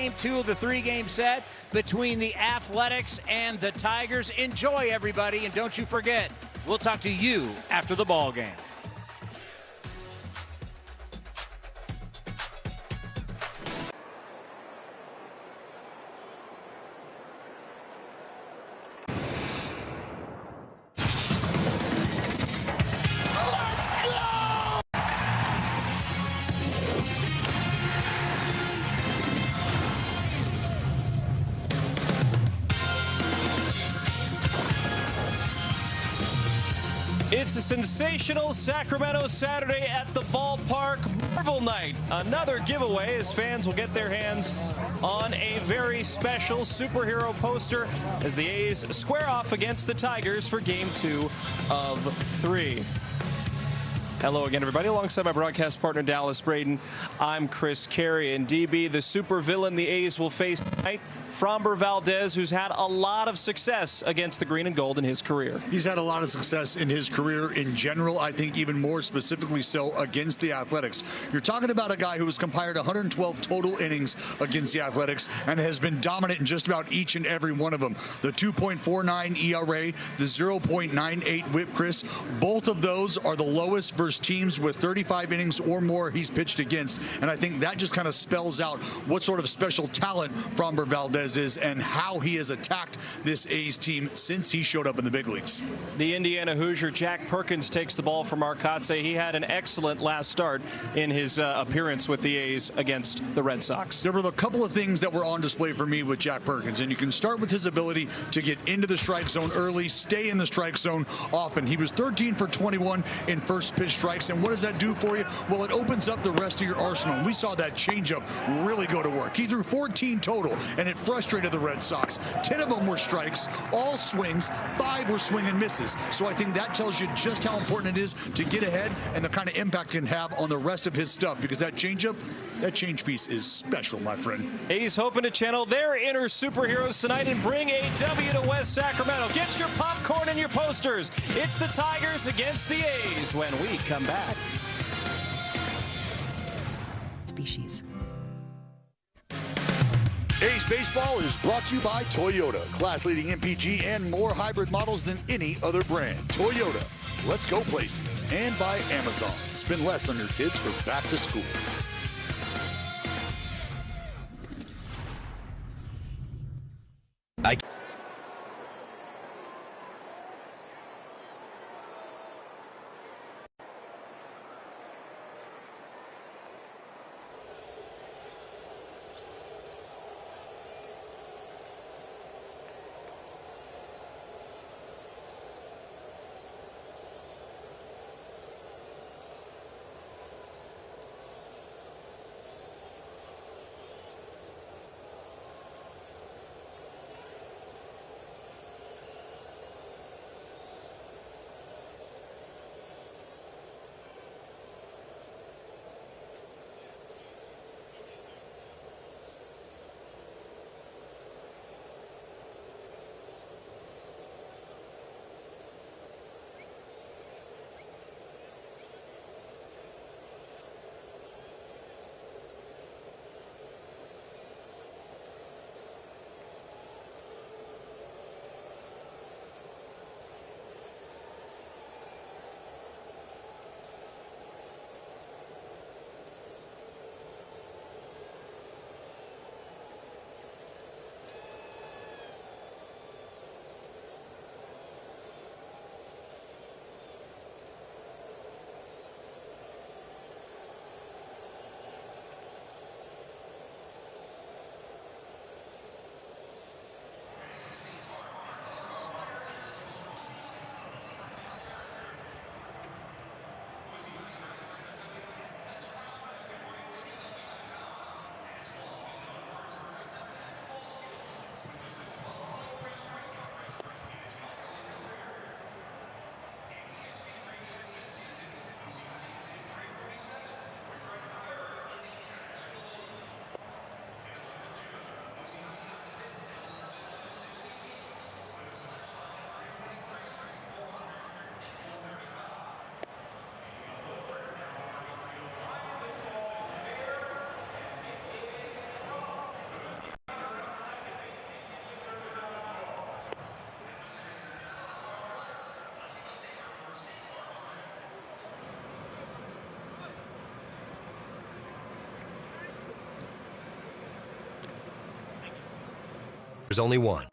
Game 2 of the 3-game set between the Athletics and the Tigers. Enjoy, everybody, and don't you forget, we'll talk to you after the ball game. It's a sensational Sacramento Saturday at the ballpark. Marvel Night, another giveaway as fans will get their hands on a very special superhero poster as the A's square off against the Tigers for Game 2 of 3. Hello again, everybody. Alongside my broadcast partner, Dallas Braden, I'm Chris Carey. And DB, the supervillain the A's will face tonight, Framber Valdez, who's had a lot of success against the green and gold in his career. He's had a lot of success in his career in general. I think even more specifically so against the Athletics. You're talking about a guy who has compiled 112 total innings against the Athletics and has been dominant in just about each and every one of them. The 2.49 ERA, the 0.98 whip, Chris, both of those are the lowest versus teams with 35 innings or more he's pitched against. And I think that just kind of spells out what sort of special talent Framber Valdez is and how he has attacked this A's team since he showed up in the big leagues. The Indiana Hoosier Jack Perkins takes the ball from Arcatse. He had an excellent last start in his appearance with the A's against the Red Sox. There were a couple of things that were on display for me with Jack Perkins, and you can start with his ability to get into the strike zone early, stay in the strike zone often. He was 13 for 21 in first pitch strikes, and what does that do for you? Well, it opens up the rest of your arsenal. We saw that changeup really go to work. He threw 14 total, and it frustrated the Red Sox. 10 of them were strikes, all swings, 5 were swing and misses. So I think that tells you just how important it is to get ahead and the kind of impact it can have on the rest of his stuff, because that changeup, that change piece is special, my friend. A's hoping to channel their inner superheroes tonight and bring a W to West Sacramento. Get your popcorn and your posters. It's the Tigers against the A's when we come back. Species. A's Baseball is brought to you by Toyota. Class-leading MPG and more hybrid models than any other brand. Toyota, let's go places. And by Amazon. Spend less on your kids for back to school. There's only one.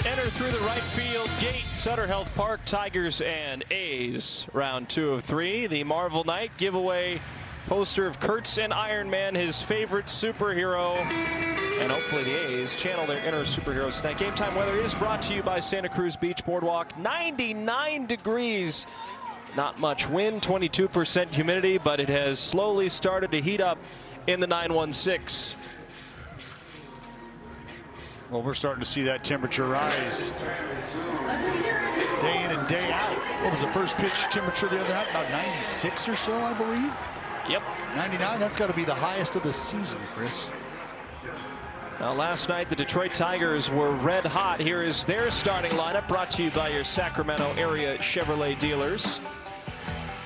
Enter through the right field gate, Sutter Health Park, Tigers and A's. Round 2 of 3. The Marvel Night giveaway poster of Kurtz and Iron Man, his favorite superhero. And hopefully the A's channel their inner superheroes tonight. Game time weather is brought to you by Santa Cruz Beach Boardwalk. 99 degrees. Not much wind, 22% humidity, but it has slowly started to heat up in the 916. Well, we're starting to see that temperature rise day in and day out. What was the first pitch temperature the other night? About 96 or so, I believe. Yep. 99, that's got to be the highest of the season, Chris. Now, last night, the Detroit Tigers were red hot. Here is their starting lineup, brought to you by your Sacramento area Chevrolet dealers.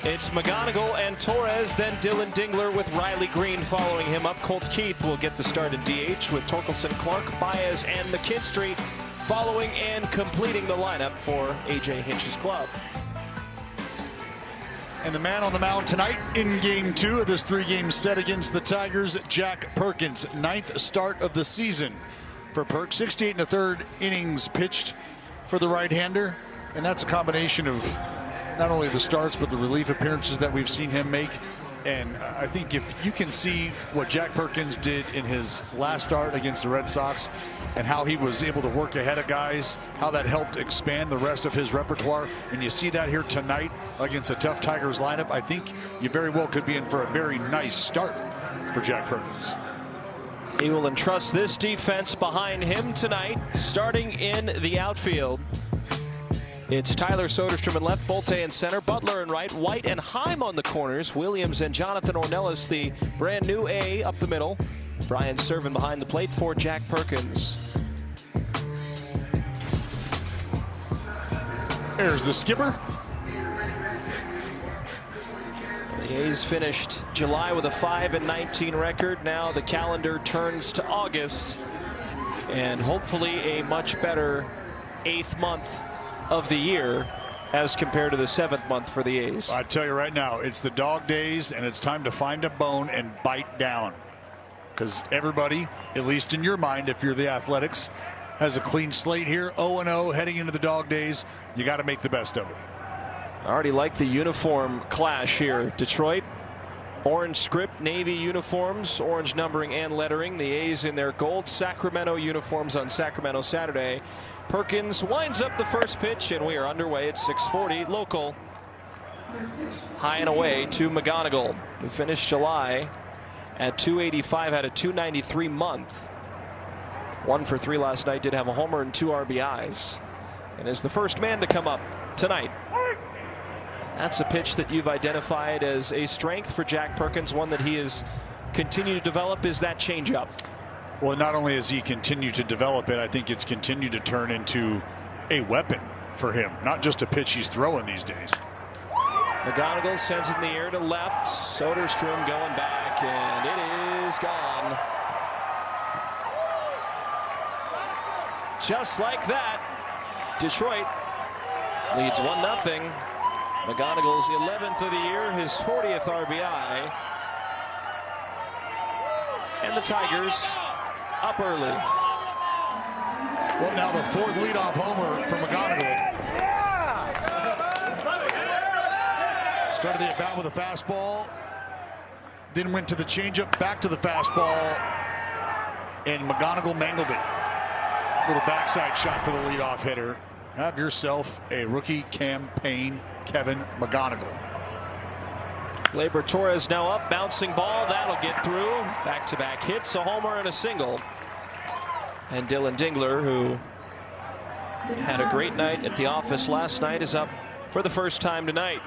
It's McGonigal and Torres, then Dylan Dingler with Riley Green following him up. Colt Keith will get the start in DH with Torkelson, Clark, Baez, and McKinstry following and completing the lineup for A.J. Hinch's club. And the man on the mound tonight in Game 2 of this 3-game set against the Tigers, Jack Perkins. 9th start of the season for Perk. 68 1/3 innings pitched for the right-hander. And that's a combination of not only the starts, but the relief appearances that we've seen him make. And I think if you can see what Jack Perkins did in his last start against the Red Sox and how he was able to work ahead of guys, how that helped expand the rest of his repertoire, and you see that here tonight against a tough Tigers lineup, I think you very well could be in for a very nice start for Jack Perkins. He will entrust this defense behind him tonight, starting in the outfield. It's Tyler Soderstrom in left, Bolte in center, Butler in right, White and Heim on the corners, Williams and Jonathan Ornelas, the brand new A up the middle. Brian Servin behind the plate for Jack Perkins. There's the skipper. The A's finished July with a 5-19 record. Now the calendar turns to August, and hopefully a much better 8th month of the year as compared to the 7th month for the A's. I tell you right now, it's the dog days, and it's time to find a bone and bite down. Because everybody, at least in your mind, if you're the Athletics, has a clean slate here, 0-0 heading into the dog days. You got to make the best of it. I already like the uniform clash here. Detroit, orange script, navy uniforms, orange numbering and lettering. The A's in their gold Sacramento uniforms on Sacramento Saturday. Perkins winds up the first pitch, and we are underway at 6:40 local. High and away to McGonigal, who finished July at 285, had a 293 month. 1 for 3 last night, did have a homer and 2 RBIs, and is the first man to come up tonight. That's a pitch that you've identified as a strength for Jack Perkins, one that he has continued to develop, is that changeup. Well, not only has he continued to develop it, I think it's continued to turn into a weapon for him, not just a pitch he's throwing these days. McGonigal sends it in the air to left. Soderstrom going back, and it is gone. Just like that, Detroit leads 1-0. McGonigal's 11th of the year, his 40th RBI. And the Tigers up early. Well, now the 4th leadoff homer for McGonigal. Started the at-bat with a fastball, then went to the changeup, back to the fastball, and McGonigal mangled it. Little backside shot for the leadoff hitter. Have yourself a rookie campaign, Kevin McGonigal. Gleyber Torres now up, bouncing ball, that'll get through. Back-to-back hits, a homer and a single. And Dylan Dingler, who had a great night at the office last night, is up for the first time tonight.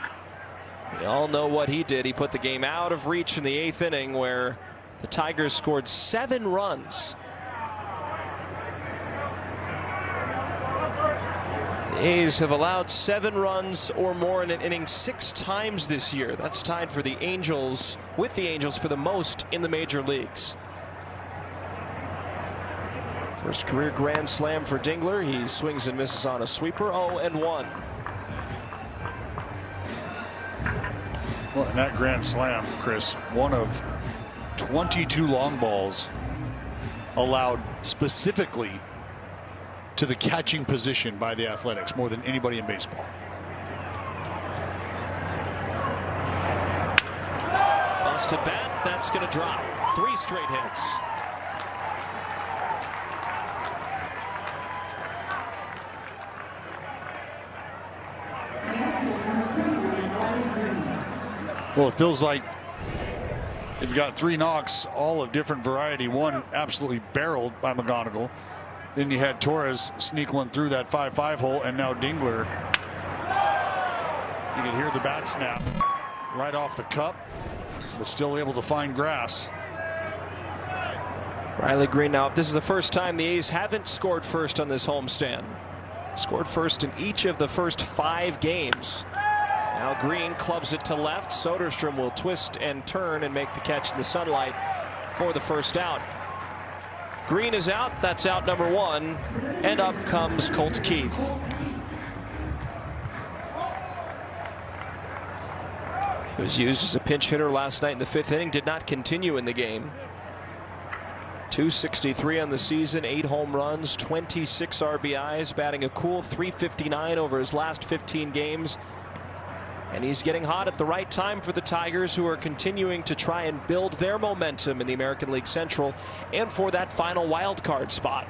We all know what he did. He put the game out of reach in the 8th inning, where the Tigers scored 7 runs. The A's have allowed 7 runs or more in an inning 6 times this year. That's tied for the Angels, with the Angels, for the most in the major leagues. First career grand slam for Dingler. He swings and misses on a sweeper. 0-1. Well, and that grand slam, Chris, one of 22 long balls allowed specifically to the catching position by the Athletics, more than anybody in baseball. Busted bat, that's going to drop. 3 straight hits. Well, it feels like they've got 3 knocks, all of different variety. One absolutely barreled by McGonigal. Then you had Torres sneak one through that 5-5 hole, and now Dingler. You can hear the bat snap right off the cup, but still able to find grass. Riley Green, now this is the first time the A's haven't scored first on this homestand. Scored first in each of the first 5 games. Now Green clubs it to left. Soderstrom will twist and turn and make the catch in the sunlight for the first out. Green is out. That's out number 1. And up comes Colt Keith. He was used as a pinch hitter last night in the 5th inning. Did not continue in the game. .263 on the season, 8 home runs, 26 RBIs, batting a cool .359 over his last 15 games. And he's getting hot at the right time for the Tigers, who are continuing to try and build their momentum in the American League Central and for that final wild card spot.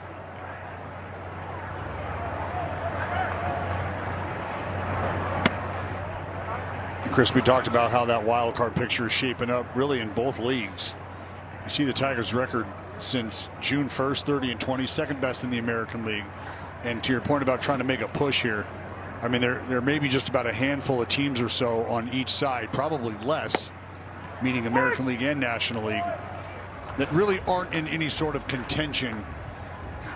Chris, we talked about how that wild card picture is shaping up really in both leagues. You see the Tigers record since June 1st, 30-20, second best in the American League. And to your point about trying to make a push here, I mean, there may be just about a handful of teams or so on each side, probably less, meaning American League and National League, that really aren't in any sort of contention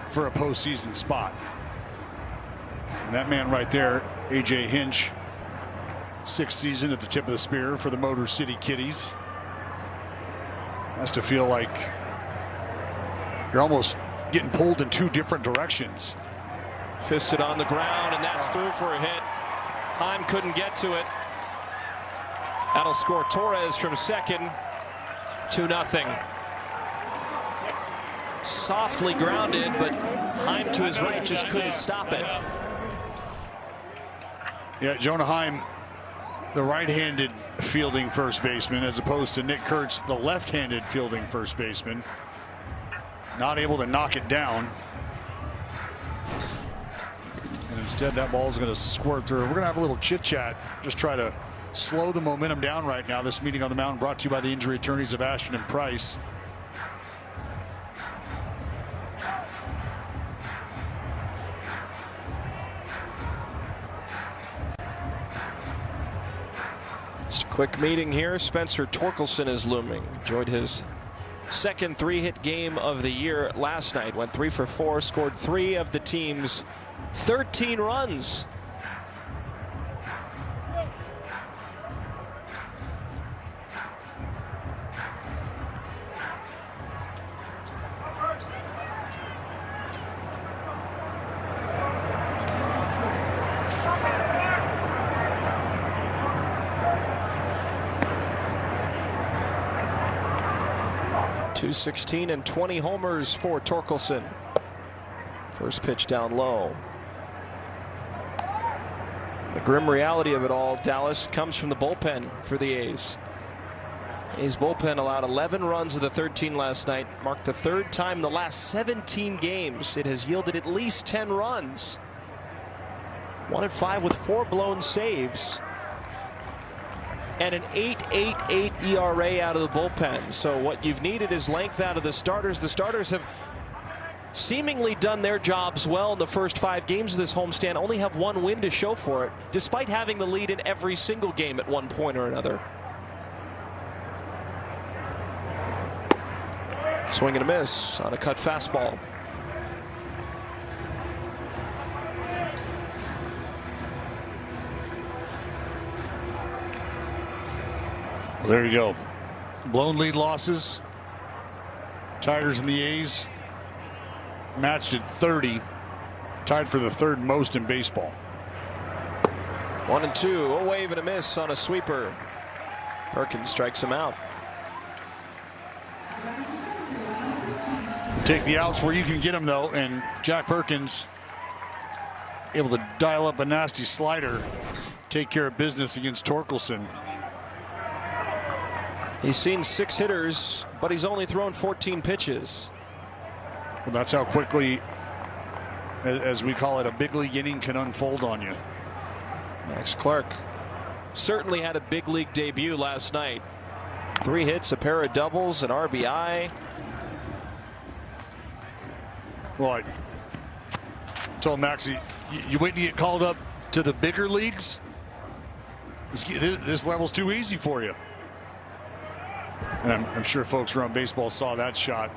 for a postseason spot. And that man right there, A.J. Hinch, 6th season at the tip of the spear for the Motor City Kitties. Has to feel like you're almost getting pulled in 2 different directions. Fisted on the ground, and that's through for a hit. Heim couldn't get to it. That'll score Torres from second. 2-0. Softly grounded, but Heim to his right just couldn't stop it. Yeah, Jonah Heim, the right-handed fielding first baseman, as opposed to Nick Kurtz, the left-handed fielding first baseman. Not able to knock it down. And instead, that ball is going to squirt through. We're going to have a little chit-chat, just try to slow the momentum down right now. This meeting on the mound brought to you by the injury attorneys of Ashton and Price. Just a quick meeting here. Spencer Torkelson is looming. Enjoyed his second 3-hit game of the year last night. Went 3 for 4, scored 3 of the team's 13 runs. .216 and 20 homers for Torkelson. First pitch down low. The grim reality of it all, Dallas, comes from the bullpen for the A's. A's bullpen allowed 11 runs of the 13 last night, marked the 3rd time in the last 17 games it has yielded at least 10 runs. 1-5 with 4 blown saves. And an 8.88 ERA out of the bullpen. So what you've needed is length out of the starters. The starters have seemingly done their jobs well in the first 5 games of this homestand. Only have 1 win to show for it, despite having the lead in every single game at one point or another. Swing and a miss on a cut fastball. Well, there you go. Blown lead losses. Tigers and the A's matched at 30, tied for the 3rd most in baseball. 1-2, a wave and a miss on a sweeper. Perkins strikes him out. Take the outs where you can get them, though, and Jack Perkins able to dial up a nasty slider, take care of business against Torkelson. He's seen 6 hitters, but he's only thrown 14 pitches. Well, that's how quickly, as we call it, a big league inning can unfold on you. Max Clark certainly had a big league debut last night. 3 hits, a pair of doubles, an RBI. Well, I told Max, you wait to get called up to the bigger leagues. This level's too easy for you. And I'm sure folks around baseball saw that shot.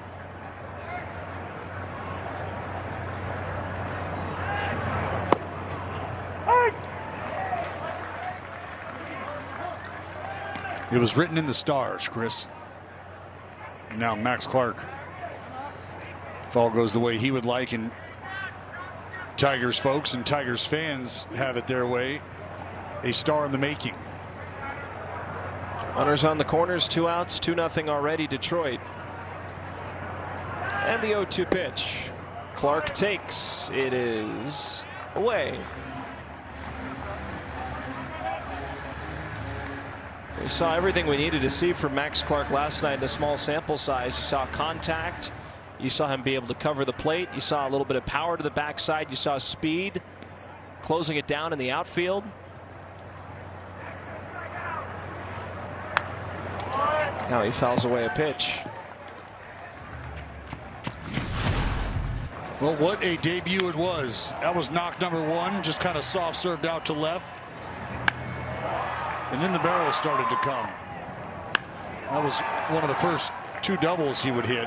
It was written in the stars, Chris. And now Max Clark. If all goes the way he would like, and Tigers folks and Tigers fans have it their way, a star in the making. Runners on the corners, 2 outs, 2-0 already, Detroit. And the 0-2 pitch. Clark takes. It is away. We saw everything we needed to see from Max Clark last night in a small sample size. You saw contact. You saw him be able to cover the plate. You saw a little bit of power to the backside. You saw speed, closing it down in the outfield. Now he fouls away a pitch. Well, what a debut it was. That was knock number 1, just kind of soft served out to left. And then the barrel started to come. That was one of the first 2 doubles he would hit.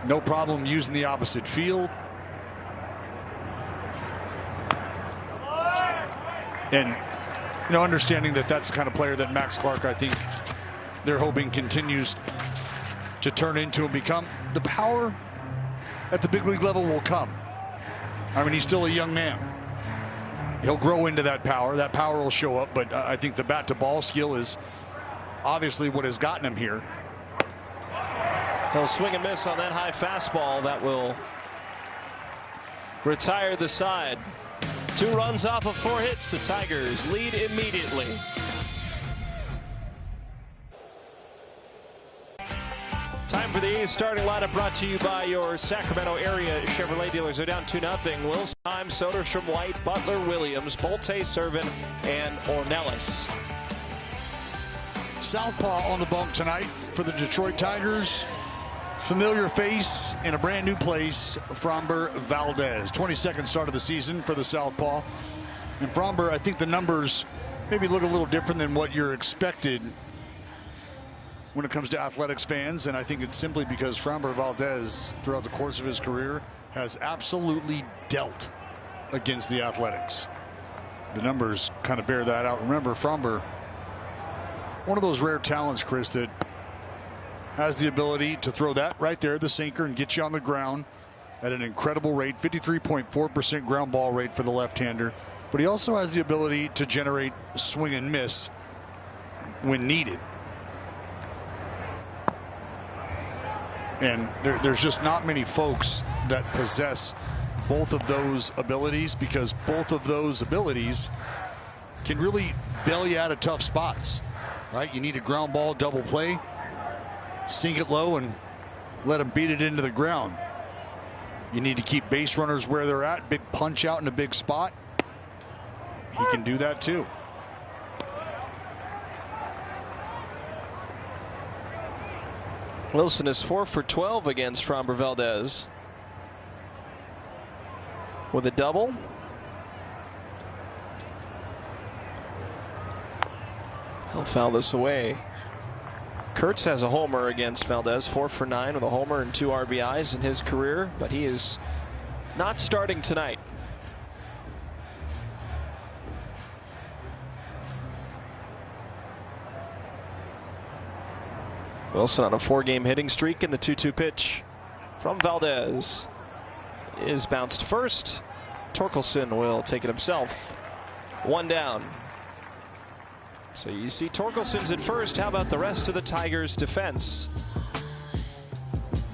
No problem using the opposite field. And, understanding that that's the kind of player that Max Clark, I think they're hoping continues to turn into and become. The power at the big league level will come. I mean, he's still a young man. He'll grow into that power. That power will show up, but I think the bat to ball skill is obviously what has gotten him here. He'll swing and miss on that high fastball that will retire the side. 2 runs off of 4 hits. The Tigers lead immediately. Time for the A's starting lineup, brought to you by your Sacramento area Chevrolet dealers. They're down 2-0. Wilson, Soderstrom, White, Butler, Williams, Bolte, Servin, and Ornelas. Southpaw on the bump tonight for the Detroit Tigers. Familiar face in a brand new place, Framber Valdez. 22nd start of the season for the Southpaw. And Framber, I think the numbers maybe look a little different than what you're expected when it comes to athletics fans. And I think it's simply because Framber Valdez, throughout the course of his career, has absolutely dealt against the Athletics. The numbers kind of bear that out. Remember, Framber, one of those rare talents, Chris, that has the ability to throw that right there, the sinker, and get you on the ground at an incredible rate, 53.4% ground ball rate for the left-hander. But he also has the ability to generate swing and miss when needed. And there's just not many folks that possess both of those abilities, because both of those abilities can really bail you out of tough spots, right? You need a ground ball double play, sink it low and let them beat it into the ground. You need to keep base runners where they're at, big punch out in a big spot. He can do that too. Wilson is 4 for 12 against Framber Valdez with a double. He'll foul this away. Kurtz has a homer against Valdez, 4 for 9 with a homer and 2 RBIs in his career, but he is not starting tonight. Wilson on a 4-game hitting streak, and the 2-2 pitch from Valdez is bounced first. Torkelson will take it himself. 1 down. So you see Torkelson's at first. How about the rest of the Tigers defense?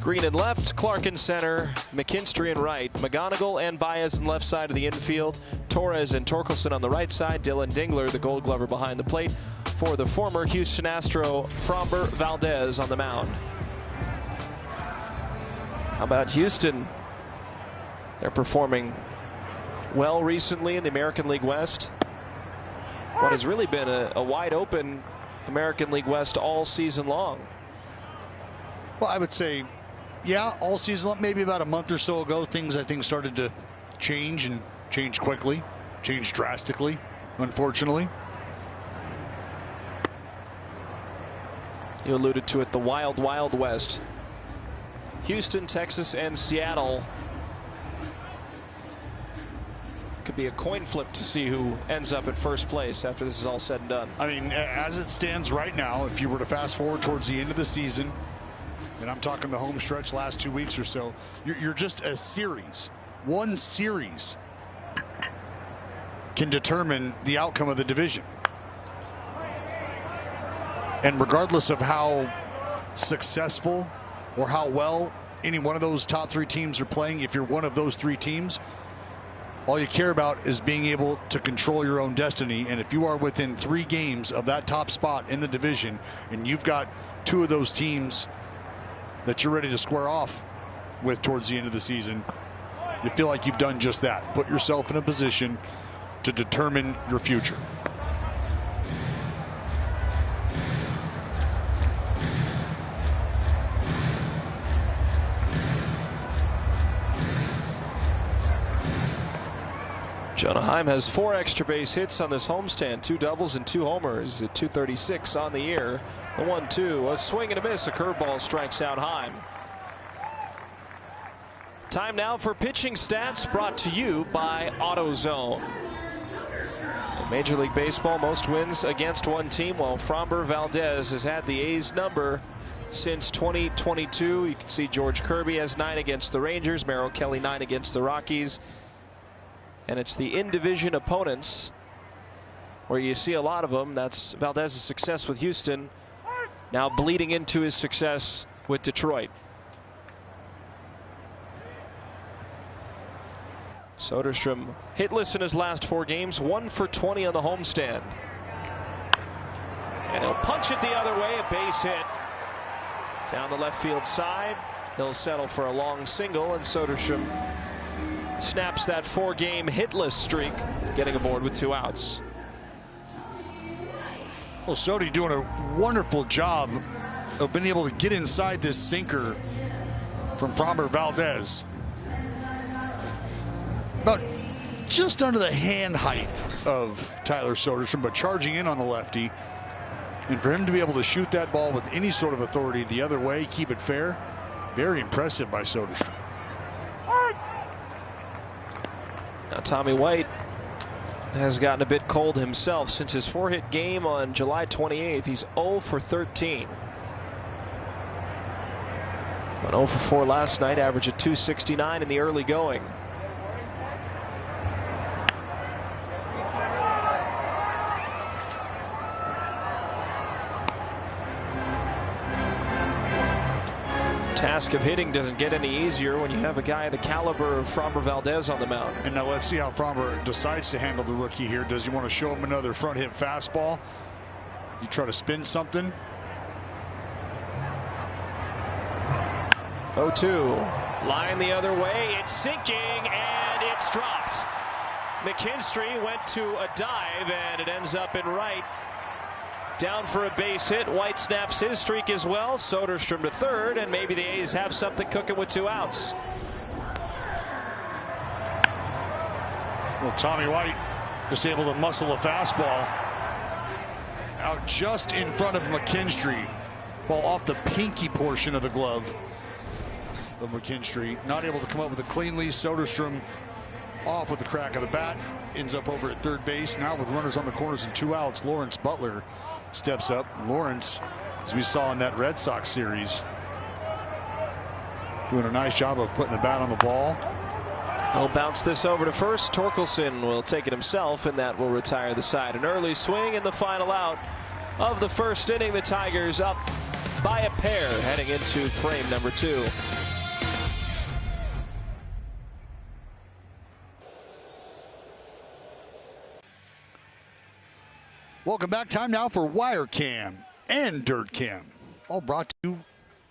Green in left, Clark in center, McKinstry in right, McGonigal and Baez in left side of the infield, Torres and Torkelson on the right side, Dylan Dingler, the Gold Glover, behind the plate for the former Houston Astro, Framber Valdez on the mound. How about Houston? They're performing well recently in the American League West. What has really been a wide open American League West all season long. Well, I would say, yeah, all season long. Maybe about a month or so ago, things I think started to change, and change quickly, change drastically, unfortunately. You alluded to it, the wild, wild West. Houston, Texas, and Seattle. Could be a coin flip to see who ends up at first place after this is all said and done. I mean, as it stands right now, if you were to fast forward towards the end of the season, and I'm talking the home stretch last 2 weeks or so, you're just a series. One series can determine the outcome of the division. And regardless of how successful or how well any one of those top three teams are playing, if you're one of those three teams, all you care about is being able to control your own destiny. And if you are within 3 games of that top spot in the division, and you've got 2 of those teams that you're ready to square off with towards the end of the season, you feel like you've done just that. Put yourself in a position to determine your future. Jonah Heim has 4 extra base hits on this homestand, 2 doubles and 2 homers at .236 on the year. The 1-2, a swing and a miss, a curveball strikes out Heim. Time now for pitching stats, brought to you by AutoZone. In Major League Baseball, most wins against one team, while Framber Valdez has had the A's number since 2022. You can see George Kirby has 9 against the Rangers, Merrill Kelly 9 against the Rockies. And it's the in-division opponents where you see a lot of them. That's Valdez's success with Houston, now bleeding into his success with Detroit. Soderstrom hitless in his last 4 games, 1 for 20 on the homestand. And he'll punch it the other way, a base hit down the left field side. He'll settle for a long single, and Soderstrom snaps that 4-game hitless streak, getting aboard with 2 outs. Well, Sodi doing a wonderful job of being able to get inside this sinker from Framber Valdez. About just under the hand height of Tyler Soderstrom, but charging in on the lefty. And for him to be able to shoot that ball with any sort of authority the other way, keep it fair, very impressive by Soderstrom. Now Tommy White has gotten a bit cold himself since his 4-hit game on July 28th. He's 0 for 13. Went 0 for 4 last night, average of .269 in the early going. Task of hitting doesn't get any easier when you have a guy the caliber of Framber Valdez on the mound. And now let's see how Framber decides to handle the rookie here. Does he want to show him another front hit fastball? You try to spin something. 0-2. Line the other way. It's sinking and it's dropped. McKinstry went to a dive and it ends up in right. Down for a base hit. White snaps his streak as well. Soderstrom to third, and maybe the A's have something cooking with 2 outs. Well, Tommy White just able to muscle a fastball out just in front of McKinstry. Ball off the pinky portion of the glove of McKinstry. Not able to come up with a clean lead. Soderstrom off with the crack of the bat. Ends up over at third base. Now with runners on the corners and 2 outs, Lawrence Butler steps up. Lawrence, as we saw in that Red Sox series, doing a nice job of putting the bat on the ball. He'll bounce this over to first. Torkelson will take it himself, and that will retire the side. An early swing in the final out of the first inning. The Tigers up by a pair heading into frame number 2. Welcome back. Time now for Wire Cam and Dirt Cam. All brought to you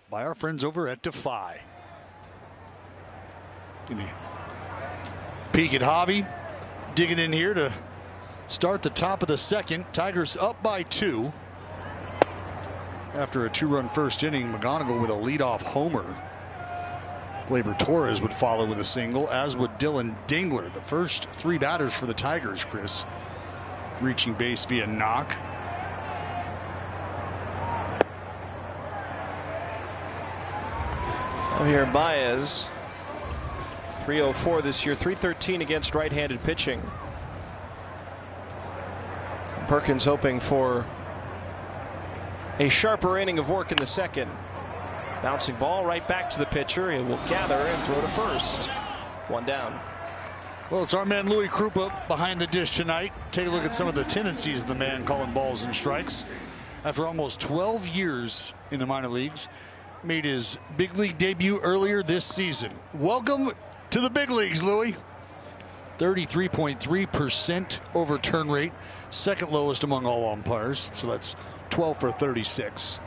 by our friends over at Defy. Give me a peek at Javi. Digging in here to start the top of the second. Tigers up by 2. After a 2-run first inning, McGonigal with a leadoff homer. Gleyber Torres would follow with a single, as would Dylan Dingler. The first 3 batters for the Tigers, Chris, reaching base via knock. Javier Baez, 304 this year, 313 against right-handed pitching. Perkins hoping for a sharper inning of work in the second. Bouncing ball right back to the pitcher. He will gather and throw to first. 1 down. Well, it's our man Louis Krupa behind the dish tonight. Take a look at some of the tendencies of the man calling balls and strikes. After almost 12 years in the minor leagues, made his big league debut earlier this season. Welcome to the big leagues, Louis. 33.3% overturn rate, second lowest among all umpires. So that's 12 for 36.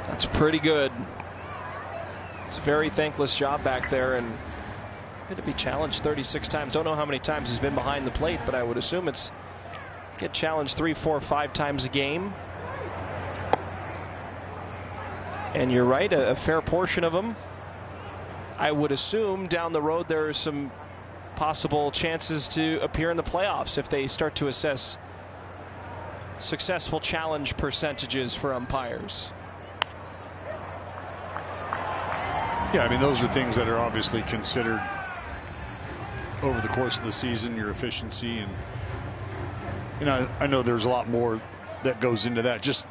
That's pretty good. It's a very thankless job back there, and to be challenged 36 times. Don't know how many times he's been behind the plate, but I would assume it's get challenged 3, 4, 5 times a game. And you're right, a fair portion of them. I would assume down the road there are some possible chances to appear in the playoffs if they start to assess successful challenge percentages for umpires. Yeah, I mean, those are things that are obviously considered over the course of the season, your efficiency. And, you know, I know there's a lot more that goes into that. Just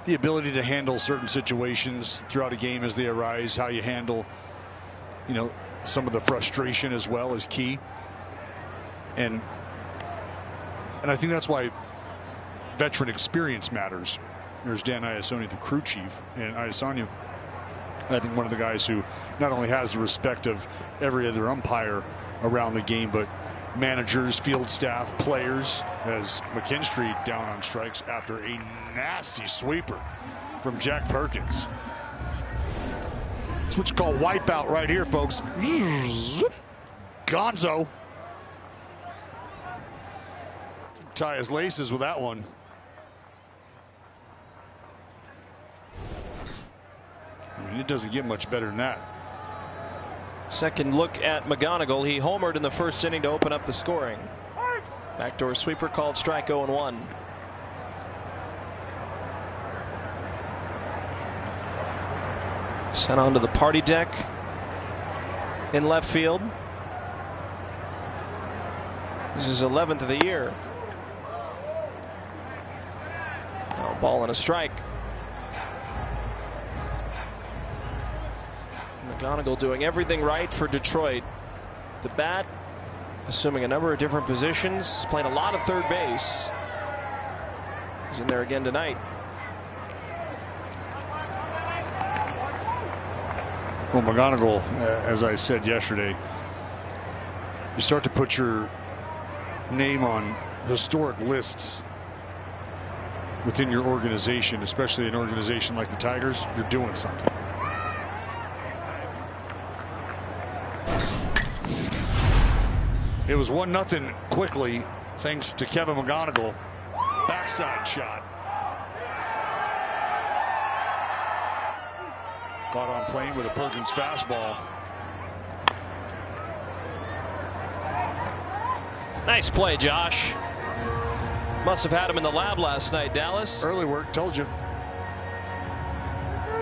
the ability to handle certain situations throughout a game as they arise, how you handle, you know, some of the frustration as well is key. And I think that's why veteran experience matters. There's Dan Iasoni, the crew chief, and Iasoni, I think, one of the guys who not only has the respect of every other umpire around the game, but managers, field staff, players, as McKinstry down on strikes after a nasty sweeper from Jack Perkins. It's what you call wipeout right here, folks. Gonzo. Tie his laces with that one. I mean, it doesn't get much better than that. Second look at McGonigal. He homered in the first inning to open up the scoring. Backdoor sweeper called strike 0-1. Sent onto the party deck in left field. This is 11th of the year. Oh, ball and a strike. McGonigal doing everything right for Detroit. The bat, assuming a number of different positions, he's playing a lot of third base. He's in there again tonight. Well, McGonigal, as I said yesterday, you start to put your name on historic lists within your organization, especially an organization like the Tigers, you're doing something. It was 1-0 quickly thanks to Kevin McGonigal. Backside shot. Caught on plane with a Perkins fastball. Nice play, Josh. Must have had him in the lab last night, Dallas. Early work, told you.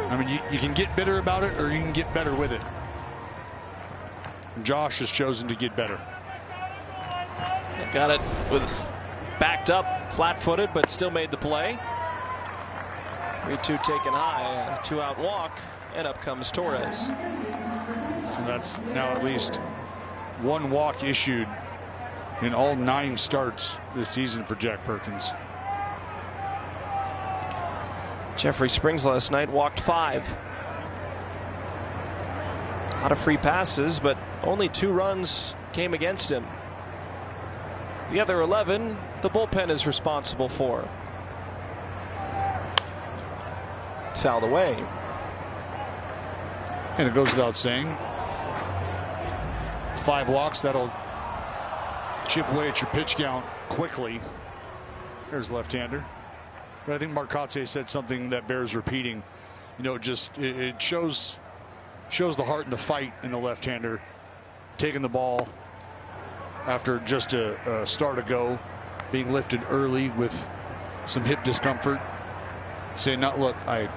I mean, you can get bitter about it or you can get better with it. Josh has chosen to get better. Got it with backed up, flat-footed, but still made the play. 3-2 taken high, a 2-out walk, and up comes Torres. And that's now at least one walk issued in all 9 starts this season for Jack Perkins. Jeffrey Springs last night walked 5. A lot of free passes, but only 2 runs came against him. The other 11, the bullpen is responsible for. Fouled away. And it goes without saying, 5 walks, that'll chip away at your pitch count quickly. There's left-hander. But I think Marcotte said something that bears repeating. You know, just it shows the heart and the fight in the left-hander, taking the ball after just a start ago, being lifted early with some hip discomfort, saying, "Not look, I've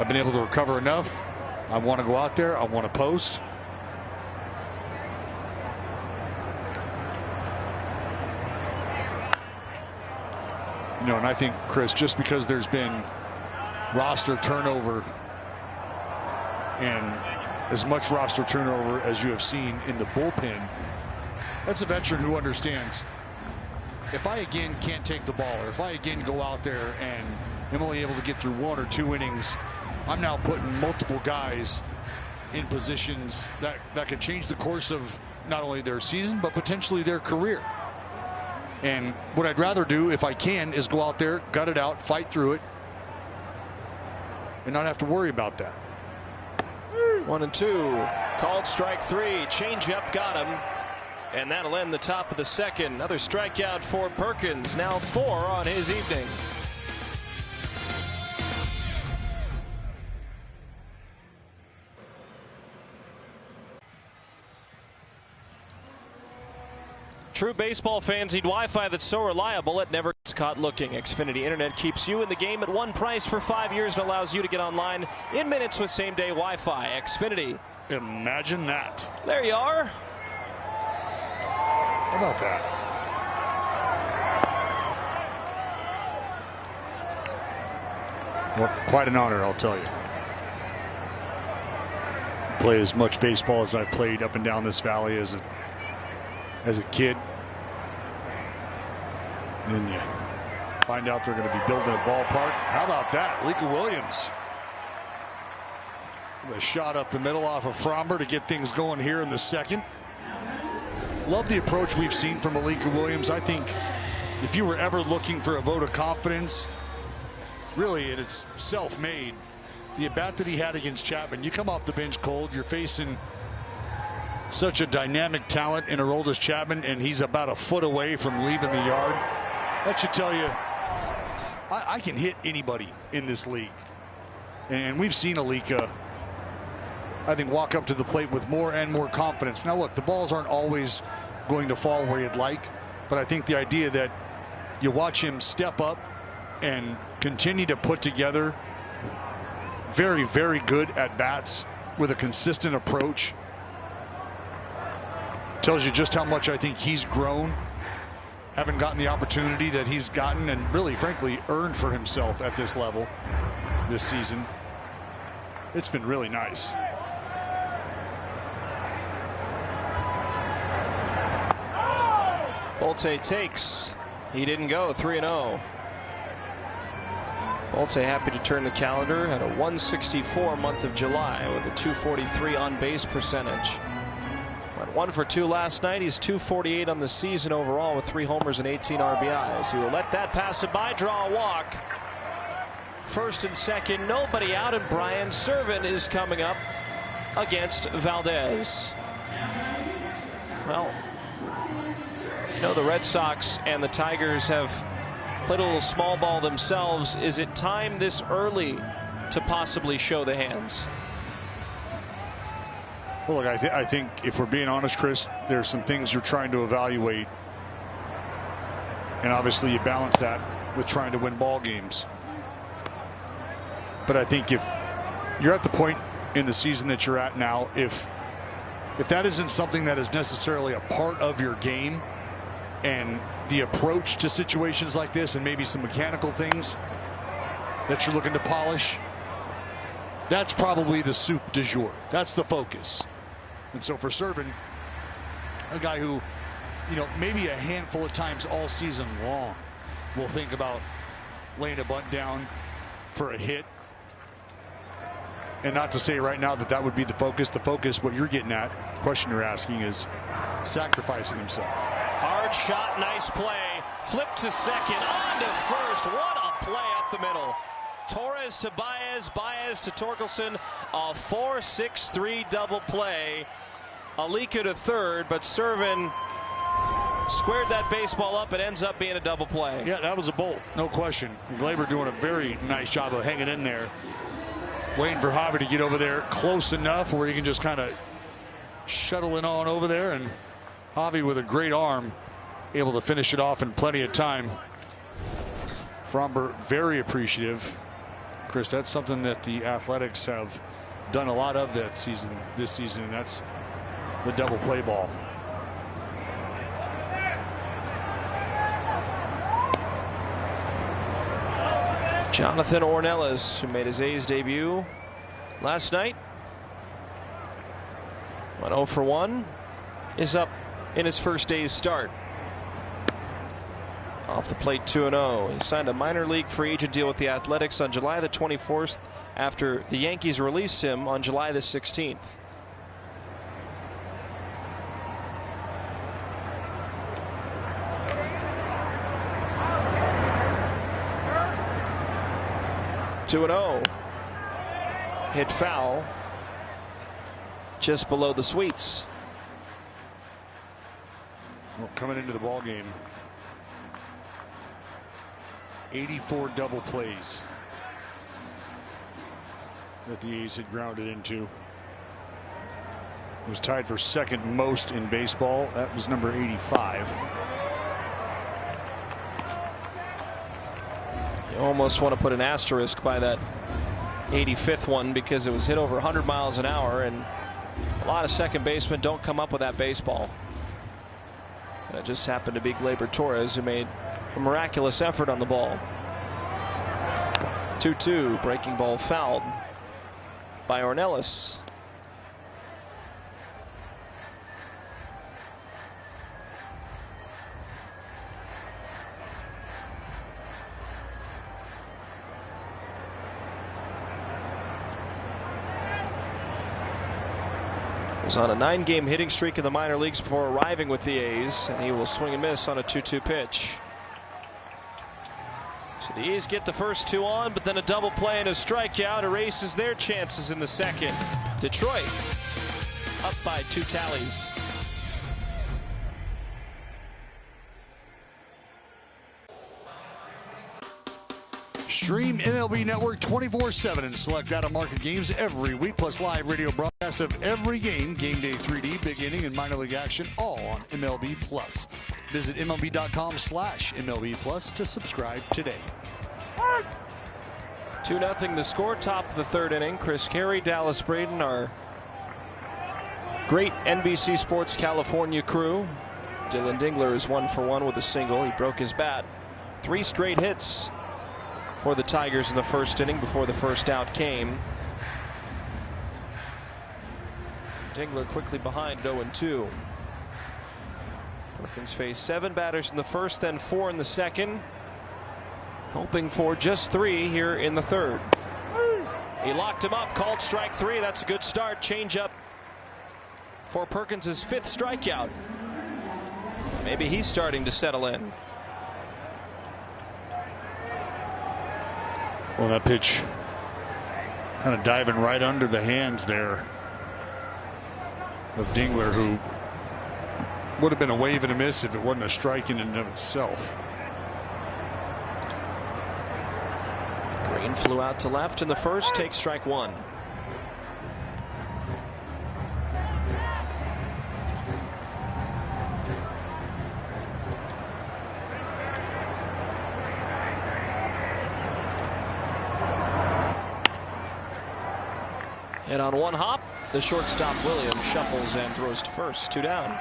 been able to recover enough. I want to go out there. I want to post." You know, and I think, Chris, just because there's been roster turnover and as much roster turnover as you have seen in the bullpen, that's a veteran who understands, if I again can't take the ball, or if I again go out there and am only able to get through 1 or 2 innings, I'm now putting multiple guys in positions that could change the course of not only their season, but potentially their career. And what I'd rather do, if I can, is go out there, gut it out, fight through it, and not have to worry about that. 1-2. Called strike 3. Changeup got him. And that'll end the top of the second. Another strikeout for Perkins. Now 4 on his evening. True baseball fans need Wi-Fi that's so reliable it never gets caught looking. Xfinity Internet keeps you in the game at one price for 5 years and allows you to get online in minutes with same-day Wi-Fi. Xfinity. Imagine that. There you are. How about that? Well, quite an honor, I'll tell you. Play as much baseball as I've played up and down this valley as a kid. And then you find out they're going to be building a ballpark. How about that? Alika Williams. A shot up the middle off of Fromber to get things going here in the second. Love the approach we've seen from Alika Williams. I think if you were ever looking for a vote of confidence, really it's self-made. The at-bat that he had against Chapman, you come off the bench cold, you're facing such a dynamic talent in Aroldis Chapman, and he's about a foot away from leaving the yard. That should tell you, I can hit anybody in this league. And we've seen Alika, I think, walk up to the plate with more and more confidence. Now look, the balls aren't always going to fall where you'd like, but I think the idea that you watch him step up and continue to put together very, very good at bats with a consistent approach tells you just how much I think he's grown, having gotten the opportunity that he's gotten and really, frankly, earned for himself at this level this season. It's been really nice. Bolte takes. He didn't go. 3-0. Bolte happy to turn the calendar at a 164 month of July with a 243 on base percentage. Went 1 for 2 last night. He's 248 on the season overall with 3 homers and 18 RBIs. He will let that pass him by, draw a walk. First and second, nobody out, and Brian Serven is coming up against Valdez. Well, you know, the Red Sox and the Tigers have played a little small ball themselves. Is it time this early to possibly show the hands? Well, look, I think if we're being honest, Chris, there's some things you're trying to evaluate. And obviously you balance that with trying to win ball games. But I think if you're at the point in the season that you're at now, if that isn't something that is necessarily a part of your game, and the approach to situations like this and maybe some mechanical things that you're looking to polish, that's probably the soup du jour. That's the focus. And so for Servin, a guy who, maybe a handful of times all season long will think about laying a bunt down for a hit. And not to say right now that that would be the focus. The focus, what you're getting at, the question you're asking, is sacrificing himself. Hard shot, nice play. Flip to second, on to first. What a play up the middle. Torres to Baez, Baez to Torkelson. A 4-6-3 double play. Alika to third, but Servin squared that baseball up. It ends up being a double play. Yeah, that was a bolt, no question. Gleyber doing a very nice job of hanging in there, waiting for Javi to get over there close enough where he can just kind of shuttle it on over there, and Javi with a great arm able to finish it off in plenty of time. Fromber very appreciative. Chris, that's something that the Athletics have done a lot of this season, and that's the double play ball. Jonathan Ornelas, who made his A's debut last night, went 0 for 1, is up in his first A's start. Off the plate 2-0. He signed a minor league free agent deal with the Athletics on July the 24th after the Yankees released him on July the 16th. Hit foul just below the sweets. Well, coming into the ball game, 84 double plays that the A's had grounded into. It was tied for second most in baseball. That was number 85. You almost want to put an asterisk by that 85th one because it was hit over 100 miles an hour, and a lot of second basemen don't come up with that baseball. And it just happened to be Gleyber Torres who made a miraculous effort on the ball. 2-2, breaking ball fouled by Ornelas. Was on a 9-game hitting streak in the minor leagues before arriving with the A's, and he will swing and miss on a 2-2 pitch. So the A's get the first two on, but then a double play and a strikeout erases their chances in the second. Detroit up by 2 tallies. Stream MLB Network 24/7 and select out-of-market games every week, plus live radio broadcast of every game, game day 3D, big inning, and minor league action, all on MLB Plus. Visit MLB.com/MLB Plus to subscribe today. 2-0 the score, top of the third inning. Chris Carey, Dallas Braden, our great NBC Sports California crew. Dylan Dingler is 1 for 1 with a single. He broke his bat. 3 straight hits for the Tigers in the first inning before the first out came. Dingler quickly behind, 0-2. Perkins faced 7 batters in the first, then 4 in the second, hoping for just 3 here in the third. He locked him up, called strike 3. That's a good start. Change up for Perkins' 5th strikeout. Maybe he's starting to settle in. Well, that pitch kind of diving right under the hands there of Dingler, who would have been a wave and a miss if it wasn't a strike in and of itself. Green flew out to left in the first, takes strike 1. And on one hop, the shortstop Williams shuffles and throws to first. 2 down.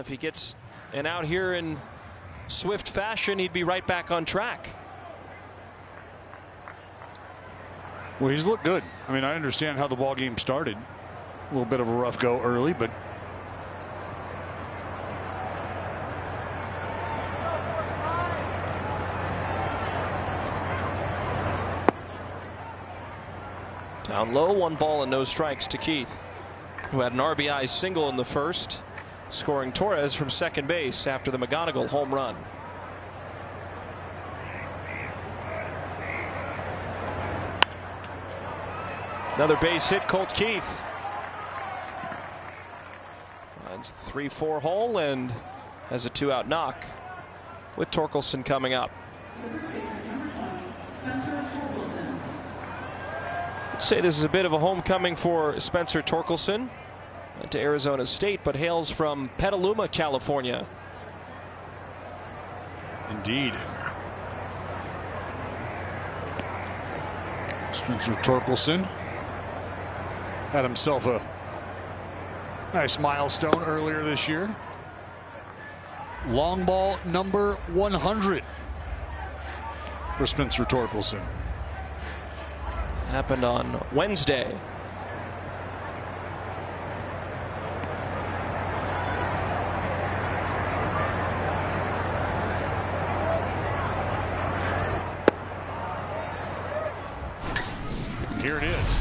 if he gets an out here in swift fashion, he'd be right back on track. Well, he's looked good. I mean, I understand how the ball game started. A little bit of a rough go early, but down low, 1 ball and no strikes to Keith, who had an RBI single in the first, scoring Torres from second base after the McGonigal home run. Another base hit, Colt Keith. Finds the 3-4 hole and has a 2-out knock with Torkelson coming up. I'd say this is a bit of a homecoming for Spencer Torkelson. Went to Arizona State, but hails from Petaluma, California. Indeed. Spencer Torkelson had himself a nice milestone earlier this year. Long ball number 100 for Spencer Torkelson. Happened on Wednesday. Here it is.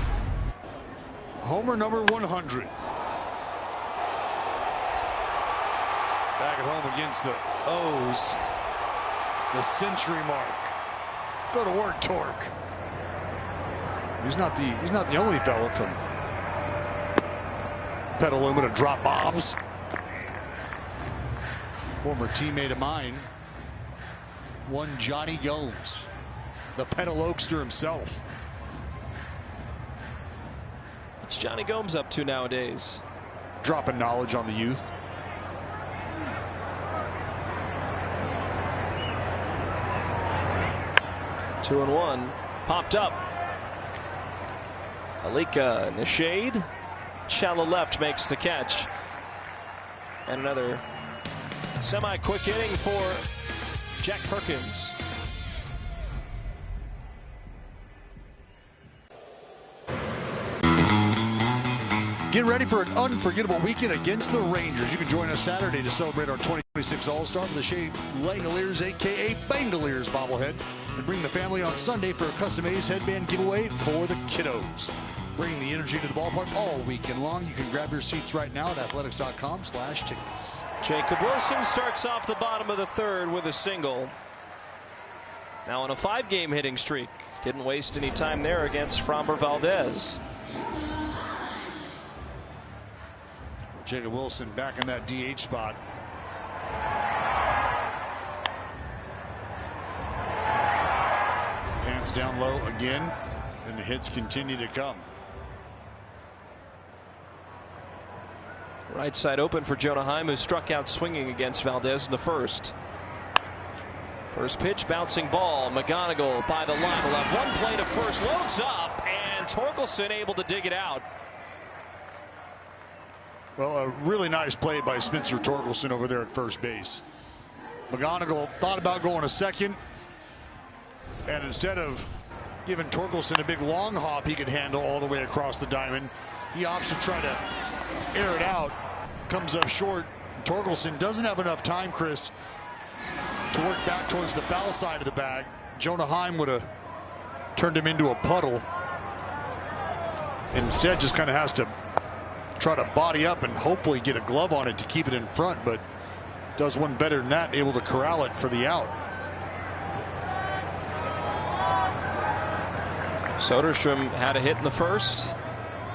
Homer number 100. Back at home against the O's. The century mark. Go to work, Torque. He's not the only fella from Petaluma to drop bombs. Former teammate of mine, one Johnny Gomes, the Petalokester himself. What's Johnny Gomes up to nowadays? Dropping knowledge on the youth. Two and one, popped up. Alika in the shade. Shallow left makes the catch. And another semi-quick inning for Jack Perkins. Get ready for an unforgettable weekend against the Rangers. You can join us Saturday to celebrate our 2026 All-Star with the Shea Langoliers, a.k.a. Bangoliers bobblehead, and bring the family on Sunday for a custom A's headband giveaway for the kiddos. Bringing the energy to the ballpark all weekend long. You can grab your seats right now at athletics.com/tickets. Jacob Wilson starts off the bottom of the third with a single. Now on a 5-game hitting streak. Didn't waste any time there against Framber Valdez. Jacob Wilson back in that DH spot. Hands down low again, and the hits continue to come. Right side open for Jonah Heim, who struck out swinging against Valdez in the first. First pitch, bouncing ball. McGonigal by the line. Will have one play to first, loads up, and Torkelson able to dig it out. Well, a really nice play by Spencer Torkelson over there at first base. McGonigal thought about going to second, and instead of giving Torkelson a big long hop he could handle all the way across the diamond, he opts to try to air it out. Comes up short. Torkelson doesn't have enough time, Chris, to work back towards the foul side of the bag. Jonah Heim would have turned him into a puddle. Instead, just kind of has to try to body up and hopefully get a glove on it to keep it in front, but does one better than that, able to corral it for the out. Soderstrom had a hit in the first.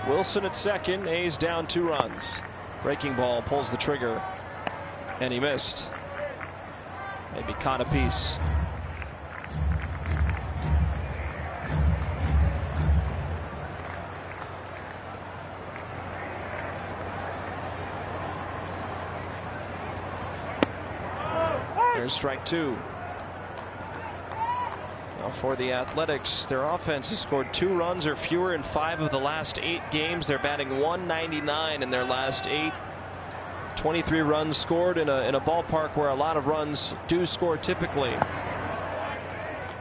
Wilson at second. A's down 2 runs. Breaking ball pulls the trigger, and he missed. Maybe caught a piece. There's strike 2. Now for the Athletics, their offense has scored 2 runs or fewer in 5 of the last 8 games. They're batting .199 in their last 8. 23 runs scored in a ballpark where a lot of runs do score typically.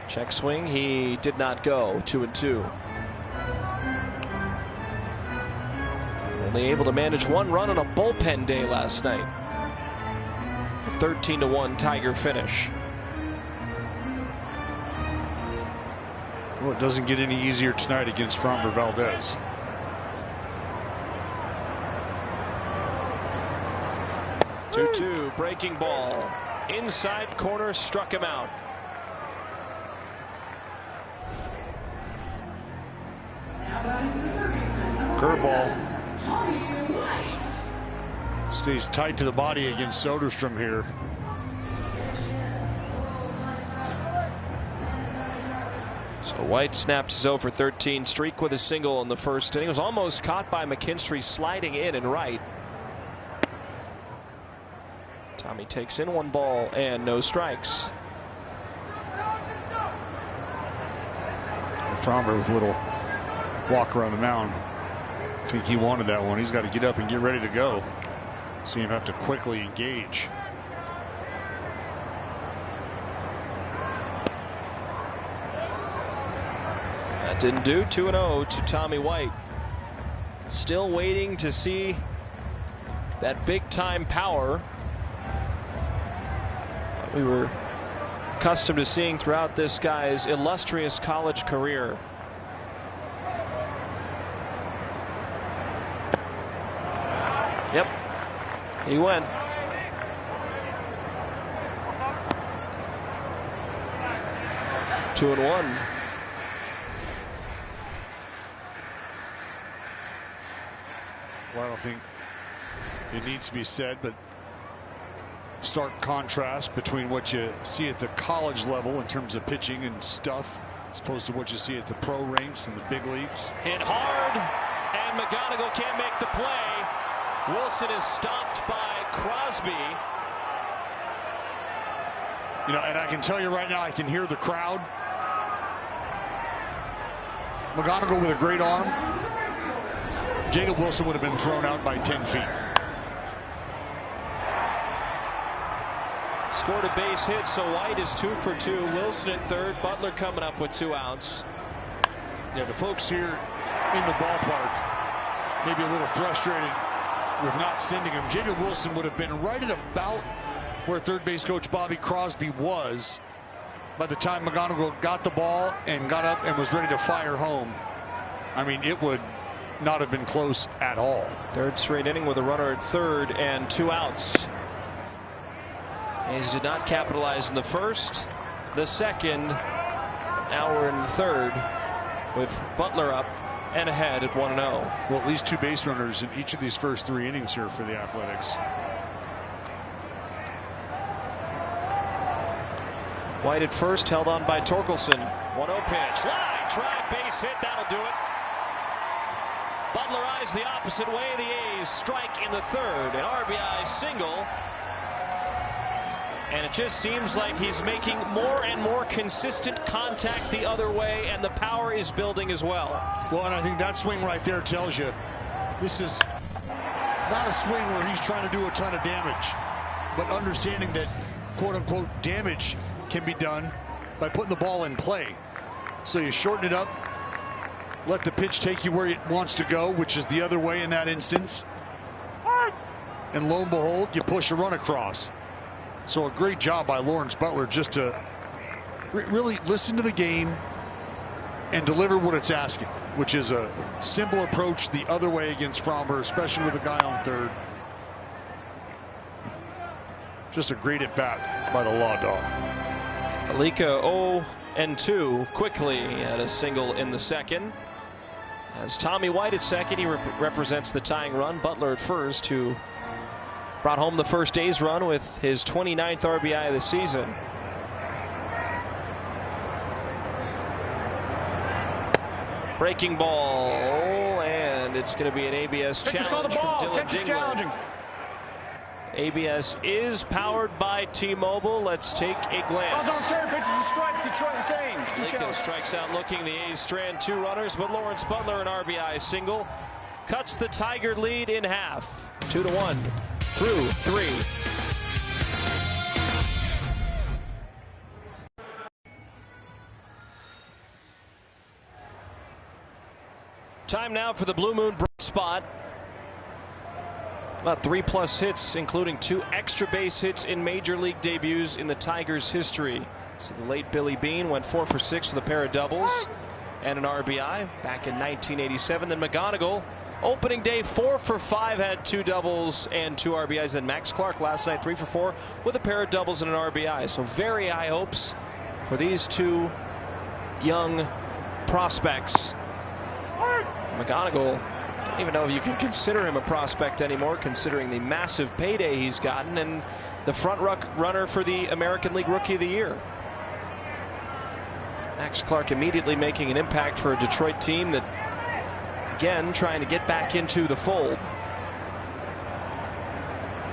Check swing, he did not go. 2-2. Only able to manage one run on a bullpen day last night. A 13-1 Tiger finish. Well, it doesn't get any easier tonight against Framber Valdez. Two, breaking ball. Inside corner, struck him out. Curveball. Stays tight to the body against Soderstrom here. So White snaps his 0 for 13 streak with a single in the first inning. It was almost caught by McKinstry sliding in and right. Tommy takes in 1 ball and no strikes. Framber with a little walk around the mound. I think he wanted that one. He's got to get up and get ready to go. See him have to quickly engage. That didn't do. 2-0 to Tommy White. Still waiting to see that big time power we were accustomed to seeing throughout this guy's illustrious college career. Yep, he went. Two and one. Well, I don't think it needs to be said, but stark contrast between what you see at the college level in terms of pitching and stuff as opposed to what you see at the pro ranks and the big leagues. Hit hard, and McGonigal can't make the play. Wilson is stopped by Crosby. You know, and I can tell you right now, I can hear the crowd. McGonigal with a great arm. Jacob Wilson would have been thrown out by 10 feet. Scored a base hit, so White is 2 for 2. Wilson at third. Butler coming up with 2 outs. Yeah, the folks here in the ballpark maybe a little frustrated with not sending him. Jacob Wilson would have been right at about where third base coach Bobby Crosby was by the time McGonigal got the ball and got up and was ready to fire home. I mean, it would not have been close at all. Third straight inning with a runner at third and 2 outs. A's did not capitalize in the first, the second. Now we're in the third with Butler up and ahead at 1-0. Well, at least 2 base runners in each of these first 3 innings here for the Athletics. White at first, held on by Torkelson. 1-0 pitch. Line drive, base hit. That'll do it. Butler eyes the opposite way. The A's strike in the third. An RBI single. And it just seems like he's making more and more consistent contact the other way, and the power is building as well. Well, and I think that swing right there tells you this is not a swing where he's trying to do a ton of damage, but understanding that quote-unquote damage can be done by putting the ball in play. So you shorten it up, let the pitch take you where it wants to go, which is the other way in that instance. And lo and behold, you push a run across. So a great job by Lawrence Butler just to really listen to the game and deliver what it's asking, which is a simple approach the other way against Framber, especially with a guy on third. Just a great at bat by the Law Dog. Alika 0-2 quickly at a single in the second. As Tommy White at second, he represents the tying run. Butler at first, who brought home the first A's run with his 29th RBI of the season. Breaking ball, and it's going to be an ABS challenge from Dylan Dingler. ABS is powered by T-Mobile. Let's take a glance. Lincoln strikes out looking. The A's strand 2 runners, but Lawrence Butler an RBI single cuts the Tiger lead in half. 2-1. through 3. Time now for the Blue Moon bright spot. About 3+ hits, including 2 extra base hits in major league debuts in the Tigers' history. So the late Billy Beane went 4 for 6 with a pair of doubles and an RBI back in 1987. Then McGonigal, opening day 4 for 5, had 2 doubles and 2 RBIs. Then Max Clark last night 3 for 4 with a pair of doubles and an RBI. So very high hopes for these 2 young prospects. McGonigal, don't even know if you can consider him a prospect anymore, considering the massive payday he's gotten and the front runner for the American League Rookie of the Year. Max Clark immediately making an impact for a Detroit team that, again, trying to get back into the fold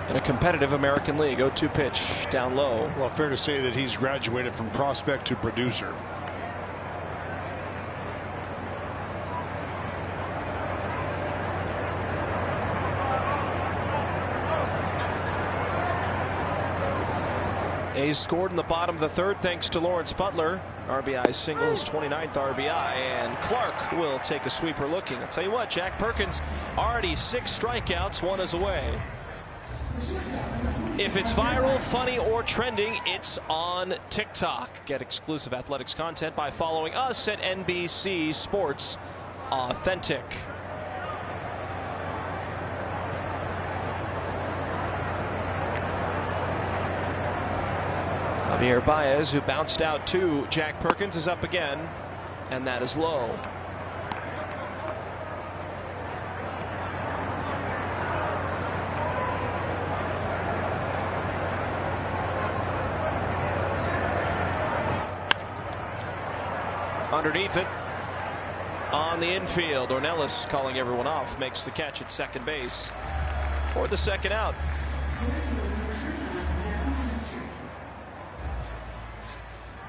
in a competitive American League. 0-2 pitch down low. Well, fair to say that he's graduated from prospect to producer. A's scored in the bottom of the 3rd thanks to Lawrence Butler. RBI single, his 29th RBI, and Clark will take a sweeper looking. I'll tell you what, Jack Perkins already 6 strikeouts, 1 is away. If it's viral, funny, or trending, it's on TikTok. Get exclusive athletics content by following us at NBC Sports Authentic. Javier Baez, who bounced out to Jack Perkins, is up again, and that is low. Underneath it, on the infield, Ornelas, calling everyone off, makes the catch at second base for the second out.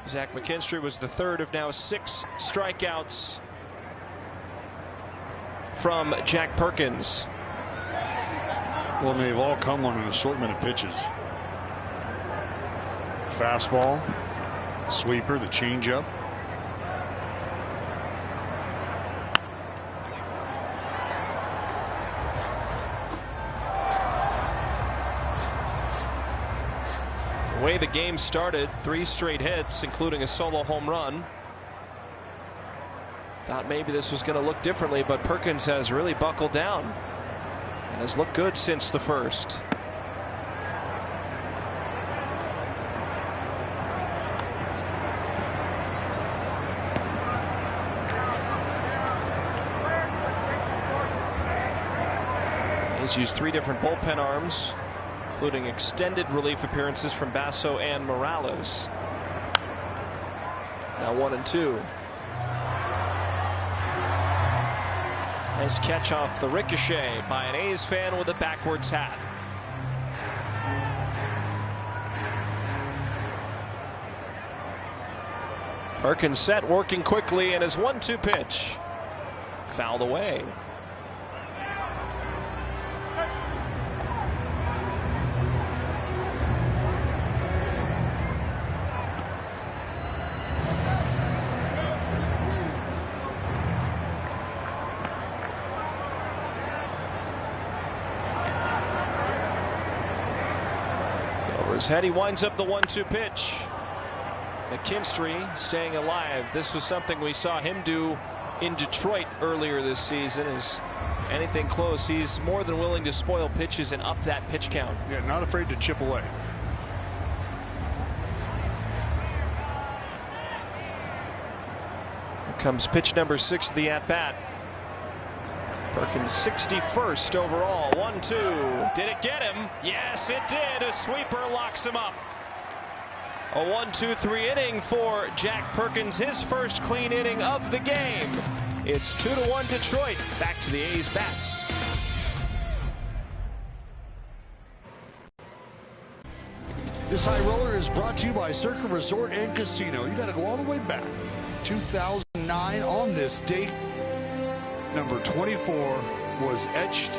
Zach McKinstry was the 3rd of now 6 strikeouts from Jack Perkins. Well, and they've all come on an assortment of pitches. Fastball, sweeper, the changeup. The way the game started, 3 straight hits, including a solo home run. Thought maybe this was going to look differently, but Perkins has really buckled down and has looked good since the 1st. He's used 3 different bullpen arms, including extended relief appearances from Basso and Morales. Now 1-2. Nice catch off the ricochet by an A's fan with a backwards hat. Perkins set, working quickly, and his 1-2 pitch fouled away. His head, he winds up the 1-2 pitch. McKinstry staying alive. This was something we saw him do in Detroit earlier this season. Is anything close, he's more than willing to spoil pitches and up that pitch count. Yeah, not afraid to chip away. Here comes pitch number 6 of the at-bat. Perkins 61st overall. 1-2. Did it get him? Yes, it did. A sweeper locks him up. A 1-2-3 inning for Jack Perkins, his first clean inning of the game. It's 2-1 Detroit. Back to the A's bats. This high roller is brought to you by Circa Resort and Casino. You got to go all the way back. 2009 on this date. Number 24 was etched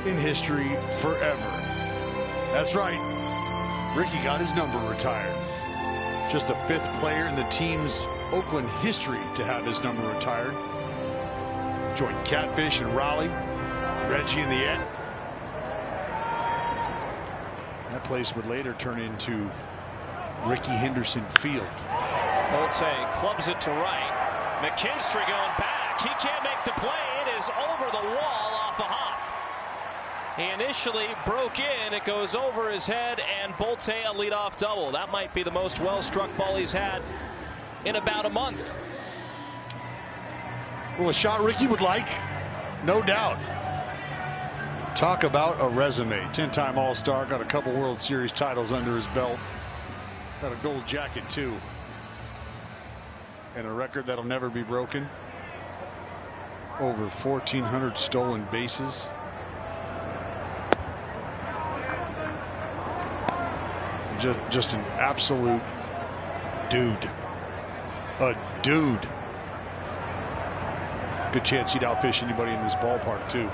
in history forever. That's right. Ricky got his number retired. Just the 5th player in the team's Oakland history to have his number retired. Joined Catfish and Raleigh, Reggie in the end. That place would later turn into Ricky Henderson Field. Bolte clubs it to right. McKinstry going back. He can't make the play. It is over the wall off a hop. He initially broke in. It goes over his head, and Bolte a leadoff double. That might be the most well-struck ball he's had in about a month. Well, a shot Ricky would like, no doubt. Talk about a resume. 10-time All-Star, got a couple World Series titles under his belt. Got a gold jacket, too. And a record that'll never be broken. Over 1,400 stolen bases. Just an absolute dude. A dude. Good chance he'd outfish anybody in this ballpark, too.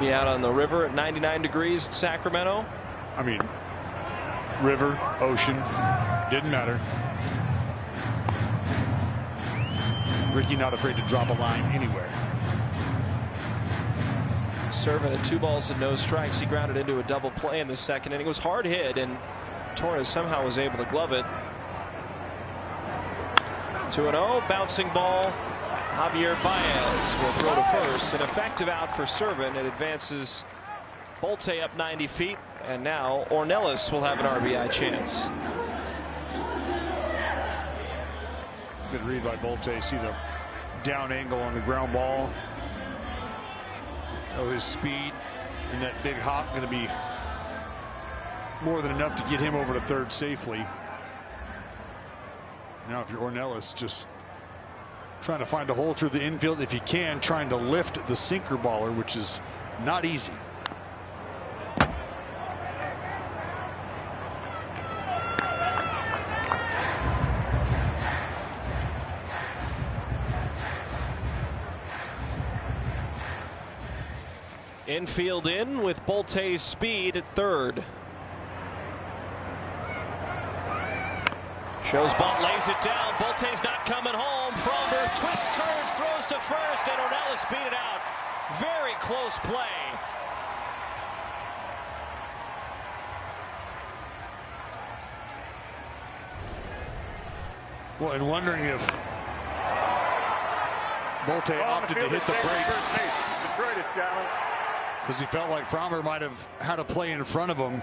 Be out on the river at 99 degrees in Sacramento. I mean, river, ocean, didn't matter. Ricky not afraid to drop a line anywhere. Serving at 2 balls and no strikes. He grounded into a double play in the second inning. It was hard hit, and Torres somehow was able to glove it. 2-0, bouncing ball. Javier Baez will throw to first. An effective out for Servin. It advances Bolte up 90 feet, and now Ornelas will have an RBI chance. Good read by Bolte. See the down angle on the ground ball. Oh, his speed and that big hop going to be more than enough to get him over to third safely. Now if you're Ornelas, just trying to find a hole through the infield if you can, trying to lift the sinker baller, which is not easy. Infield in with Bolte's speed at third. Shows bunt, lays it down. Bolte's not coming home. Fromber twists, turns, throws to first, and Ornelas beat it out. Very close play. Well, and wondering if Bolte opted to hit the brakes because he felt like Fromber might have had a play in front of him.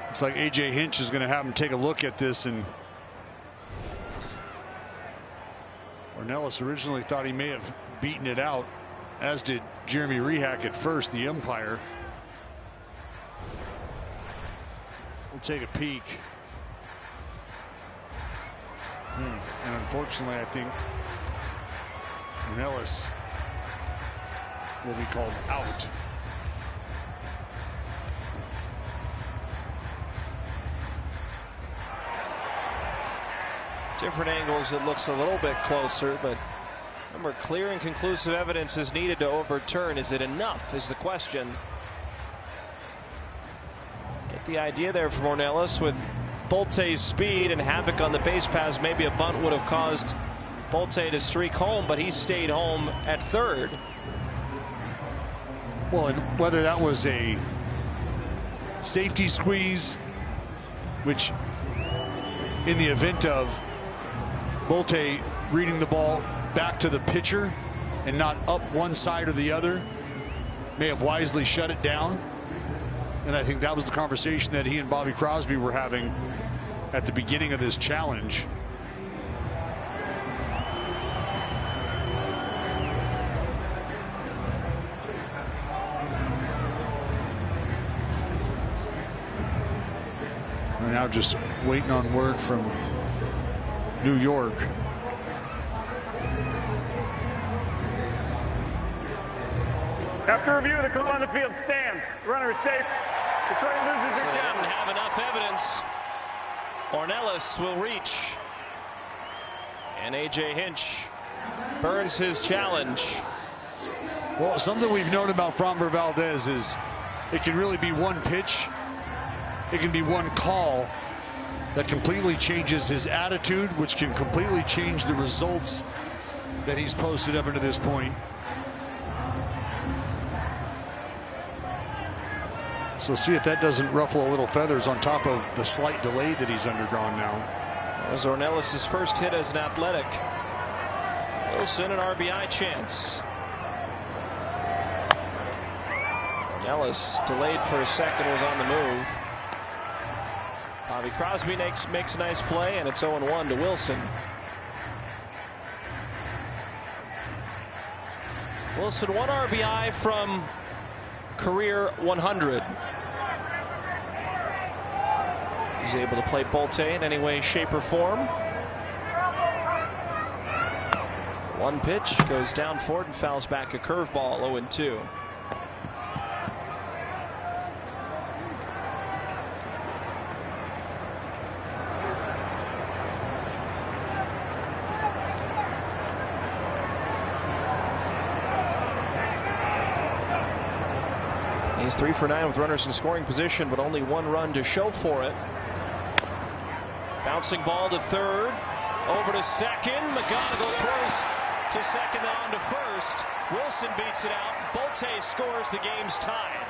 Looks like A.J. Hinch is going to have him take a look at this, and Ornelas originally thought he may have beaten it out, as did Jeremy Rehak at first, the umpire. We'll take a peek. And unfortunately, I think Ornelas will be called out. Different angles, it looks a little bit closer, but remember, clear and conclusive evidence is needed to overturn. Is it enough is the question. Get the idea there from Ornelas with Bolte's speed and havoc on the base paths. Maybe a bunt would have caused Bolte to streak home, but he stayed home at third. Well, and whether that was a safety squeeze, which in the event of Bolte reading the ball back to the pitcher and not up one side or the other, may have wisely shut it down. And I think that was the conversation that he and Bobby Crosby were having at the beginning of this challenge. We're now just waiting on word from New York. After review, the call on the field stands. The runner is safe. The train loses So their they challenge. didn't have enough evidence. Ornelas will reach. And A.J. Hinch burns his challenge. Well, something we've known about Fromber Valdez is it can really be one pitch. It can be one call that completely changes his attitude, which can completely change the results that he's posted up until this point. So see if that doesn't ruffle a little feathers on top of the slight delay that he's undergone now. That was Ornelas' first hit as an Athletic. Wilson an RBI chance. Ornelas delayed for a second, was on the move. Bobby Crosby makes a nice play, and it's 0-1 to Wilson. Wilson 1 RBI from career 100. He's able to play Bolte in any way, shape, or form. One pitch goes down for it and fouls back a curveball. 0-2. He's 3 for 9 with runners in scoring position, but only 1 run to show for it. Bouncing ball to third, over to second. McGonigal throws to second, then on to first. Wilson beats it out. Bolte scores, the game's tied.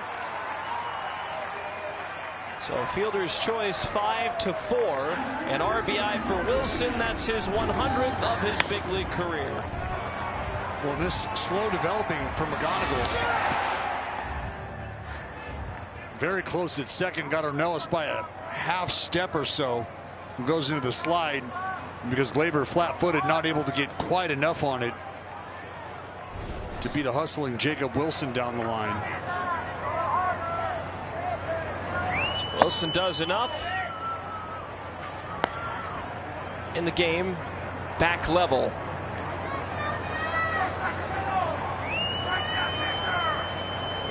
So fielder's choice 5-4. An RBI for Wilson. That's his 100th of his big league career. Well, this slow developing for McGonigal. Very close at second, got Ornelas by a half step or so, who goes into the slide because Gleyber flat-footed, not able to get quite enough on it to beat a hustling Jacob Wilson down the line. Wilson does enough in the game, back level.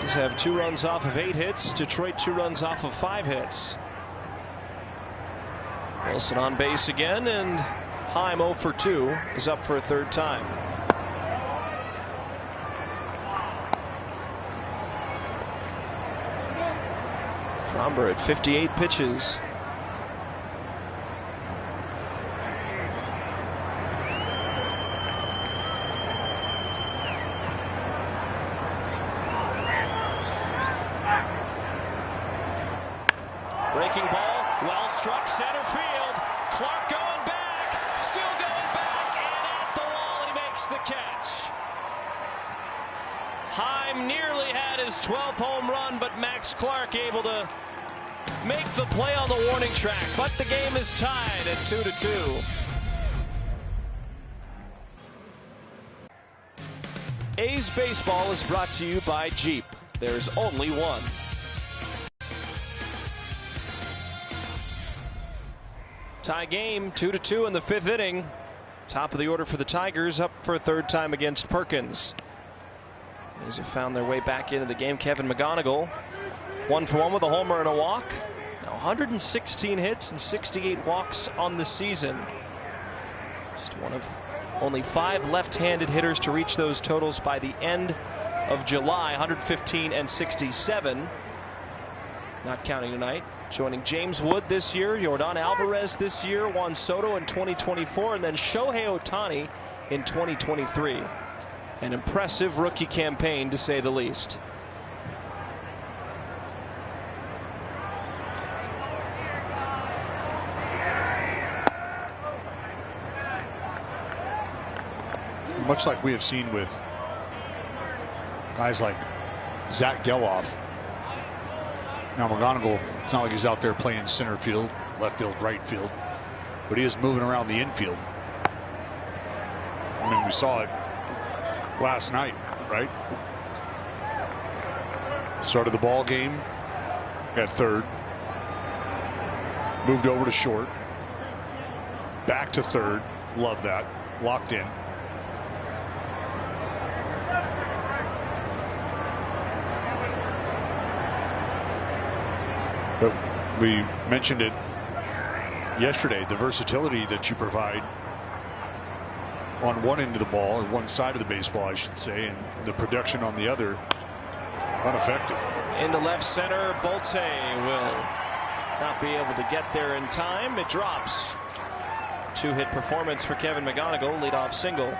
He's have 2 runs off of 8 hits. Detroit 2 runs off of 5 hits. Wilson on base again, and Heim 0 for 2 is up for a 3rd time. Fromber at 58 pitches. Breaking ball, well struck center field. Clark going back, still going back, and at the wall he makes the catch. Heim nearly had his 12th home run, but Max Clark able to make the play on the warning track. But the game is tied at 2-2. A's Baseball is brought to you by Jeep. There's only one. Tie game, 2-2 in the 5th inning. Top of the order for the Tigers, up for a 3rd time against Perkins. As they found their way back into the game, Kevin McGonigal 1 for 1 with a homer and a walk. Now 116 hits and 68 walks on the season. Just one of only 5 left-handed hitters to reach those totals by the end of July. 115 and 67. Not counting tonight. Joining James Wood this year, Yordan Alvarez this year, Juan Soto in 2024, and then Shohei Ohtani in 2023. An impressive rookie campaign, to say the least. Much like we have seen with guys like Zach Geloff. Now McGonigal, it's not like he's out there playing center field, left field, right field, but he is moving around the infield. I mean, we saw it last night, right? Started the ball game at third, moved over to short, back to third. Love that. Locked in. But we mentioned it yesterday, the versatility that you provide on one end of the ball, or one side of the baseball, I should say, and the production on the other unaffected. In the left center, Bolte will not be able to get there in time. It drops. 2-hit performance for Kevin McGonigal, leadoff single.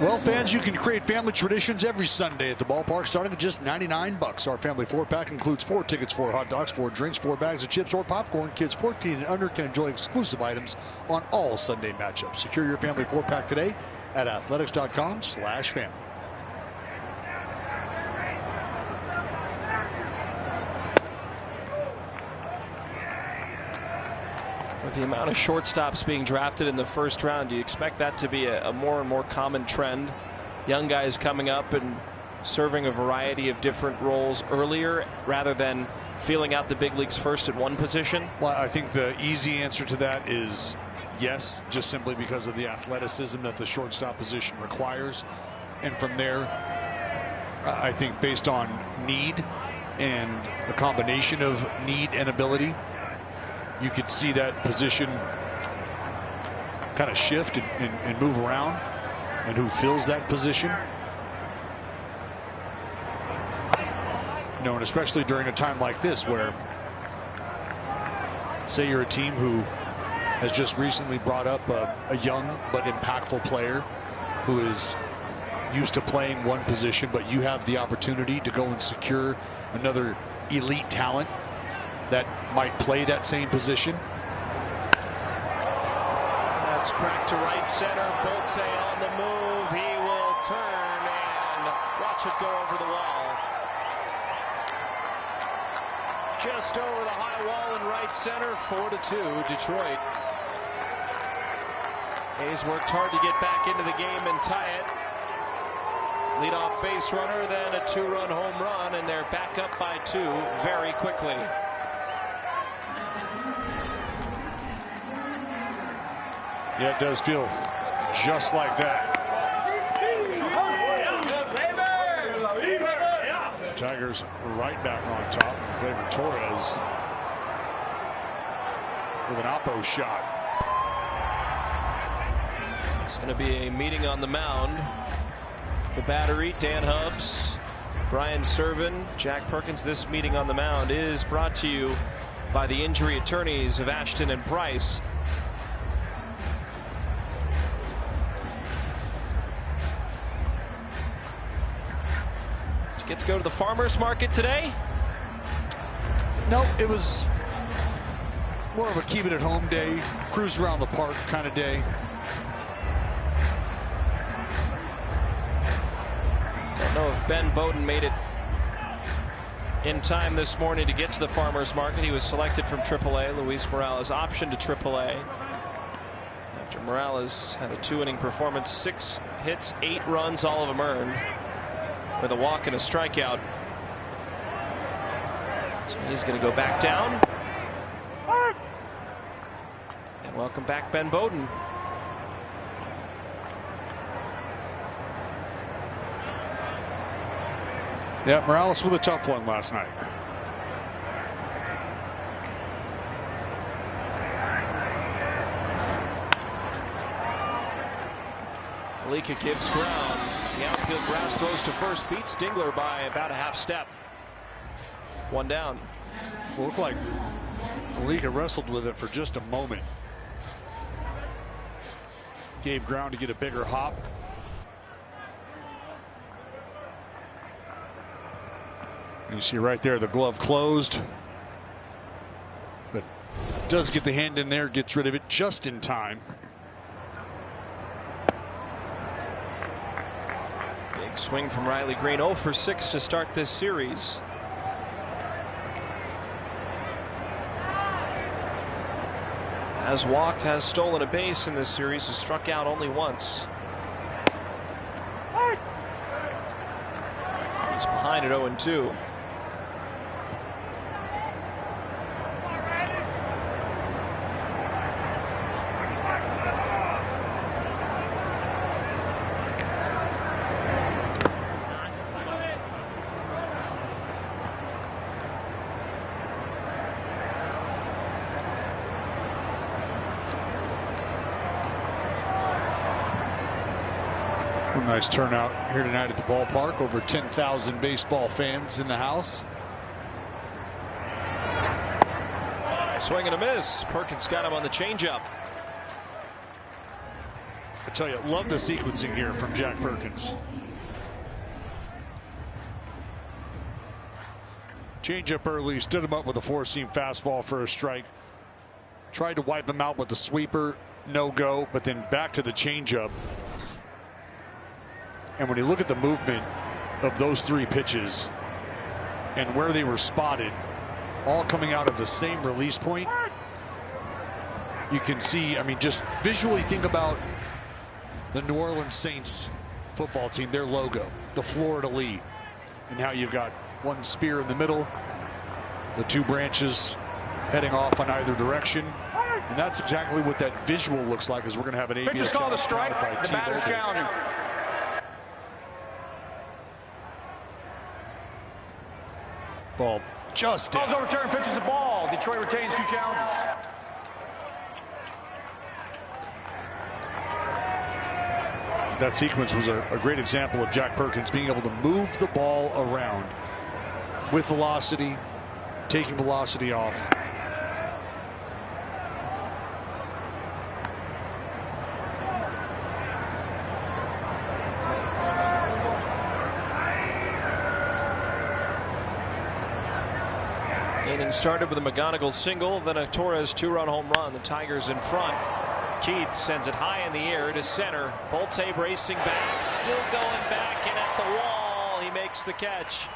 Well, fans, you can create family traditions every Sunday at the ballpark, starting at just $99. Our family 4-pack includes 4 tickets, 4 hot dogs, 4 drinks, 4 bags of chips or popcorn. Kids 14 and under can enjoy exclusive items on all Sunday matchups. Secure your family 4-pack today at athletics.com/family. With the amount of shortstops being drafted in the first round, do you expect that to be a more and more common trend? Young guys coming up and serving a variety of different roles earlier rather than feeling out the big leagues first at one position? Well, I think the easy answer to that is yes, just simply because of the athleticism that the shortstop position requires. And from there, I think based on need and the combination of need and ability, you could see that position kind of shift and move around, and who fills that position. You know, and especially during a time like this where, say you're a team who has just recently brought up a young but impactful player who is used to playing one position, but you have the opportunity to go and secure another elite talent that might play that same position. That's cracked to right center. Bolte on the move. He will turn and watch it go over the wall. Just over the high wall in right center. 4-2 Detroit. Hayes worked hard to get back into the game and tie it. Leadoff base runner, then a 2-run home run, and they're back up by 2 very quickly. Yeah, it does feel just like that. Tigers right back on top. Gleyber Torres with an oppo shot. It's going to be a meeting on the mound. The battery, Dan Hubbs, Brian Servin, Jack Perkins. This meeting on the mound is brought to you by the injury attorneys of Ashton and Price. Get to go to the farmers market today? No, it was more of a keep it at home day, cruise around the park kind of day. Don't know if Ben Bowden made it in time this morning to get to the farmers market. He was selected from AAA. Luis Morales optioned to AAA after Morales had a 2-inning performance, 6 hits, 8 runs, all of them earned, with a walk and a strikeout. So he's going to go back down. And welcome back Ben Bowden. Yeah, Morales with a tough one last night. Alika gives ground. The outfield grass throws to first, beats Dingler by about a half step. 1 down. Looked like Alika wrestled with it for just a moment. Gave ground to get a bigger hop. You see right there the glove closed, but does get the hand in there, gets rid of it just in time. Big swing from Riley Green, 0 for 6 to start this series. Has walked, has stolen a base in this series, has struck out only once. He's behind at 0-2. A nice turnout here tonight at the ballpark. Over 10,000 baseball fans in the house. Swing and a miss. Perkins got him on the changeup. I tell you, love the sequencing here from Jack Perkins. Changeup early, stood him up with a four-seam fastball for a strike. Tried to wipe him out with the sweeper, no go, but then back to the changeup. And when you look at the movement of those three pitches and where they were spotted, all coming out of the same release point, you can see, I mean, just visually think about the New Orleans Saints football team, their logo, the fleur-de-lis, and how you've got one spear in the middle, the two branches heading off in either direction. And that's exactly what that visual looks like, as we're going to have an ABS called a strike. by The batter's T-Mobile. challenging. Ball just Calls down. overturned, pitches the ball. Detroit retains 2 challenges. That sequence was a great example of Jack Perkins being able to move the ball around with velocity, taking velocity off. Inning started with a McGonigal single, then a Torres 2-run home run. The Tigers in front. Keith sends it high in the air to center. Bolte racing back, still going back, and at the wall, he makes the catch.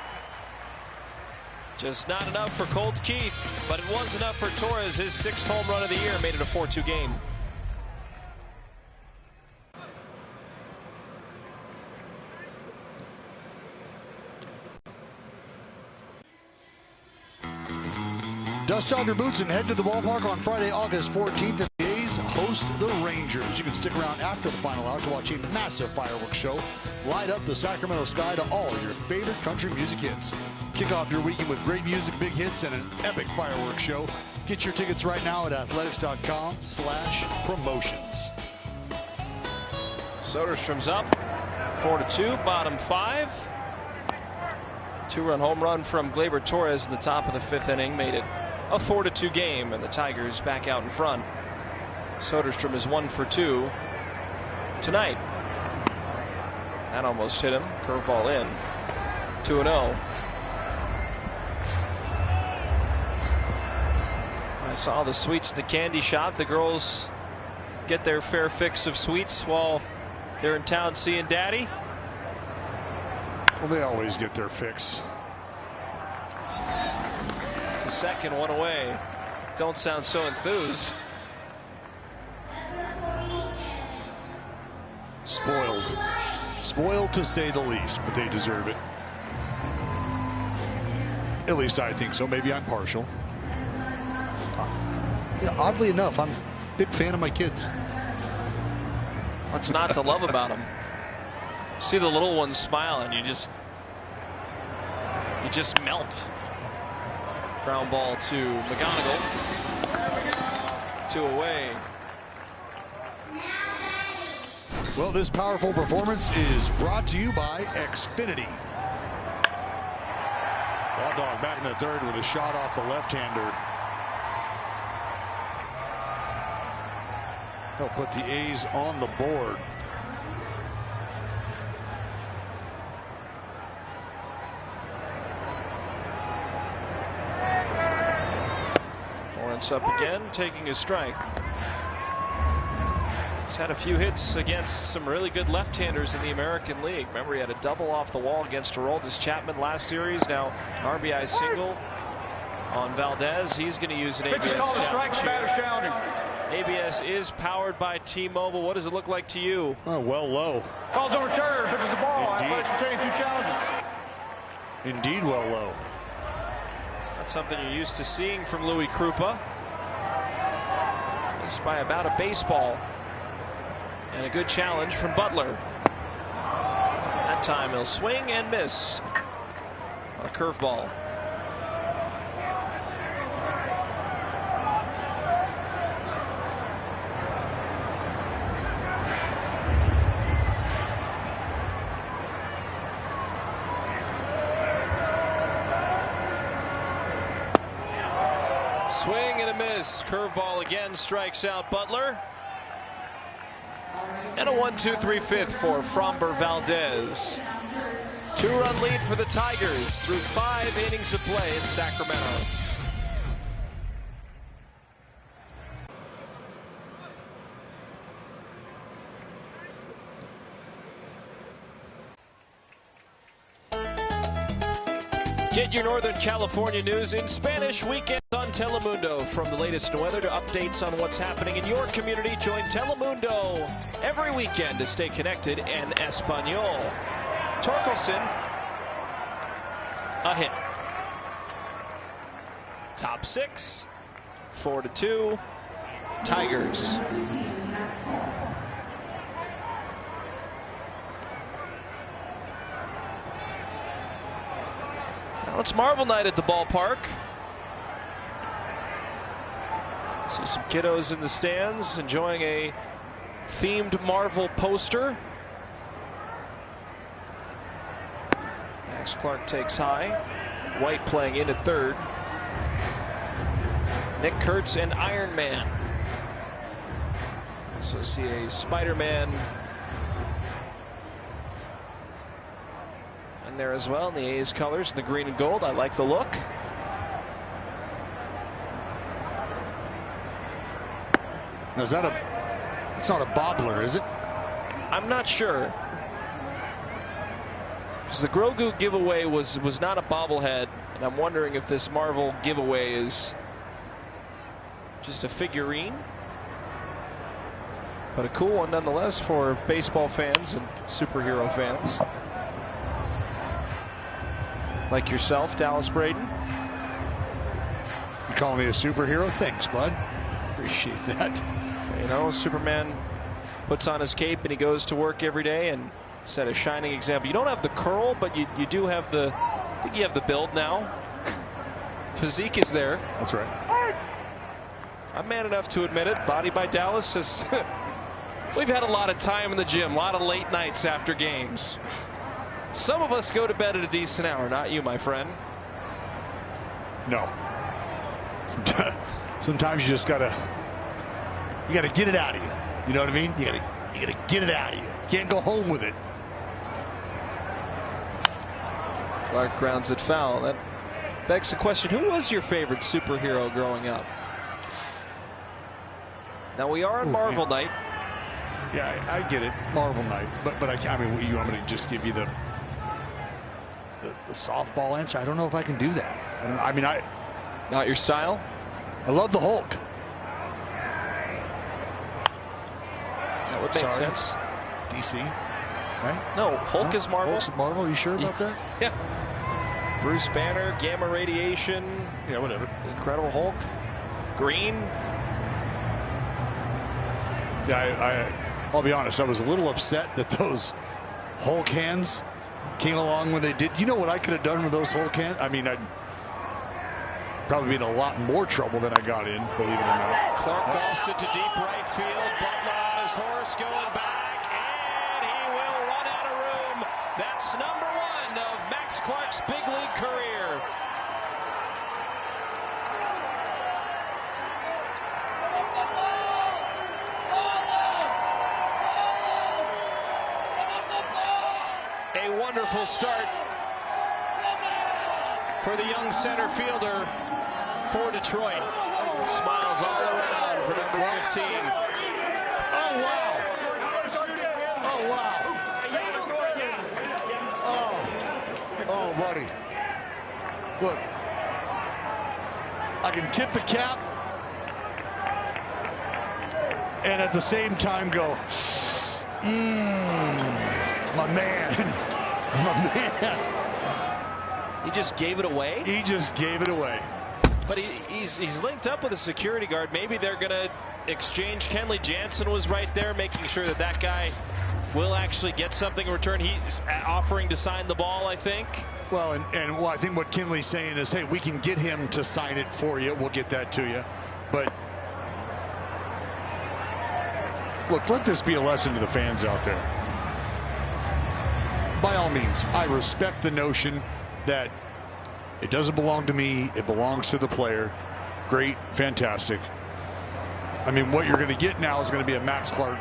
Just not enough for Colt Keith, but it was enough for Torres. His 6th home run of the year made it a 4-2 game. Dust off your boots and head to the ballpark on Friday, August 14th. The A's host the Rangers. You can stick around after the final hour to watch a massive fireworks show. Light up the Sacramento sky to all your favorite country music hits. Kick off your weekend with great music, big hits, and an epic fireworks show. Get your tickets right now at athletics.com/promotions. Soderstrom's up 4-2, bottom 5. 2-run home run from Gleyber Torres in the top of the 5th inning made it a 4-2 game, and the Tigers back out in front. Soderstrom is 1 for 2 tonight. That almost hit him. Curveball in. 2-0. I saw the sweets in the candy shop. The girls get their fair fix of sweets while they're in town seeing Daddy. Well, they always get their fix. It's a second, one away. Don't sound so enthused. Spoiled. Spoiled to say the least, but they deserve it. At least I think so. Maybe I'm partial. Oddly enough, I'm a big fan of my kids. What's not to love about them? See the little ones smile and you just melt. Ground ball to McGonigal. 2 away. Well, this powerful performance is brought to you by Xfinity. Hot dog back in the 3rd with a shot off the left-hander. They'll put the A's on the board. Lawrence up again, taking a strike. He's had a few hits against some really good left-handers in the American League. Remember, he had a double off the wall against Aroldis Chapman last series. Now an RBI single on Valdez. He's going to use an ABS challenge. ABS is powered by T-Mobile. What does it look like to you? Oh, well low. Calls overturned, pitches the ball. Indeed. Athletics retaining 2 challenges. Indeed, well low. It's not something you're used to seeing from Louis Krupa. Missed by about a baseball. And a good challenge from Butler. That time he'll swing and miss on a curveball. Swing and a miss. Curveball again strikes out Butler. And a 1-2-3-5 for Framber Valdez. 2-run lead for the Tigers through 5 innings of play in Sacramento. Get your Northern California news in Spanish weekends on Telemundo. From the latest weather to updates on what's happening in your community, join Telemundo every weekend to stay connected en Espanol. Torkelson, a hit. Top 6, 4-2, Tigers. Now it's Marvel night at the ballpark. See some kiddos in the stands enjoying a themed Marvel poster. Max Clark takes high. White playing in at third. Nick Kurtz and Iron Man. Also see a Spider-Man in there as well in the A's colors, the green and gold. I like the look. Now is that it's not a bobbler, is it? I'm not sure. Because the Grogu giveaway was not a bobblehead, and I'm wondering if this Marvel giveaway is just a figurine. But a cool one nonetheless for baseball fans and superhero fans. Like yourself, Dallas Braden. You calling me a superhero? Thanks, bud. Appreciate that. You know, Superman puts on his cape and he goes to work every day and set a shining example. You don't have the curl, but you do have the, I think you have the build now. Physique is there. That's right. I'm man enough to admit it. Body by Dallas has, we've had a lot of time in the gym, a lot of late nights after games. Some of us go to bed at a decent hour, not you, my friend. No. Sometimes you just gotta get it out of you. You know what I mean? You gotta get it out of you. You can't go home with it. Clark grounds it foul. That begs the question: who was your favorite superhero growing up? Now we are on Marvel night. Yeah, I get it, Marvel night. But I mean, you want me to just give you the softball answer? I don't know if I can do that. I mean, not your style. I love the Hulk. That would make sense. DC, right? No, Hulk is Marvel. Hulk's Marvel. You sure about that? Yeah. Bruce Banner, gamma radiation. Yeah, whatever. Incredible Hulk. Green. Yeah, I'll be honest. I was a little upset that those Hulk hands came along when they did. You know what I could have done with those Hulk hands? I mean, I'd probably be in a lot more trouble than I got in, believe it or not. Clark golfs it to deep right field. Butler on his horse going back, and he will run out of room. That's number 1 of Max Clark's big league career. A wonderful start for the young center fielder for Detroit. Smiles all around for number 15. Oh, wow. Oh, wow. Oh, buddy. Look, I can tip the cap and at the same time go, my man. My man. He just gave it away? He just gave it away. But he's linked up with a security guard. Maybe they're going to exchange. Kenley Jansen was right there making sure that that guy will actually get something in return. He's offering to sign the ball, I think. Well, and I think what Kenley's saying is, hey, we can get him to sign it for you. We'll get that to you. But look, let this be a lesson to the fans out there. By all means, I respect the notion that it doesn't belong to me, it belongs to the player. great, fantastic. I mean, what you're going to get now is going to be a Max Clark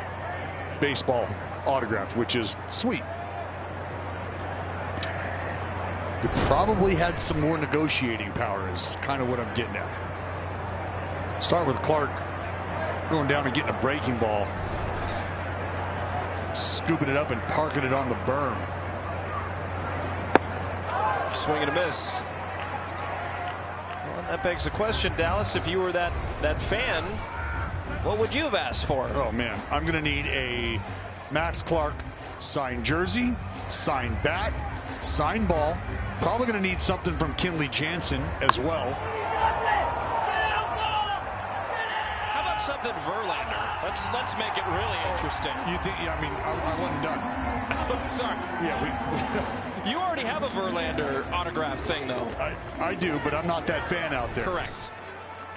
baseball autograph, which is sweet. You probably had some more negotiating power is kind of what I'm getting at. Start with Clark going down and getting a breaking ball, scooping it up and parking it on the berm. Swing and a miss. Well, that begs the question, Dallas, if you were that fan, what would you have asked for? Oh man, I'm gonna need a Max Clark signed jersey, signed bat, signed ball. Probably gonna need something from Kenley Jansen as well. How about something Verlander? Let's make it really interesting. You think? Yeah, I mean, I wasn't done. Sorry. Yeah, you already have a Verlander autograph thing, though. I do, but I'm not that fan out there. Correct.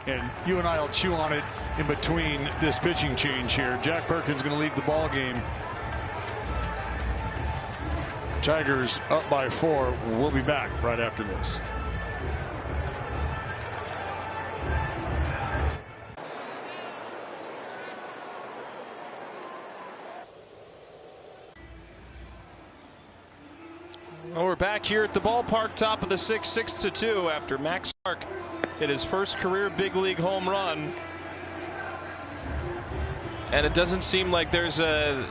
And you and I will chew on it in between this pitching change here. Jack Perkins going to leave the ball game. Tigers up by 4. We'll be back right after this. Well, we're back here at the ballpark, top of the 6th, 6-2 after Max Clark hit his first career big league home run. And it doesn't seem like there's a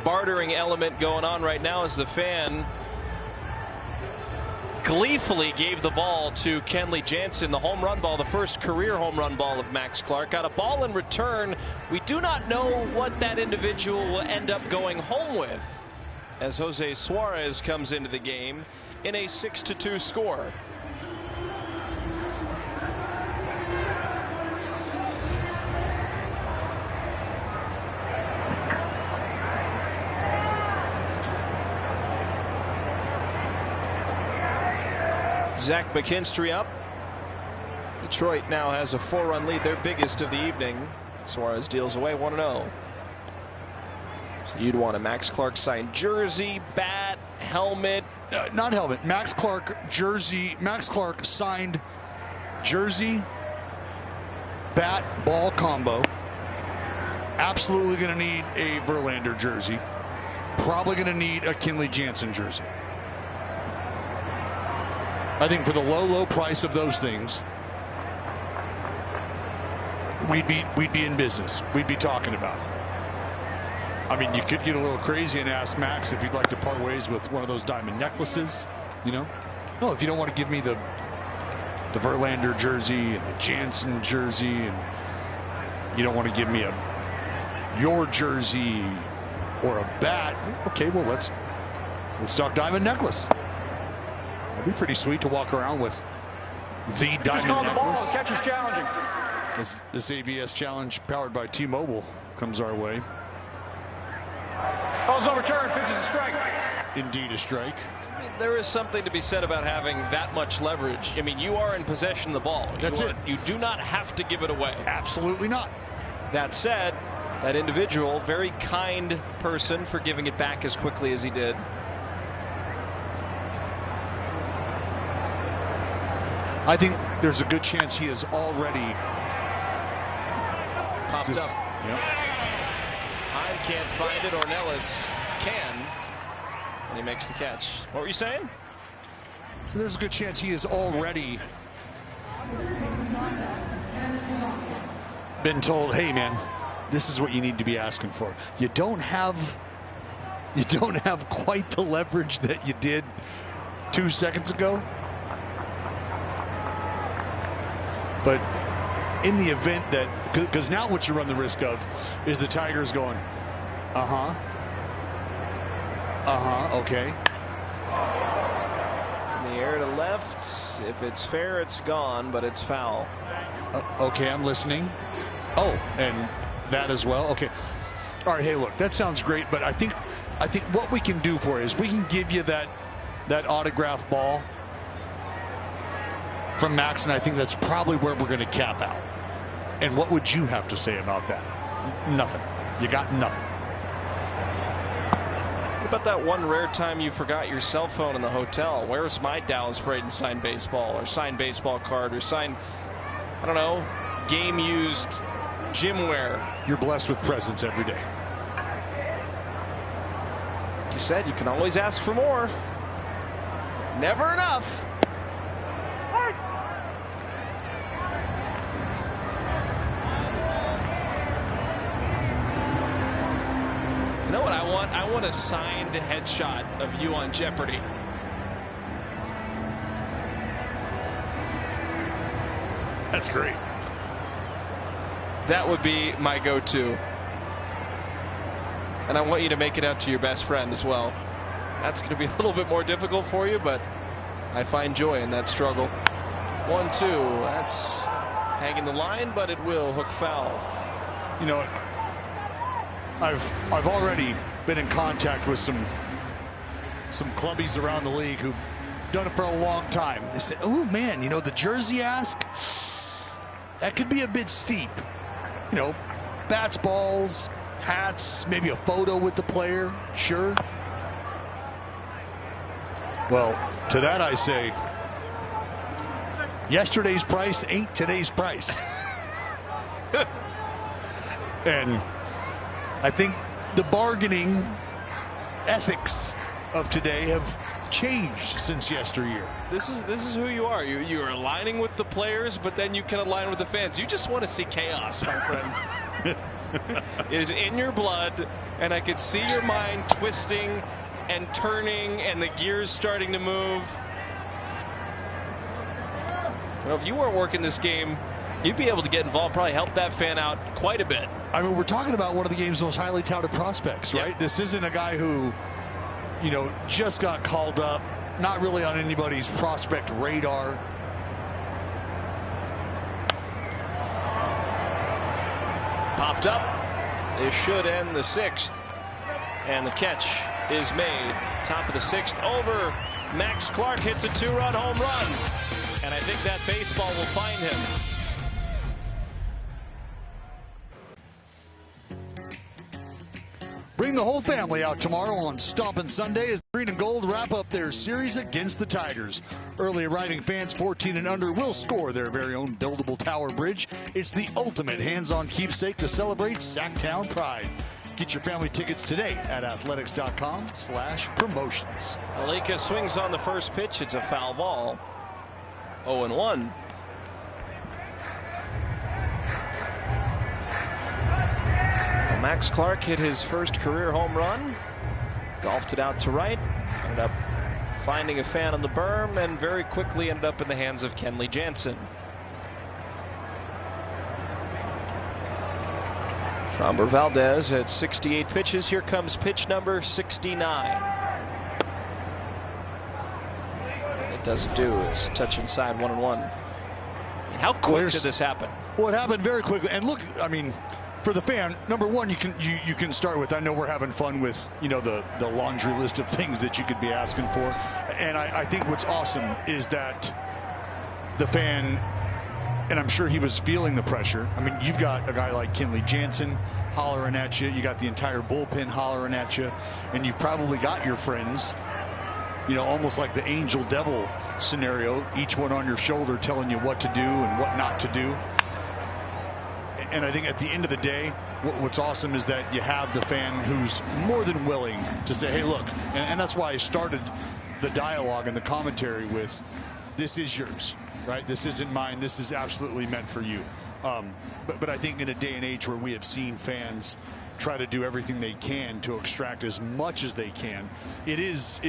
bartering element going on right now as the fan gleefully gave the ball to Kenley Jansen, the home run ball, the first career home run ball of Max Clark. Got a ball in return. We do not know what that individual will end up going home with as Jose Suarez comes into the game in a 6-2 score. Zach McKinstry up. Detroit now has a 4-run lead, their biggest of the evening. Suarez deals away 1-0. So you'd want a Max Clark signed jersey, bat, helmet. Not helmet. Max Clark jersey. Max Clark signed jersey, bat, ball combo. Absolutely going to need a Verlander jersey. Probably going to need a Kenley Jansen jersey. I think for the low price of those things, we'd be in business. We'd be talking about it. I mean, you could get a little crazy and ask Max if he'd like to part ways with one of those diamond necklaces. You know, no, if you don't want to give me the Verlander jersey and the Jansen jersey, and you don't want to give me your jersey or a bat, okay, well let's talk diamond necklace. That'd be pretty sweet to walk around with the diamond necklace. Catch is challenging. This ABS challenge powered by T-Mobile comes our way. Ball's overturned. Pitch is a strike. Indeed, a strike. There is something to be said about having that much leverage. I mean, you are in possession of the ball. That's it. You do not have to give it away. Absolutely not. That said, that individual, very kind person for giving it back as quickly as he did. I think there's a good chance he is already popped up. Yep. Hine can't find it. Ornelas can. And he makes the catch. What were you saying? So there's a good chance he has already been told, hey man, this is what you need to be asking for. You don't have quite the leverage that you did 2 seconds ago. But in the event that, because now what you run the risk of is the Tigers going, okay. In the air to left. If it's fair, it's gone, but it's foul. Okay, I'm listening. Oh, and that as well. Okay. All right. Hey, look, that sounds great, but I think what we can do for you is we can give you that autograph ball from Max, and I think that's probably where we're going to cap out. And what would you have to say about that? Nothing. You got nothing. What about that one rare time you forgot your cell phone in the hotel? Where's my Dallas Braden signed baseball or signed baseball card or signed I don't know, game-used gym wear. You're blessed with presents every day. Like you said, you can always ask for more. Never enough. You know what I want? I want a signed headshot of you on Jeopardy. That's great. That would be my go-to. And I want you to make it out to your best friend as well. That's going to be a little bit more difficult for you, but I find joy in that struggle. 1-2. That's hanging the line, but it will hook foul. You know, I've already been in contact with some clubbies around the league who've done it for a long time. They said, "Oh man, you know, the jersey ask, that could be a bit steep. You know, bats, balls, hats, maybe a photo with the player, sure." Well, to that I say, yesterday's price ain't today's price. And I think the bargaining ethics of today have changed since yesteryear. This is who you are. You are aligning with the players, but then you can align with the fans. You just want to see chaos, my friend. It is in your blood, and I could see your mind twisting and turning and the gears starting to move. You know, if you weren't working this game, you'd be able to get involved, probably help that fan out quite a bit. I mean, we're talking about one of the game's most highly touted prospects, right? Yep. This isn't a guy who, you know, just got called up, not really on anybody's prospect radar. Popped up. This should end the 6th. And the catch is made. Top of the 6th over. Max Clark hits a 2-run home run. And I think that baseball will find him. Bring the whole family out tomorrow on Stompin' Sunday as Green and Gold wrap up their series against the Tigers. Early arriving fans 14 and under will score their very own buildable tower bridge. It's the ultimate hands-on keepsake to celebrate Sacktown pride. Get your family tickets today at athletics.com/promotions. Alika swings on the first pitch. It's a foul ball. 0-1. Max Clark hit his first career home run. Golfed it out to right. Ended up finding a fan on the berm and very quickly ended up in the hands of Kenley Jansen. Framber Valdez had 68 pitches. Here comes pitch number 69. And it doesn't do. It's touch inside 1-1. And how quick did this happen? Well, it happened very quickly. And look, I mean, for the fan, number one, you can start with, I know we're having fun with, you know, the laundry list of things that you could be asking for. And I think what's awesome is that the fan, and I'm sure he was feeling the pressure. I mean, you've got a guy like Kenley Jansen hollering at you. You got the entire bullpen hollering at you. And you've probably got your friends, you know, almost like the angel devil scenario, each one on your shoulder telling you what to do and what not to do. And I think at the end of the day, what's awesome is that you have the fan who's more than willing to say, hey, look, and that's why I started the dialogue and the commentary with, this is yours, right? This isn't mine. This is absolutely meant for you. But I think in a day and age where we have seen fans try to do everything they can to extract as much as they can, it is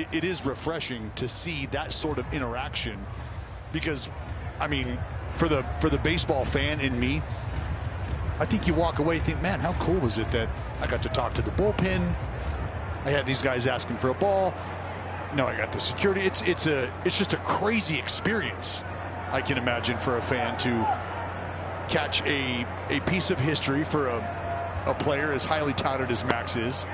refreshing to see that sort of interaction. Because, I mean, for the baseball fan in me, I think you walk away and think, man, how cool was it that I got to talk to the bullpen? I had these guys asking for a ball. No, I got the security. It's just a crazy experience, I can imagine, for a fan to catch a piece of history for a player as highly touted as Max is.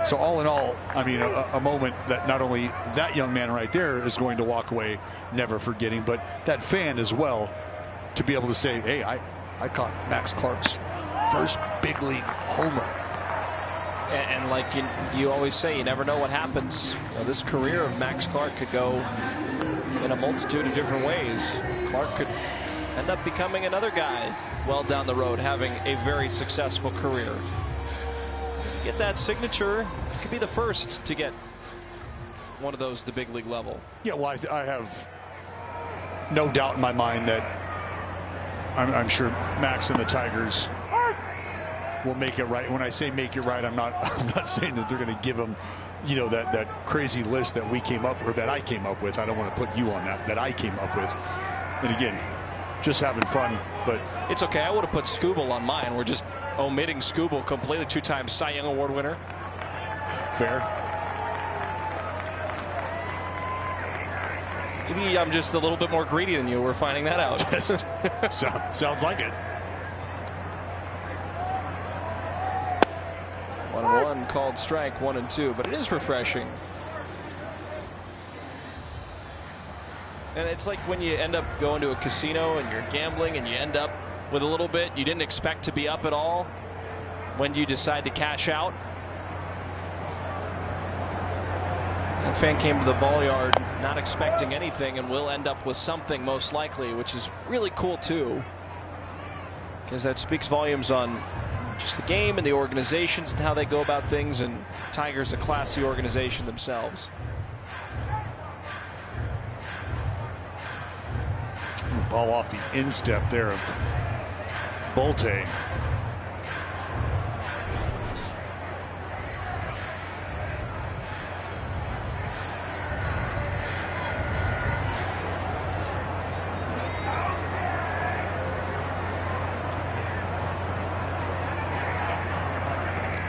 So all in all, I mean, a moment that not only that young man right there is going to walk away never forgetting, but that fan as well, to be able to say, hey, I caught Max Clark's first big league homer. And like you always say, you never know what happens. Well, this career of Max Clark could go in a multitude of different ways. Clark could end up becoming another guy well down the road, having a very successful career. Get that signature, could be the first to get one of those at the big league level. Yeah, well, I have no doubt in my mind that I'm sure Max and the Tigers will make it right. When I say make it right, I'm not saying that they're going to give him, you know, that crazy list that we came up, or that I came up with. I don't want to put you on that I came up with. And again, just having fun. But it's okay. I would have put Skubal on mine. We're just omitting Skubal completely. 2-time Cy Young Award winner. Fair. Maybe I'm just a little bit more greedy than you. We're finding that out. Sounds like it. 1-1 called strike, 1-2, but it is refreshing. And it's like when you end up going to a casino and you're gambling and you end up with a little bit you didn't expect to be up at all. When do you decide to cash out? That fan came to the ball yard not expecting anything and will end up with something most likely, which is really cool too, because that speaks volumes on just the game and the organizations and how they go about things, and Tigers a classy organization themselves. Ball off the instep there of Bolte.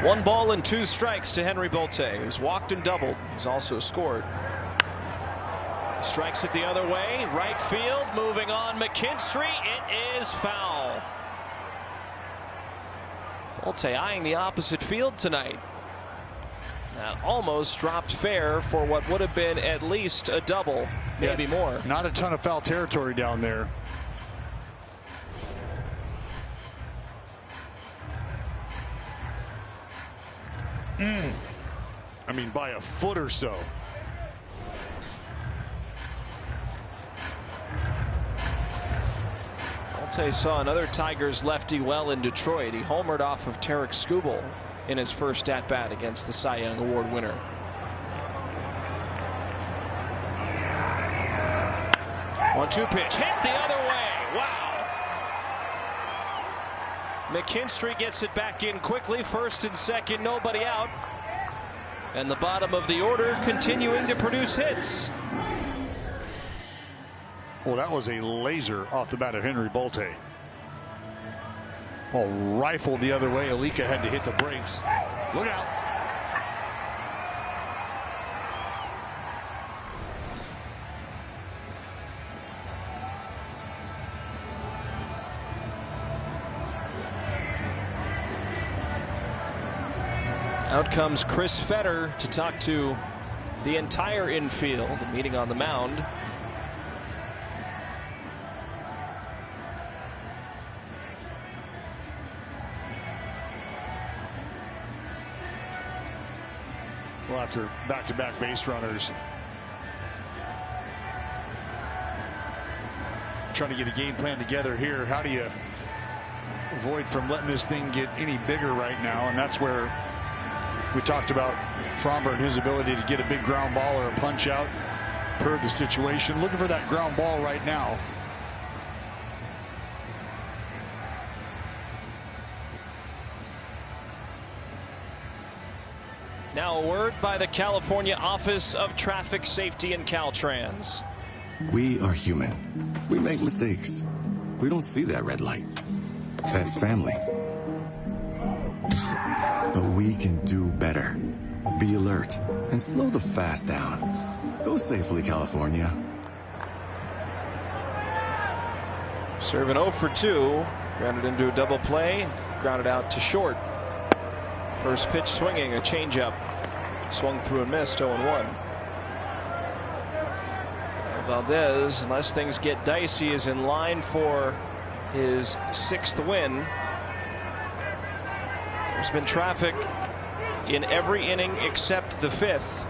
One ball and 2 strikes to Henry Bolte, who's walked and doubled. He's also scored. Strikes it the other way, right field, moving on. McKinstry, it is foul. Bolte eyeing the opposite field tonight. That almost dropped fair for what would have been at least a double, maybe more. Not a ton of foul territory down there. I mean, by a foot or so. Bolte saw another Tigers lefty well in Detroit. He homered off of Tarik Skubal in his first at-bat against the Cy Young Award winner. One-two pitch, hit the other way. Wow. McKinstry gets it back in quickly. First and second, nobody out. And the bottom of the order continuing to produce hits. Well, that was a laser off the bat of Henry Bolte. Ball rifled the other way. Alika had to hit the brakes. Look out. Out comes Chris Fetter to talk to the entire infield, meeting on the mound. Well, after back-to-back base runners, trying to get a game plan together here. How do you avoid from letting this thing get any bigger right now? And that's where we talked about Fromber and his ability to get a big ground ball or a punch out per the situation. Looking for that ground ball right now. Now a word by the California Office of Traffic Safety and Caltrans. We are human. We make mistakes. We don't see that red light, that family. But we can do better. Be alert and slow the fast down. Go safely, California. Serving 0 for 2. Grounded into a double play. Grounded out to short. First pitch swinging, a changeup. Swung through and missed, 0-1. Valdez, unless things get dicey, is in line for his 6th win. There's been traffic in every inning except the 5th.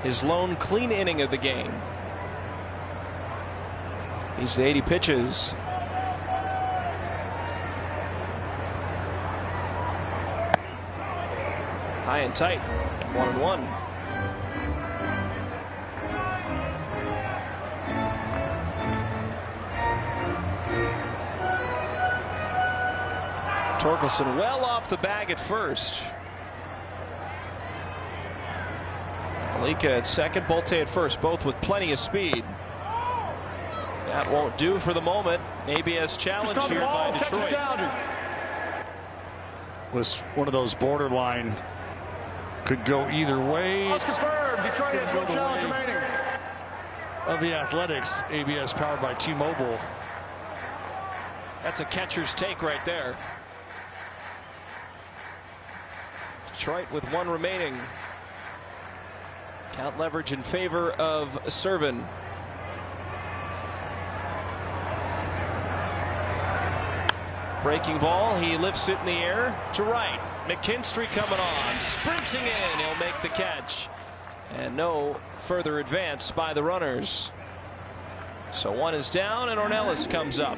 His lone clean inning of the game. He's at 80 pitches. High and tight, 1-1. Torkelson well off the bag at first. Alika at second, Bolte at first, both with plenty of speed. That won't do for the moment. Maybe as challenged here by Detroit. Was one of those borderline, could go either way. It's Detroit has no challenge remaining. Of the Athletics, ABS powered by T-Mobile. That's a catcher's take right there. Detroit with one remaining. Count leverage in favor of Servin. Breaking ball, he lifts it in the air to right. McKinstry coming on, sprinting in, he'll make the catch. And no further advance by the runners. So one is down and Ornelas comes up.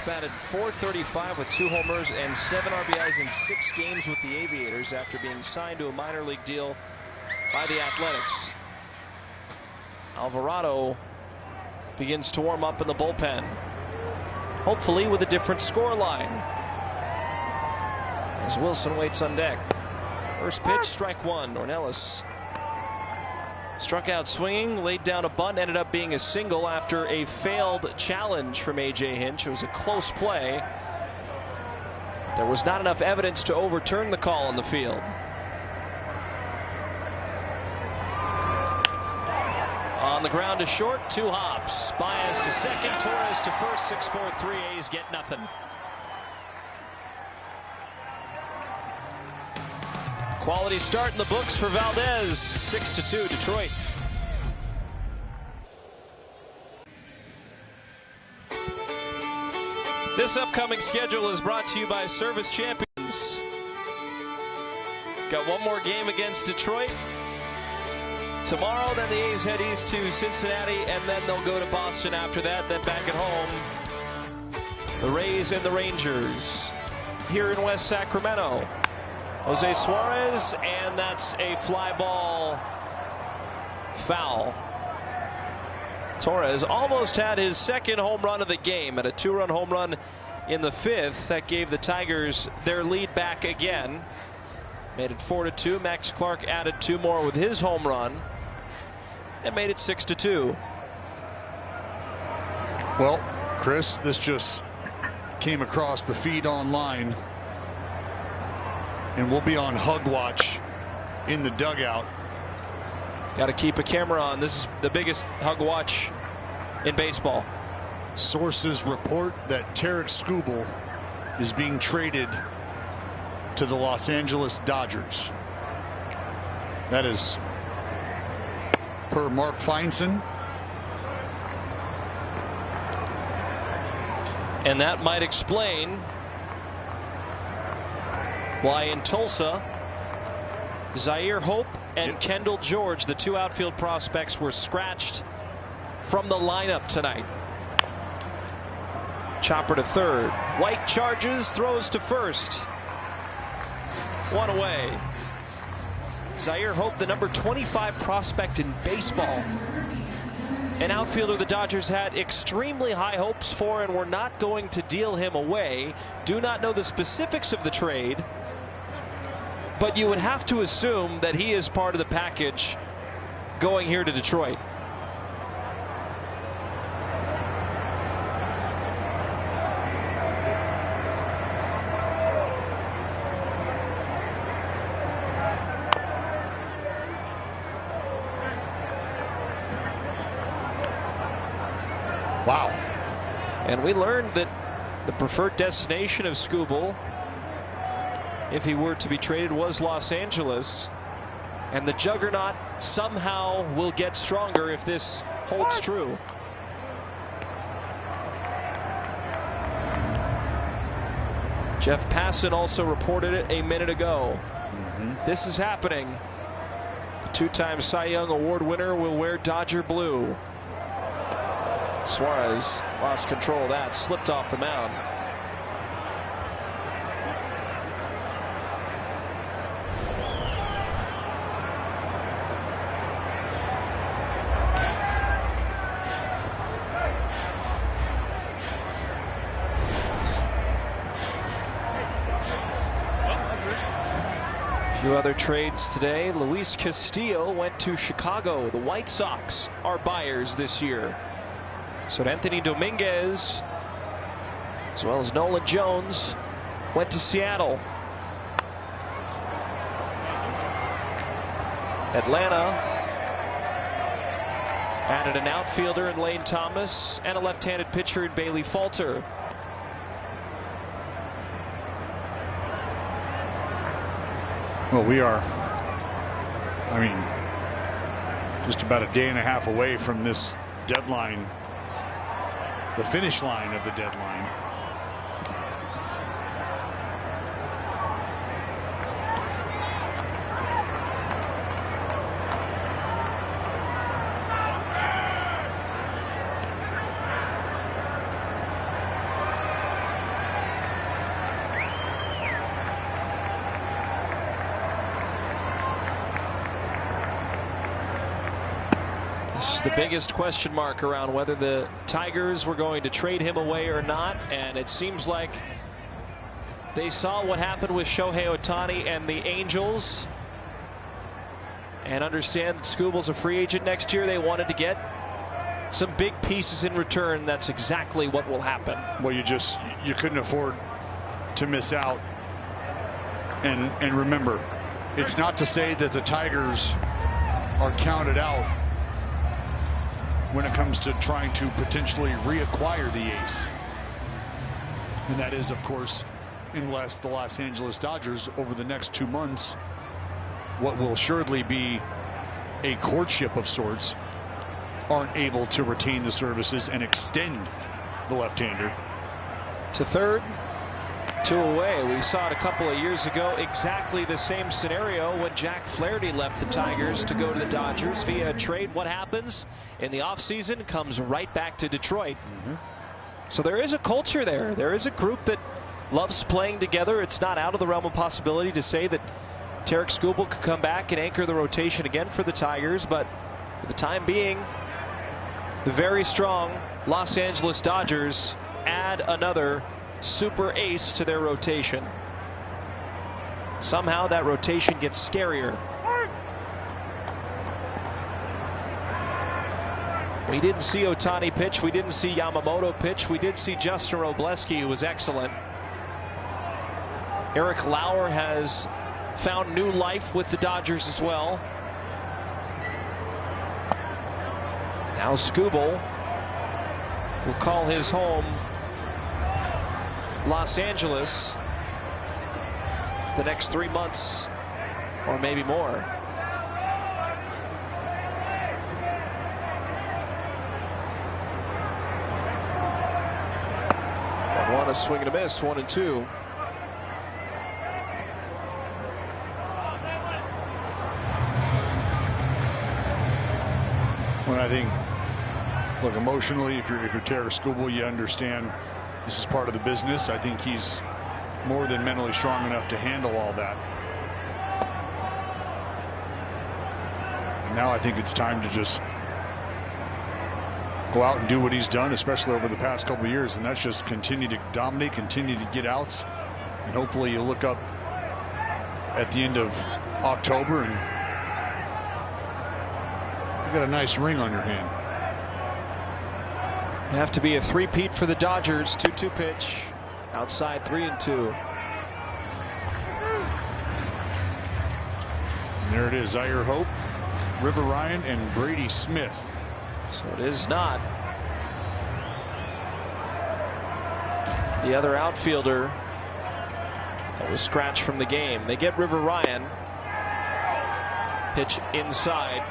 Batted .435 with 2 homers and 7 RBIs in 6 games with the Aviators after being signed to a minor league deal by the Athletics. Alvarado begins to warm up in the bullpen, hopefully with a different score line, as Wilson waits on deck. First pitch, strike one. Ornelas struck out swinging, laid down a bunt, ended up being a single after a failed challenge from A.J. Hinch. It was a close play. There was not enough evidence to overturn the call on the field. On the ground to short, 2 hops. Baez to second, Torres to first, 6-4-3. A's get nothing. Quality start in the books for Valdez. 6-2 Detroit. This upcoming schedule is brought to you by Service Champions. Got one more game against Detroit tomorrow, then the A's head east to Cincinnati, and then they'll go to Boston after that, then back at home. The Rays and the Rangers here in West Sacramento. Jose Suarez, and that's a fly ball foul. Torres almost had his second home run of the game at a 2-run home run in the 5th. That gave the Tigers their lead back again. Made it 4-2. Max Clark added 2 more with his home run and made it 6-2. Well, Chris, this just came across the feed online. And we'll be on hug watch in the dugout. Got to keep a camera on. This is the biggest hug watch in baseball. Sources report that Tarek Skubal is being traded to the Los Angeles Dodgers. That is per Mark Feinson. And that might explain why in Tulsa, Zaire Hope and Kendall George, the 2 outfield prospects, were scratched from the lineup tonight. Chopper to third. White charges, throws to first. 1 away. Zaire Hope, the number 25 prospect in baseball. An outfielder the Dodgers had extremely high hopes for and were not going to deal him away. Do not know the specifics of the trade, but you would have to assume that he is part of the package going here to Detroit. Wow. And we learned that the preferred destination of Skubal if he were to be traded, was Los Angeles. And the juggernaut somehow will get stronger if this holds true. Jeff Passan also reported it a minute ago. This is happening. The two-time Cy Young Award winner will wear Dodger blue. Suarez lost control of that, slipped off the mound. Few other trades today. Luis Castillo went to Chicago. The White Sox are buyers this year. So Anthony Dominguez, as well as Nolan Jones, went to Seattle. Atlanta added an outfielder in Lane Thomas and a left-handed pitcher in Bailey Falter. Well, we are, I mean, just about a day and a half away from this deadline, the finish line of the deadline. This is the biggest question mark around whether the Tigers were going to trade him away or not, and it seems like they saw what happened with Shohei Ohtani and the Angels and understand that Skubal's a free agent next year. They wanted to get some big pieces in return. That's exactly what will happen. Well, you couldn't afford to miss out. And remember, it's not to say that the Tigers are counted out when it comes to trying to potentially reacquire the ace. And that is, of course, unless the Los Angeles Dodgers over the next 2 months, what will assuredly be a courtship of sorts, aren't able to retain the services and extend the left-hander. To third, 2 away. We saw it a couple of years ago, exactly the same scenario when Jack Flaherty left the Tigers to go to the Dodgers via a trade. What happens in the offseason comes right back to Detroit. So there is a culture there. There is a group that loves playing together. It's not out of the realm of possibility to say that Tarik Skubal could come back and anchor the rotation again for the Tigers, but for the time being, the very strong Los Angeles Dodgers add another super ace to their rotation. Somehow that rotation gets scarier. We didn't see Ohtani pitch. We didn't see Yamamoto pitch. We did see Justin Robleski, who was excellent. Eric Lauer has found new life with the Dodgers as well. Now Skubal will call his home Los Angeles the next 3 months or maybe more. One a swing and a miss, 1-2. Well, I think, look, emotionally, if you're Tarik Skubal, you understand this is part of the business. I think he's more than mentally strong enough to handle all that. And now I think it's time to just go out and do what he's done, especially over the past couple of years, and that's just continue to dominate, continue to get outs, and hopefully you look up at the end of October and you got a nice ring on your hand. Have to be a three-peat for the Dodgers. 2-2 pitch. Outside 3-2. And there it is. Zaire Hope, River Ryan, and Brady Smith. So it is not the other outfielder That was scratched from the game. They get River Ryan. Pitch inside.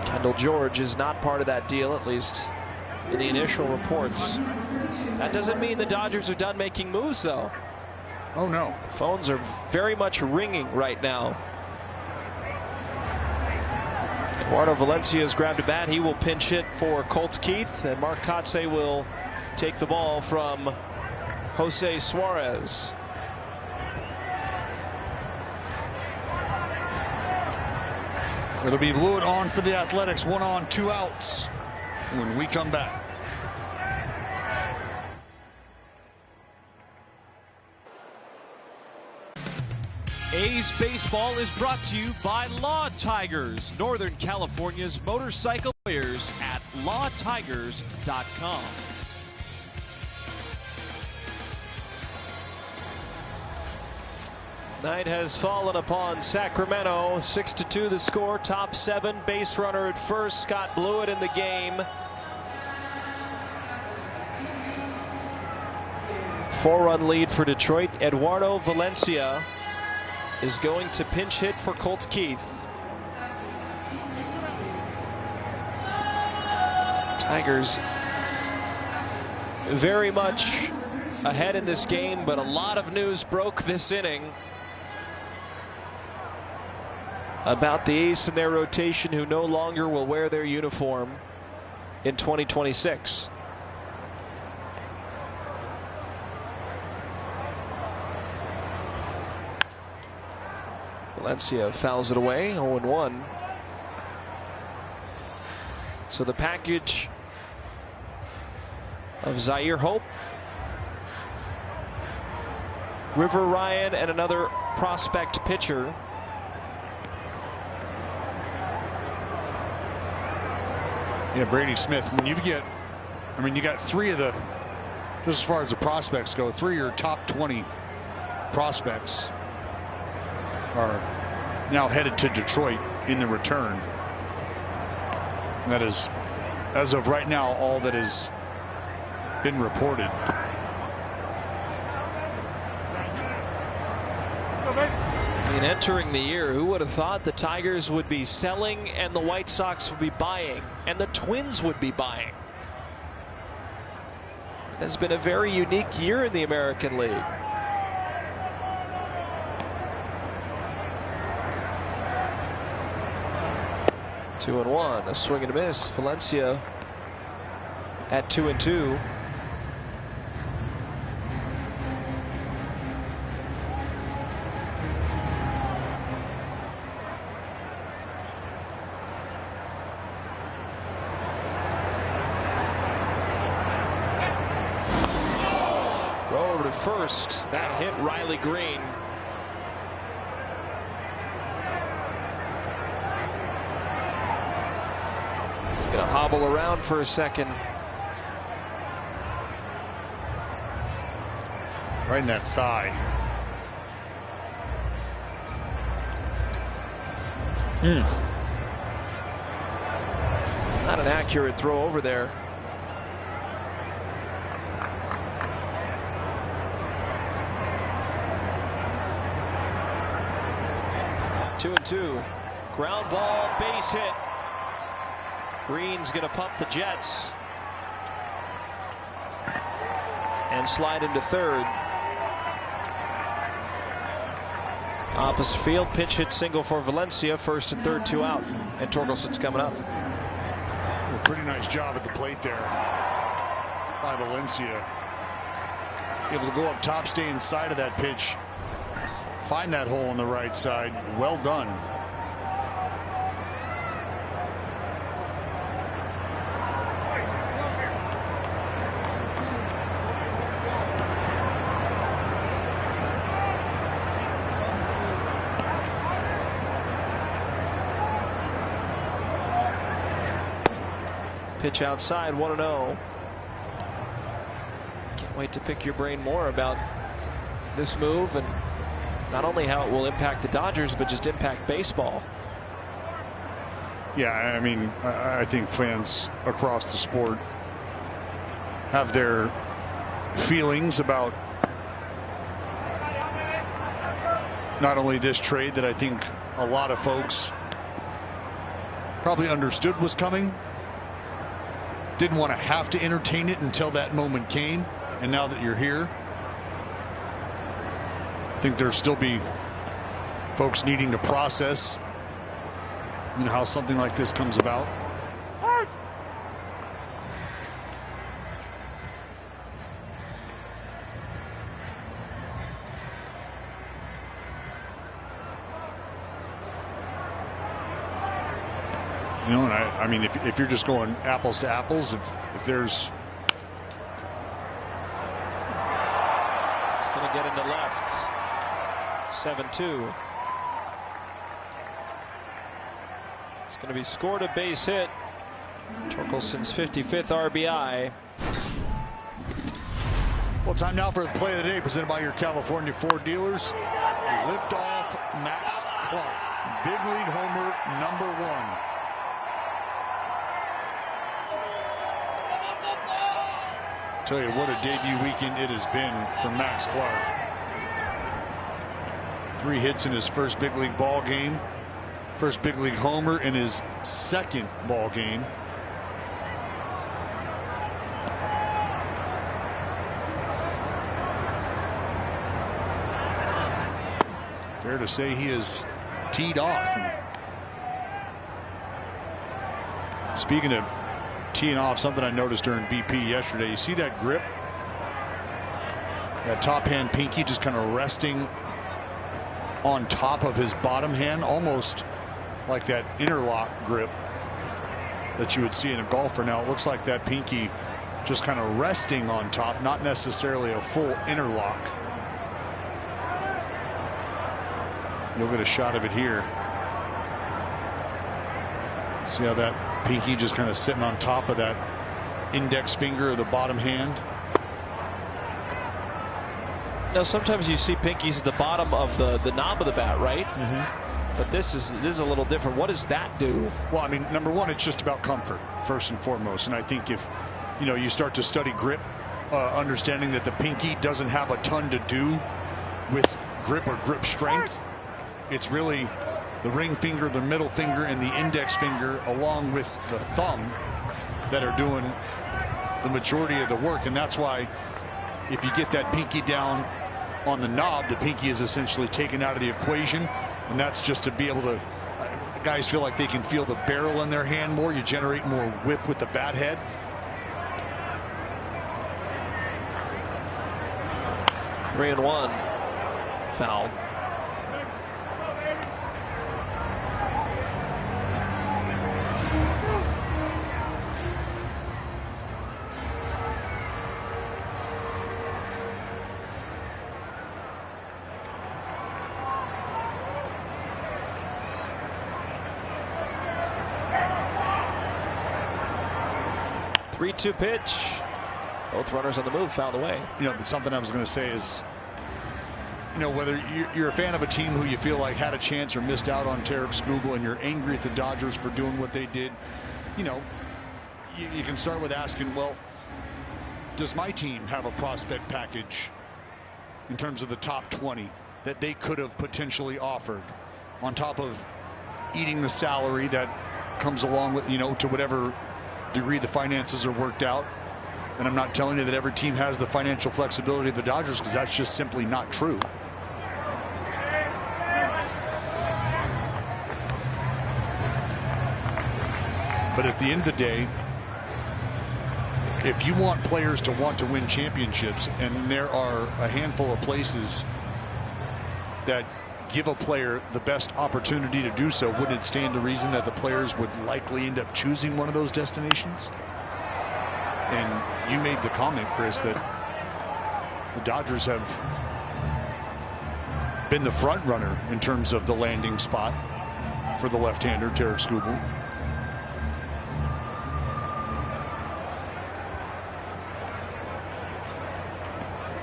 Kendall George is not part of that deal, at least in the initial reports. That doesn't mean the Dodgers are done making moves, though. Oh, no. The phones are very much ringing right now. Eduardo Valencia has grabbed a bat. He will pinch hit for Colt Keith, and Mark Kotsay will take the ball from Jose Suarez. It'll be Blewett on for the Athletics. 1 on, 2 outs when we come back. A's Baseball is brought to you by Law Tigers, Northern California's motorcycle lawyers at lawtigers.com. Night has fallen upon Sacramento. 6-2 the score. Top 7. Base runner at first. Scott Blewett in the game. 4-run lead for Detroit. Eduardo Valencia is going to pinch hit for Colt Keith. Tigers very much ahead in this game, but a lot of news broke this inning about the ace in their rotation who no longer will wear their uniform in 2026. Valencia fouls it away, 0-1. So the package of Zaire Hope, River Ryan, and another prospect pitcher. Yeah, Brady Smith. When you get, I mean, you got 3 of the, just as far as the prospects go, 3 of your top 20 prospects are now headed to Detroit in the return. And that is, as of right now, all that has been reported. In entering the year, who would have thought the Tigers would be selling and the White Sox would be buying and the Twins would be buying? It has been a very unique year in the American League. Two and one, a swing and a miss. Valencia at 2-2. Throw over to first. That hit Riley Green. He's going to hobble around for a second. Right in that thigh. Not an accurate throw over there. Two and two. Ground ball, base hit. Green's going to pump the Jets and slide into third. Opposite field, pitch hit single for Valencia. First and third, 2 out. And Torkelson's coming up. A pretty nice job at the plate there by Valencia. Able to go up top, stay inside of that pitch. Find that hole on the right side. Well done. Pitch outside, 1-0. Can't wait to pick your brain more about this move and not only how it will impact the Dodgers, but just impact baseball. Yeah, I mean, I think fans across the sport have their feelings about not only this trade that I think a lot of folks probably understood was coming, didn't want to have to entertain it until that moment came, and now that you're here, I think there'll still be folks needing to process, you know, how something like this comes about. You know, and I mean, if you're just going apples to apples, if there's, it's going to get into left. 7-2. It's going to be scored a base hit. Torkelson's 55th RBI. Well, time now for the play of the day, presented by your California Ford dealers. Lift off Max Clark, big league homer #1. Tell you what a debut weekend it has been for Max Clark. 3 hits in his first big league ball game. First big league homer in his second ball game. Fair to say he is teed off. And speaking of teeing off, something I noticed during BP yesterday, you see that grip, that top hand pinky just kind of resting on top of his bottom hand, almost like that interlock grip that you would see in a golfer. Now it looks like that pinky just kind of resting on top, not necessarily a full interlock. You'll get a shot of it here. See how that pinky just kind of sitting on top of that index finger of the bottom hand. Now sometimes you see pinkies at the bottom of the knob of the bat, right? But this is a little different. What does that do? Well, I mean, number one, it's just about comfort first and foremost. And I think if you start to study grip, understanding that the pinky doesn't have a ton to do with grip or grip strength, it's really the ring finger, the middle finger, and the index finger, along with the thumb, that are doing the majority of the work. And that's why if you get that pinky down on the knob, the pinky is essentially taken out of the equation. And that's just to be able to, guys feel like they can feel the barrel in their hand more. You generate more whip with the bat head. Three and one. Foul. Three-two pitch. Both runners on the move, fouled away. Something I was going to say is, whether you're a fan of a team who you feel like had a chance or missed out on Tarek Skubal, and you're angry at the Dodgers for doing what they did, you can start with asking, well, does my team have a prospect package in terms of the top 20 that they could have potentially offered, on top of eating the salary that comes along with, to whatever degree the finances are worked out? And I'm not telling you that every team has the financial flexibility of the Dodgers, because that's just simply not true. But at the end of the day, if you want players to want to win championships, and there are a handful of places that give a player the best opportunity to do so, wouldn't it stand to reason that the players would likely end up choosing one of those destinations? And you made the comment, Chris, that the Dodgers have been the front runner in terms of the landing spot for the left-hander, Tarek Skubal.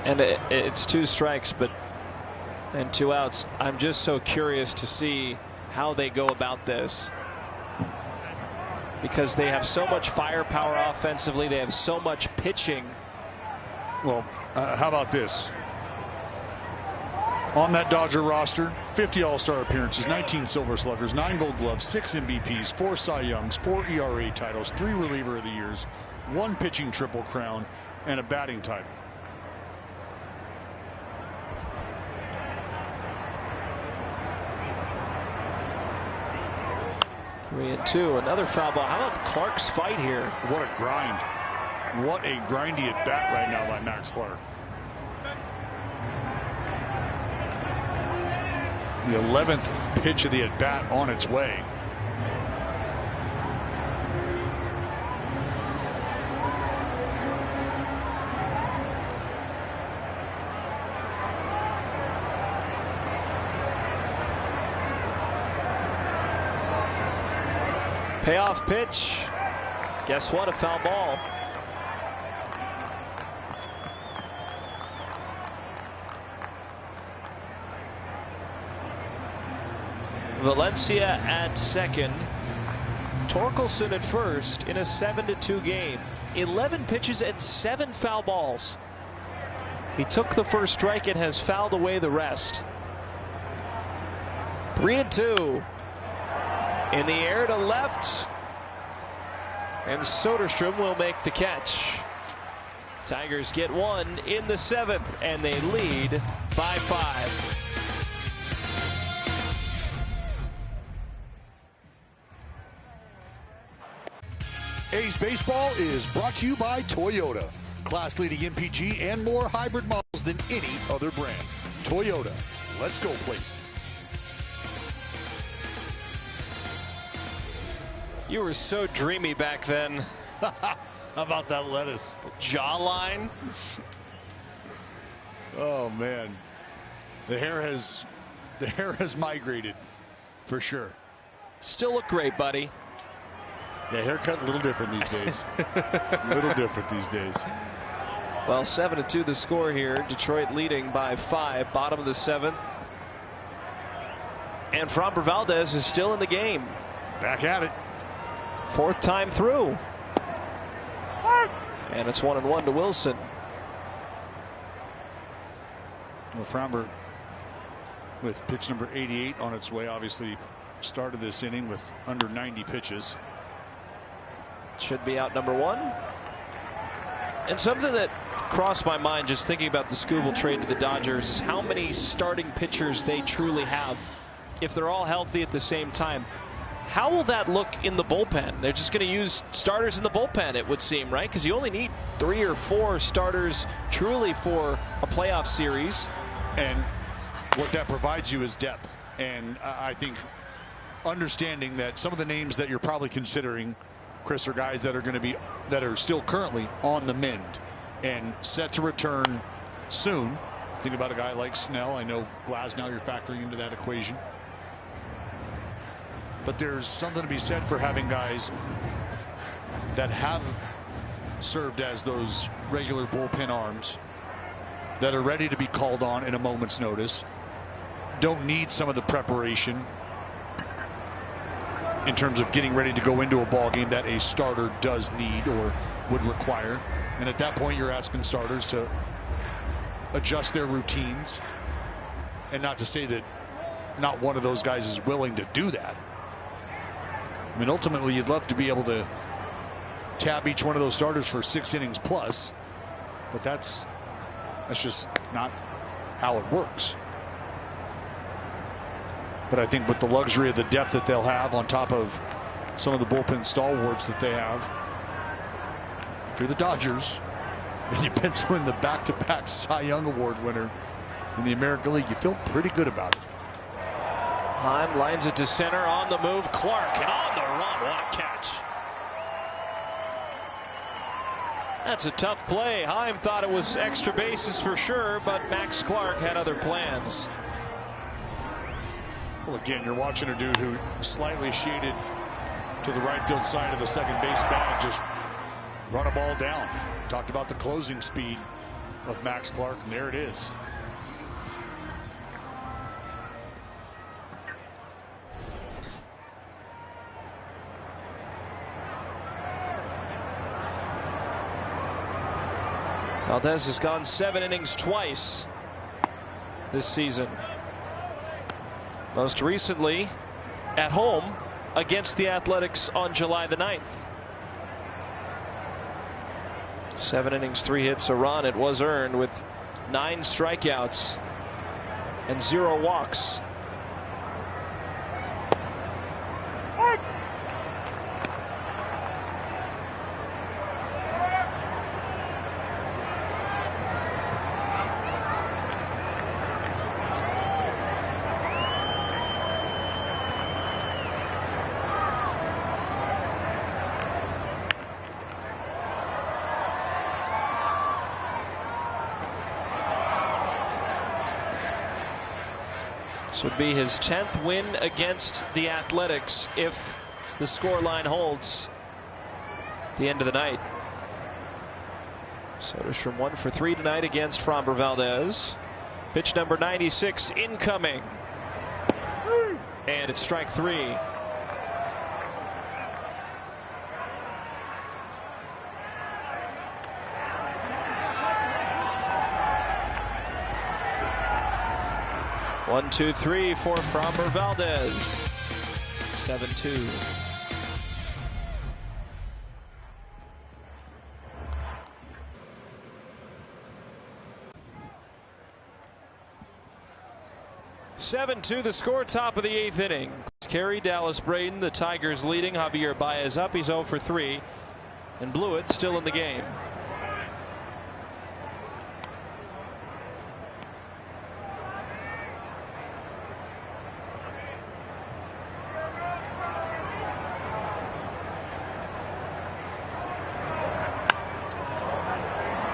And it's 2 strikes, and 2 outs. I'm just so curious to see how they go about this. because they have so much firepower offensively. They have so much pitching. Well, how about this? On that Dodger roster, 50 All-Star appearances, 19 Silver Sluggers, 9 Gold Gloves, 6 MVPs, 4 Cy Youngs, 4 ERA titles, 3 Reliever of the Years, 1 pitching Triple Crown, and a batting title. Three and two, another foul ball. How about Clark's fight here? What a grind. What a grindy at bat right now by Max Clark. The 11th pitch of the at bat on its way. Payoff pitch. Guess what? A foul ball. Valencia at second. Torkelson at first in a 7-2 game. 11 pitches and 7 foul balls. He took the first strike and has fouled away the rest. 3-2. In the air to left. And Soderstrom will make the catch. Tigers get one in the 7th, and they lead by 5. A's Baseball is brought to you by Toyota. Class-leading MPG and more hybrid models than any other brand. Toyota. Let's go places. You were so dreamy back then. How about that lettuce? Jawline. Oh man, the hair has migrated for sure. Still look great, buddy. Yeah, haircut a little different these days. A little different these days. Well, 7-2 the score here. Detroit leading by 5, bottom of the 7th. And Framber Valdez is still in the game. Back at it. 4th time through. And it's 1-1 to Wilson. Well, Framber with pitch number 88 on its way, obviously started this inning with under 90 pitches. Should be out number 1. And something that crossed my mind just thinking about the Skubal trade to the Dodgers is how many starting pitchers they truly have if they're all healthy at the same time. How will that look in the bullpen? They're just going to use starters in the bullpen, it would seem, right? Because you only need 3 or 4 starters truly for a playoff series. And what that provides you is depth. And I think understanding that some of the names that you're probably considering, Chris, are guys that are still currently on the mend and set to return soon. Think about a guy like Snell. I know Glasnow you're factoring into that equation. But there's something to be said for having guys that have served as those regular bullpen arms that are ready to be called on in a moment's notice. Don't need some of the preparation in terms of getting ready to go into a ball game that a starter does need or would require. And at that point, you're asking starters to adjust their routines. And not to say that not one of those guys is willing to do that. I mean, ultimately, you'd love to be able to tab each one of those starters for 6 innings plus, but that's just not how it works. But I think with the luxury of the depth that they'll have on top of some of the bullpen stalwarts that they have, if you're the Dodgers and you pencil in the back-to-back Cy Young Award winner in the American League, you feel pretty good about it. Heim lines it to center, on the move, Clark, and on the run. What a catch. That's a tough play. Heim thought it was extra bases for sure, but Max Clark had other plans. Well, again, you're watching a dude who slightly shaded to the right field side of the second base bag, just run a ball down. Talked about the closing speed of Max Clark, and there it is. Valdez has gone 7 innings twice this season. Most recently at home against the Athletics on July the 9th. 7 innings, 3 hits, a run. It was earned with 9 strikeouts and 0 walks. This would be his 10th win against the Athletics if the scoreline holds at the end of the night. Soderstrom 1 for 3 tonight against Framber Valdez. Pitch number 96 incoming. And it's strike 3. One, two, three for Framber Valdez. 7-2. The score, top of the 8th inning. Carey, Dallas Braden, the Tigers leading. Javier Baez up. He's 0 for 3. And Blewett still in the game.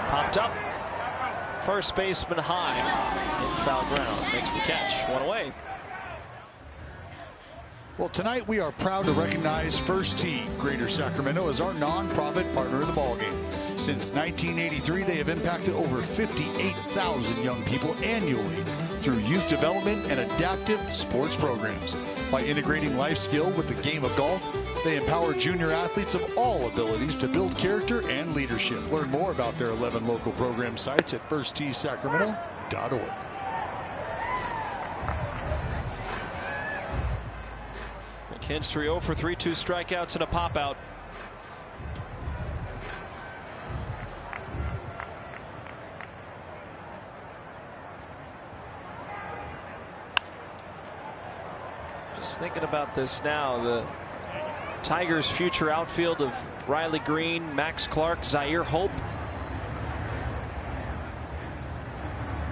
Popped up. First baseman high in foul ground. Makes the catch. 1 away. Well, tonight we are proud to recognize First Tee Greater Sacramento as our nonprofit partner of the ballgame. Since 1983, they have impacted over 58,000 young people annually through youth development and adaptive sports programs. By integrating life skill with the game of golf, they empower junior athletes of all abilities to build character and leadership. Learn more about their 11 local program sites at firstteesacramento.org. McKinstry 0 for 3, 2 strikeouts and a pop out. Just thinking about this now, the Tigers' future outfield of Riley Green, Max Clark, Zaire Hope.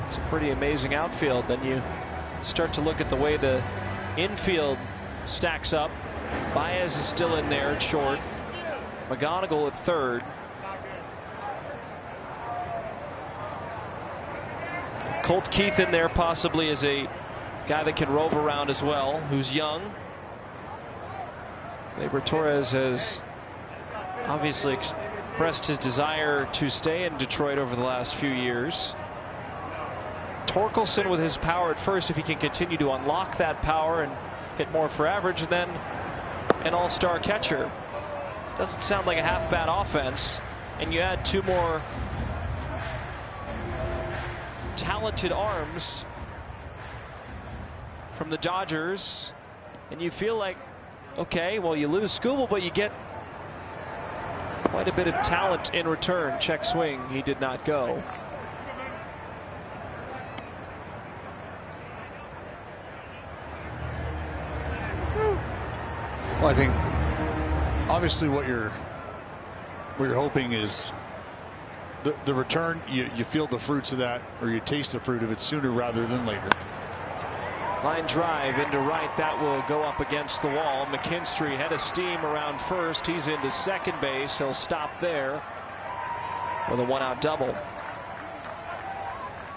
It's a pretty amazing outfield. Then you start to look at the way the infield stacks up. Baez is still in there at short. McGonigal at third. Colt Keith in there possibly as a guy that can rove around as well, who's young. Gleyber Torres has obviously expressed his desire to stay in Detroit over the last few years. Torkelson with his power at first, if he can continue to unlock that power and hit more for average, and then an all-star catcher. Doesn't sound like a half-bad offense, and you add 2 more talented arms from the Dodgers, and you feel like, okay, well, you lose Skubal, but you get quite a bit of talent in return. Check swing, he did not go. Well, I think obviously what you're hoping is the return. You feel the fruits of that, or you taste the fruit of it sooner rather than later. Line drive into right. That will go up against the wall. McKinstry head of steam around first. He's into second base. He'll stop there with a 1-out double.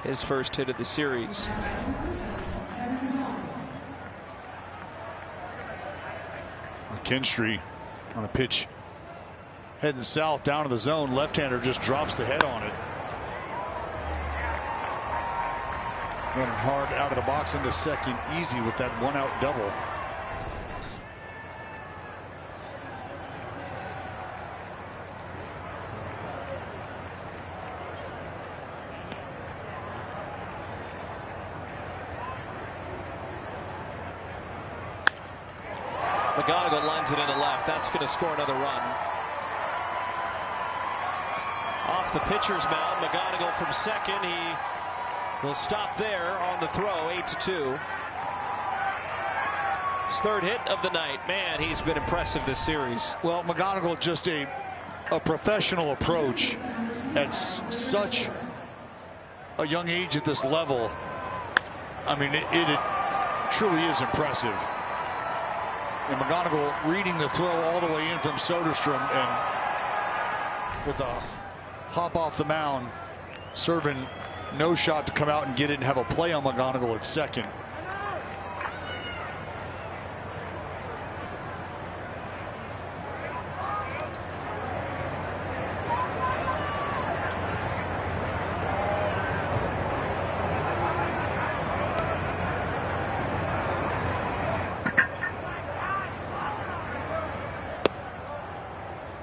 His first hit of the series. McKinstry on a pitch heading south down to the zone. Left-hander just drops the head on it. Running hard out of the box into second, easy with that 1-out double. McGonigal lines it into left. That's going to score another run. Off the pitcher's mound, McGonigal from second. He will stop there on the throw, 8-2. His third hit of the night. Man, he's been impressive this series. Well, McGonigal, just a professional approach at such a young age at this level. I mean, it truly is impressive. And McGonigal reading the throw all the way in from Soderstrom, and with a hop off the mound, serving no shot to come out and get it and have a play on McGonigal at second.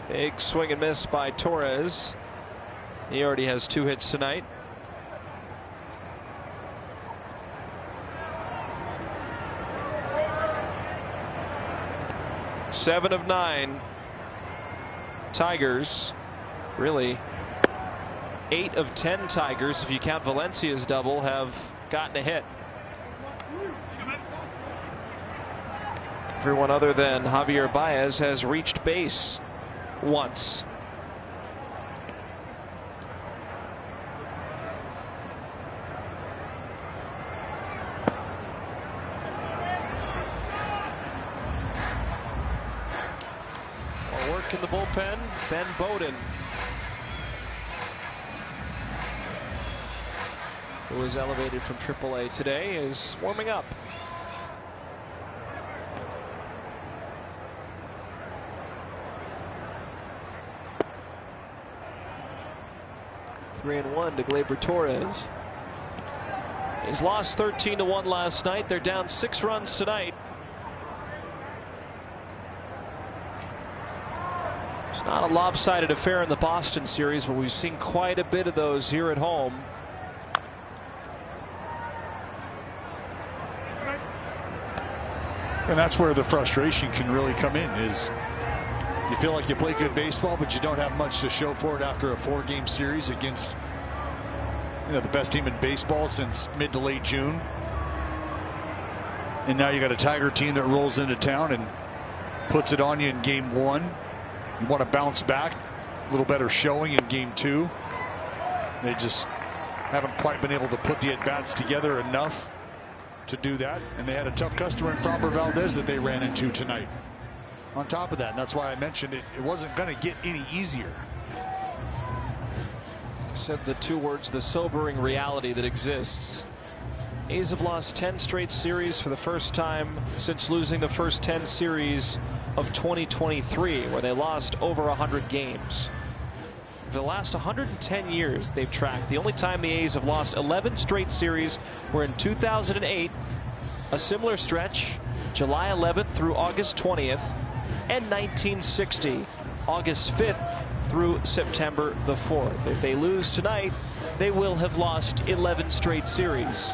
Big swing and miss by Torres. He already has 2 hits tonight. Seven of 9 Tigers. Really 8 of 10 Tigers, if you count Valencia's double, have gotten a hit. Everyone other than Javier Baez has reached base once. Work in the bullpen. Ben Bowden, who was elevated from AAA today, is warming up. Three and 1 to Gleyber Torres. He's lost 13-1 last night. They're down 6 runs tonight. It's not a lopsided affair in the Boston series, but we've seen quite a bit of those here at home. And that's where the frustration can really come in, is you feel like you play good baseball, but you don't have much to show for it after a 4-game series against, the best team in baseball since mid to late June. And now you got a Tiger team that rolls into town and puts it on you in game 1. You want to bounce back, a little better showing in game 2. They just haven't quite been able to put the at-bats together enough to do that. And they had a tough customer in Framber Valdez that they ran into tonight. On top of that, and that's why I mentioned it wasn't going to get any easier. Said the 2 words, the sobering reality that exists. A's have lost 10 straight series for the first time since losing the first 10 series of 2023, where they lost over 100 games. For the last 110 years they've tracked, the only time the A's have lost 11 straight series were in 2008, a similar stretch, July 11th through August 20th, and 1960, August 5th through September the 4th. If they lose tonight, they will have lost 11 straight series.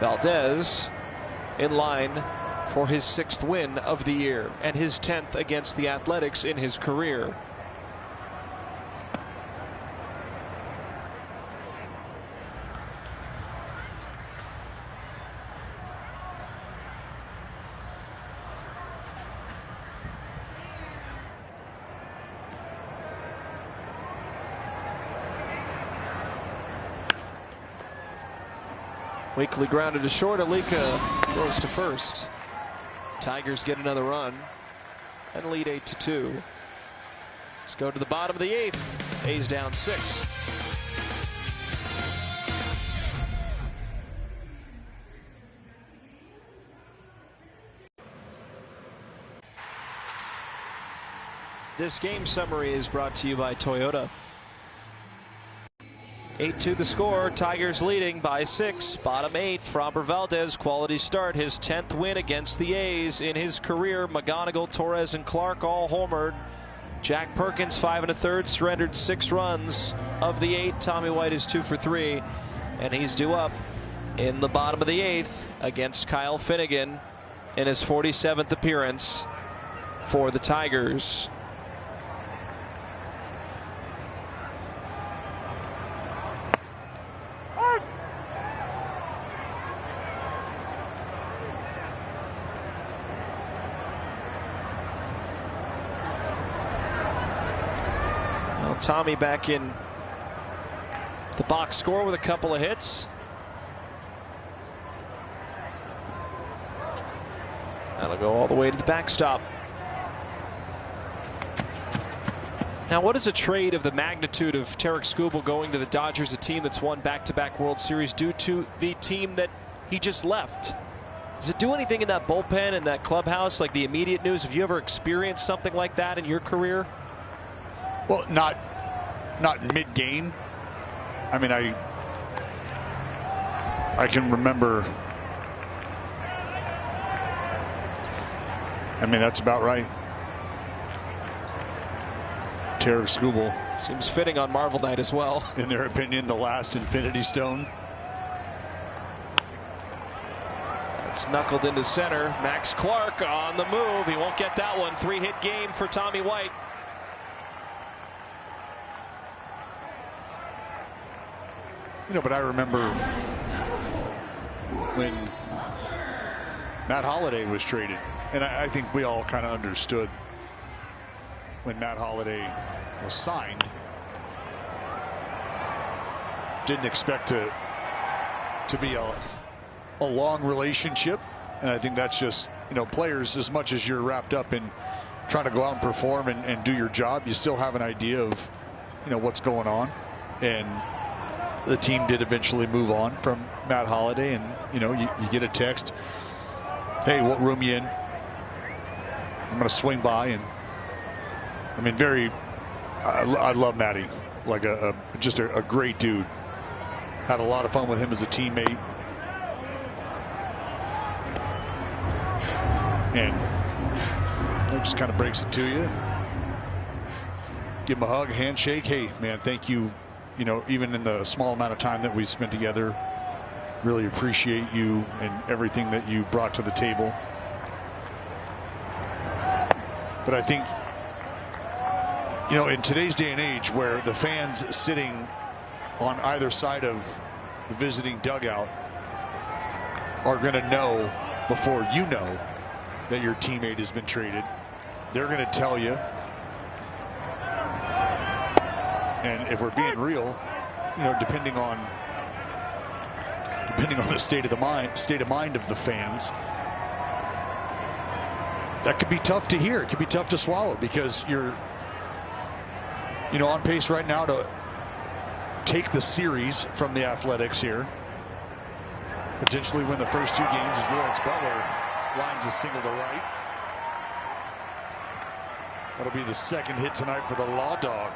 Valdez in line for his 6th win of the year and his 10th against the Athletics in his career. Weekly grounded to short. Alika goes to first. Tigers get another run and lead 8-2. Let's go to the bottom of the 8th. A's down 6. This game summary is brought to you by Toyota. 8-2 the score. Tigers leading by 6. Bottom 8. Framber Valdez, quality start. His 10th win against the A's in his career. McGonigal, Torres, and Clark all homered. Jack Perkins, 5 1/3, surrendered 6 runs. Of the 8, Tommy White is 2 for 3. and he's due up in the bottom of the 8th against Kyle Finnegan in his 47th appearance for the Tigers. Well, Tommy back in the box score with a couple of hits. That'll go all the way to the backstop. Now, what is a trade of the magnitude of Tarik Skubal going to the Dodgers, a team that's won back-to-back World Series, due to the team that he just left? Does it do anything in that bullpen and that clubhouse, like the immediate news? Have you ever experienced something like that in your career? Well, not mid-game. I mean, I can remember. I mean, that's about right. Tarik Skubal. Seems fitting on Marvel Night as well. In their opinion, the last Infinity Stone. It's knuckled into center. Max Clark on the move. He won't get that one. 3-hit game for Tommy White. You know, but I remember when Matt Holliday was traded, and I think we all kind of understood when Matt Holliday was signed. Didn't expect to be a long relationship, and I think that's just, you know, players, as much as you're wrapped up in trying to go out and perform and do your job, you still have an idea of, you know, what's going on. And the team did eventually move on from Matt Holliday, and you know, you get a text, hey, what room you in? I'm going to swing by. And I mean, I love Matty, like just a great dude. Had a lot of fun with him as a teammate, and he just kind of breaks it to you. Give him a hug, a handshake. Hey, man, thank you. You know, even in the small amount of time that we spent together, really appreciate you and everything that you brought to the table. But I think, you know, in today's day and age where the fans sitting on either side of the visiting dugout are going to know before you know that your teammate has been traded, they're going to tell you. And if we're being real, you know, depending on the state of mind of the fans, that could be tough to hear. It could be tough to swallow, because you're, you know, on pace right now to take the series from the Athletics here. Potentially win the first 2 games as Lawrence Butler lines a single to right. That'll be the 2nd hit tonight for the Law Dog.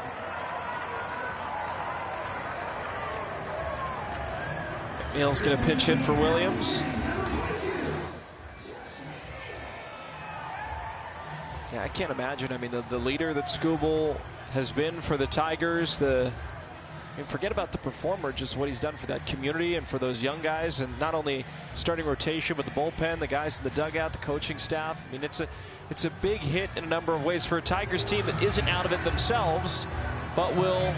Neal's going to pinch hit for Williams. Yeah, I can't imagine. I mean, the leader that Skubal has been for the Tigers, I mean, forget about the performer, just what he's done for that community and for those young guys, and not only starting rotation, but the bullpen, the guys in the dugout, the coaching staff. I mean, it's a big hit in a number of ways for a Tigers team that isn't out of it themselves, but will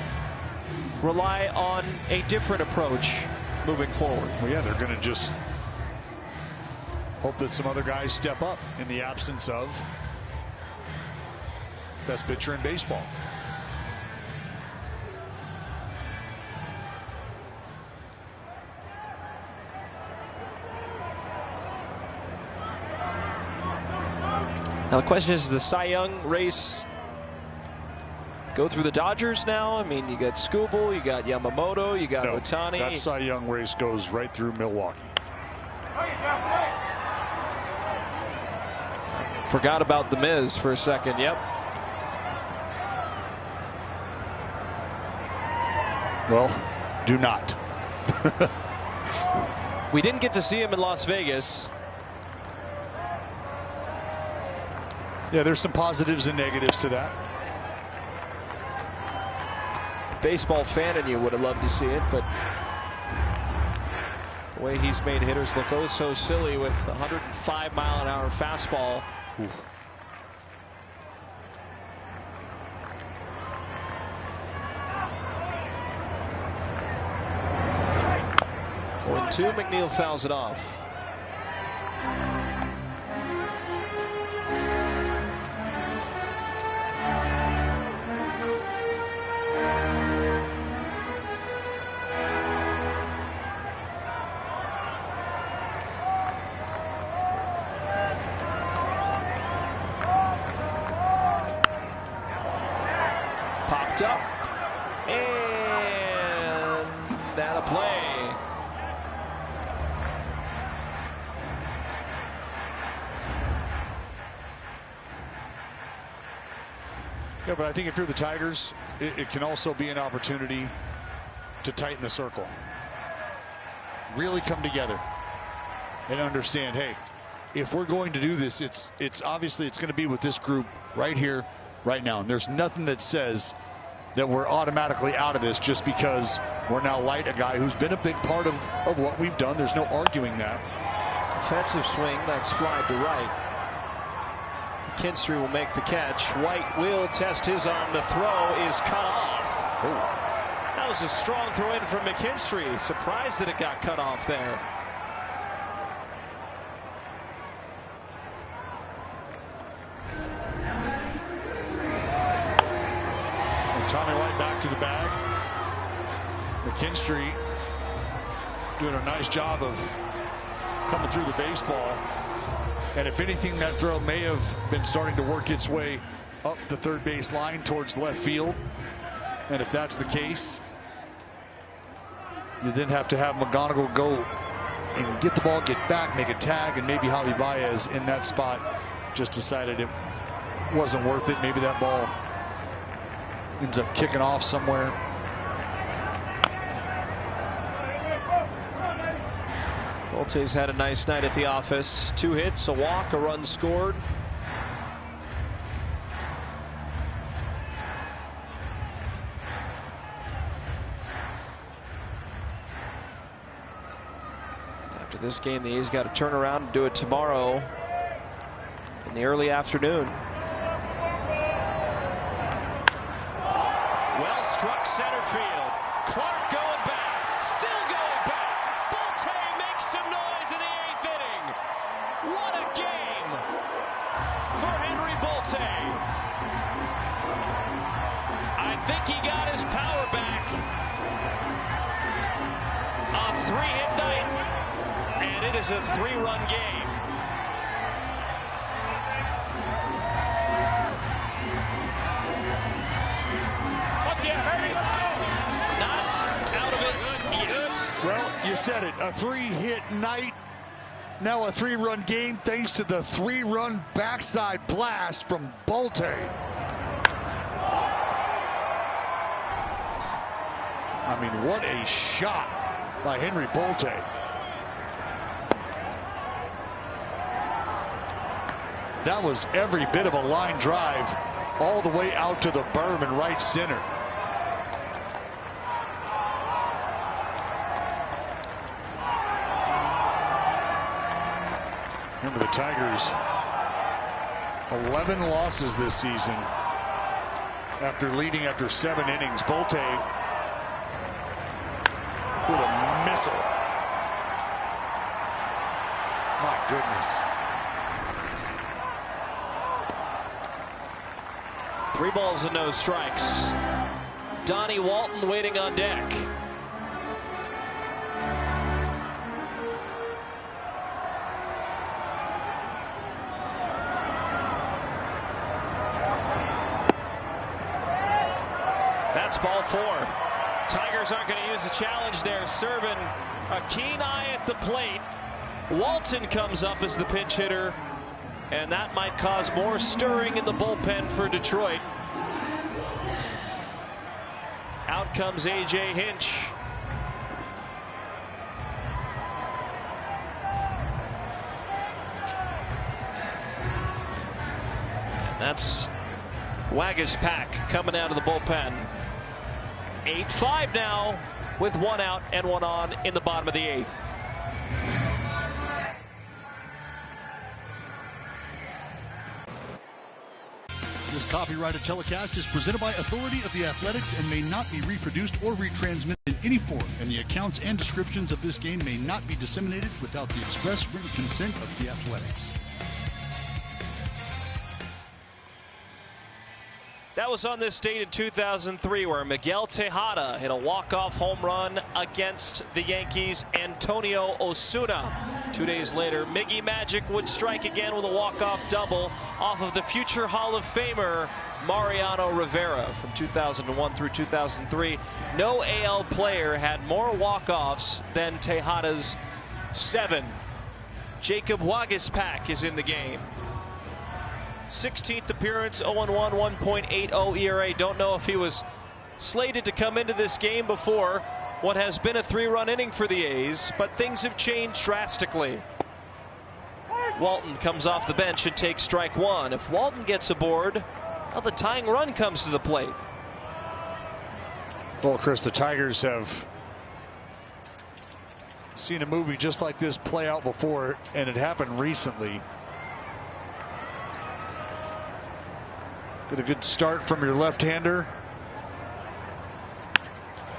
rely on a different approach moving forward. Well, yeah, they're going to just hope that some other guys step up in the absence of best pitcher in baseball. Now the question is, the Cy Young race go through the Dodgers now? I mean, you got Skubal, you got Yamamoto, you got Ohtani. That Cy Young race goes right through Milwaukee. Forgot about the Miz for a second. Yep. Well, do not. We didn't get to see him in Las Vegas. Yeah, there's some positives and negatives to that. Baseball fan in you would have loved to see it, but The way he's made hitters look oh so silly with 105-mile-an-hour fastball. Oof. 1-2, McNeil fouls it off. Popped up, and out of play. Yeah, but I think if you're the Tigers, it can also be an opportunity to tighten the circle. Really come together and understand, hey, if we're going to do this, it's obviously it's going to be with this group right here, right now. And there's nothing that says that we're automatically out of this just because we're now light a guy who's been a big part of what we've done. There's no arguing that. Defensive swing, that's fly to right. McKinstry will make the catch. White will test his arm. The throw is cut off. Oh. That was a strong throw in from McKinstry. Surprised that it got cut off there. And Tommy White back to the bag. McKinstry doing a nice job of coming through the baseball. And if anything, that throw may have been starting to work its way up the third base line towards left field. And if that's the case, you then have to have McGonigal go and get the ball, get back, make a tag, and maybe Javi Baez in that spot just decided it wasn't worth it. Maybe that ball ends up kicking off somewhere. Volte's had a nice night at the office. 2 hits, a walk, a run scored. After this game, the A's got to turn around and do it tomorrow in the early afternoon. Well struck center field. Clark going back, still going back. Volte makes some noise in the 8th inning. What a game for Henry Volte. I think he got his power back. A 3-hit night, and it is a 3-run game. Well, you said it, a 3-hit night, now a 3-run game thanks to the 3-run backside blast from Volte. I mean, what a shot by Henry Volte. That was every bit of a line drive all the way out to the berm in right center. Remember, the Tigers, 11 losses this season after leading after 7 innings. Volte with a missile. My goodness. 3 balls and no strikes. Donnie Walton waiting on deck. That's ball 4. Tigers aren't going to use the challenge there. Serving a keen eye at the plate. Walton comes up as the pinch hitter, and that might cause more stirring in the bullpen for Detroit. Out comes A.J. Hinch. And that's Waguespack coming out of the bullpen. 8-5 now with 1 out and 1 on in the bottom of the 8th. This copyrighted telecast is presented by authority of the Athletics and may not be reproduced or retransmitted in any form, and the accounts and descriptions of this game may not be disseminated without the express written consent of the Athletics. That was on this date in 2003 where Miguel Tejada hit a walk-off home run against the Yankees' Antonio Osuna. 2 days later, Miggy Magic would strike again with a walk-off double off of the future Hall of Famer Mariano Rivera from 2001 through 2003. No AL player had more walk-offs than Tejada's 7. Jacob Waguespack is in the game. 16th appearance, 0-1, 1.80 ERA. Don't know if he was slated to come into this game before what has been a 3-run inning for the A's, but things have changed drastically. Walton comes off the bench and takes strike 1. If Walton gets aboard, well, the tying run comes to the plate. Well, Chris, the Tigers have seen a movie just like this play out before, and it happened recently. Get a good start from your left-hander.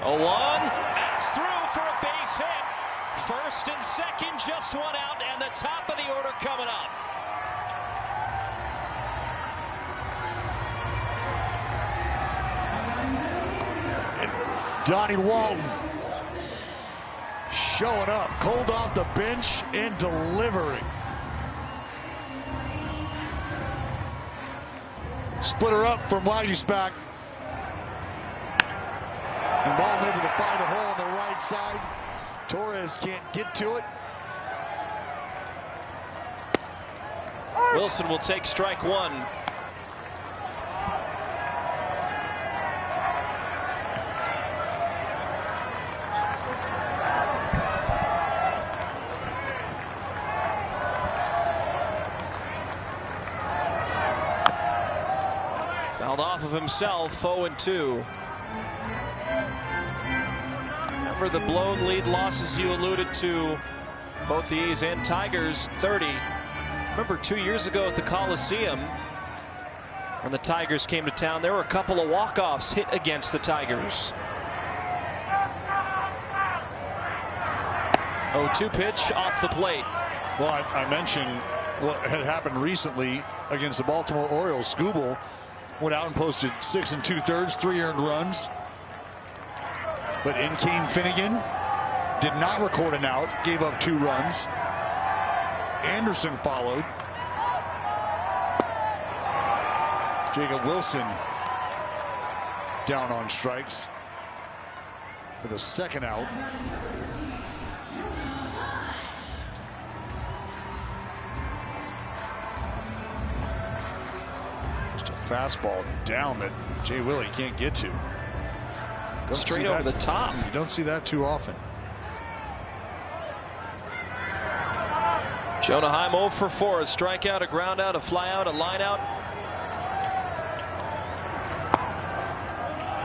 0-1, that's through for a base hit. First and second, just one out, and the top of the order coming up. And Donnie Walton showing up, cold off the bench and delivering. Splitter up from Waguespack. And Walton able to find a hole on the right side. Torres can't get to it. Wilson will take strike 1. Fouled off of himself, 0-2. Remember the blown lead losses you alluded to, both the A's and Tigers, 30. Remember 2 years ago at the Coliseum, when the Tigers came to town, there were a couple of walk-offs hit against the Tigers. 0-2 pitch off the plate. Well, I mentioned what had happened recently against the Baltimore Orioles. Skubal went out and posted 6 2/3, 3 earned runs. But in came Finnegan, did not record an out, gave up 2 runs. Anderson followed. Jacob Wilson down on strikes for the second out. Just a fastball down that Jay Willie can't get to. Straight over the top. You don't see that too often. Jonah Heim 0 for 4. A strikeout, a ground out, a fly out, a line out.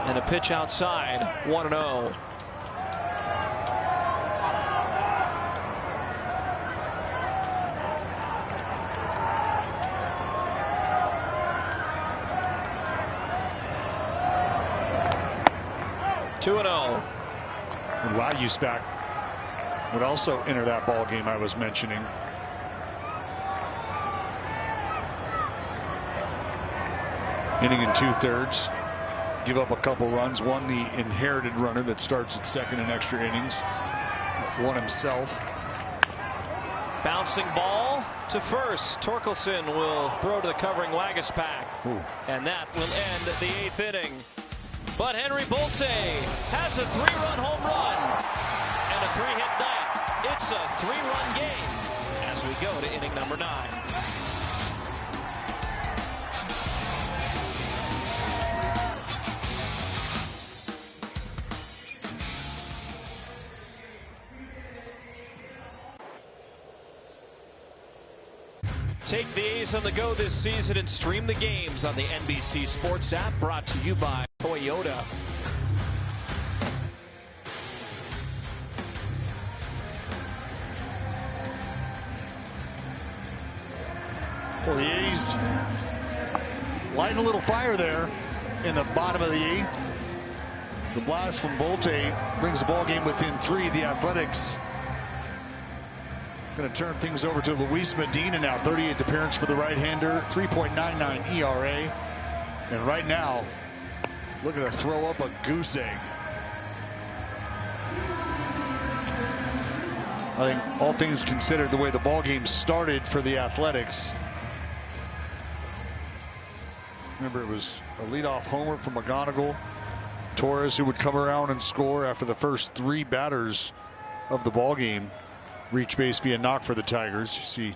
And a pitch outside. 1-0. And Waguespack would also enter that ball game I was mentioning. Inning in 2/3, give up a couple runs. One, the inherited runner that starts at second in extra innings. One himself. Bouncing ball to first. Torkelson will throw to the covering Waguespack. And that will end the 8th inning. But Henry Bolte has a 3-run home run and a 3-hit night. It's a 3-run game as we go to inning number 9. Take the A's on the go this season and stream the games on the NBC Sports app, brought to you by Toyota. Well, the A's lighting a little fire there in the bottom of the 8th. The blast from Volte brings the ball game within 3. The Athletics going to turn things over to Luis Medina now. 38th appearance for the right-hander, 3.99 ERA. And right now, looking to throw up a goose egg. I think all things considered, the way the ball game started for the Athletics. Remember, it was a leadoff homer from McGonigal. Torres, who would come around and score after the first 3 batters of the ball game, reach base via knock for the Tigers. You see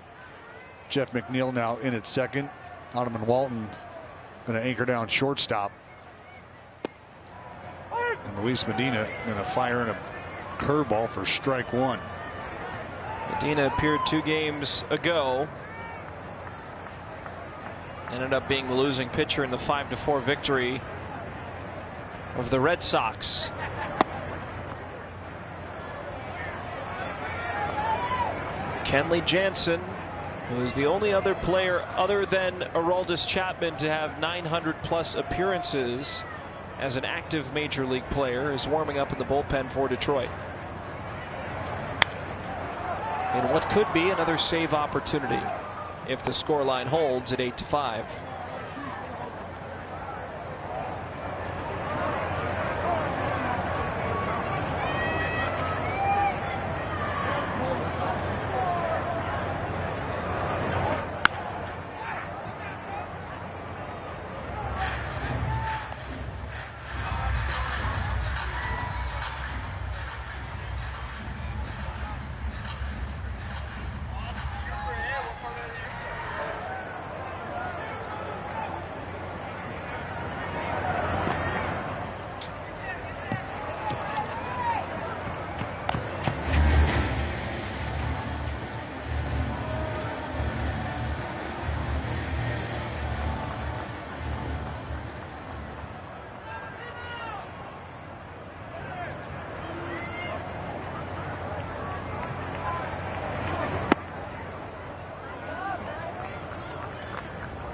Jeff McNeil now in at second. Ottoman Walton going to anchor down shortstop. And Luis Medina going to fire in a curveball for strike 1. Medina appeared 2 games ago. Ended up being the losing pitcher in the 5-4 victory of the Red Sox. Kenley Jansen, who is the only other player other than Aroldis Chapman to have 900+ appearances as an active major league player, is warming up in the bullpen for Detroit. In what could be another save opportunity if the scoreline holds at 8-5.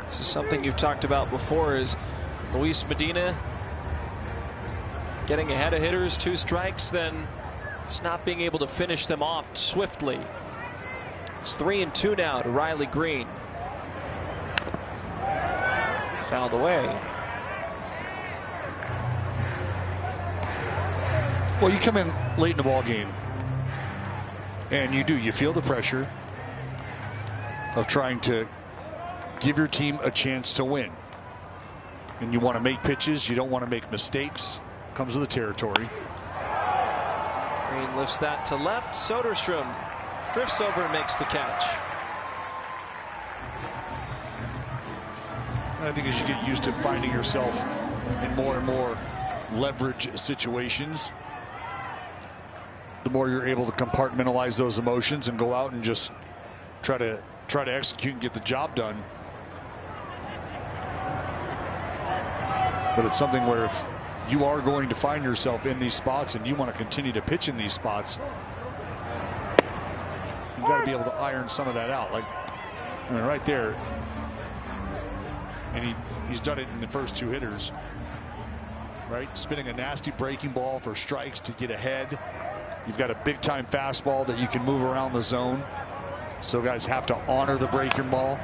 This is something you've talked about before, is Luis Medina getting ahead of hitters, 2 strikes, then just not being able to finish them off swiftly. It's 3-2 now to Riley Green. Fouled away. Well, you come in late in the ball game, and you feel the pressure of trying to give your team a chance to win. And you want to make pitches. You don't want to make mistakes. Comes with the territory. Green lifts that to left. Soderstrom drifts over and makes the catch. I think as you get used to finding yourself in more and more leverage situations, the more you're able to compartmentalize those emotions and go out and just try to execute and get the job done. But it's something where if you are going to find yourself in these spots and you want to continue to pitch in these spots, you've got to be able to iron some of that out. Like, I mean, right there. And he's done it in the first 2 hitters. Right? Spinning a nasty breaking ball for strikes to get ahead. You've got a big time fastball that you can move around the zone. So guys have to honor the breaking ball.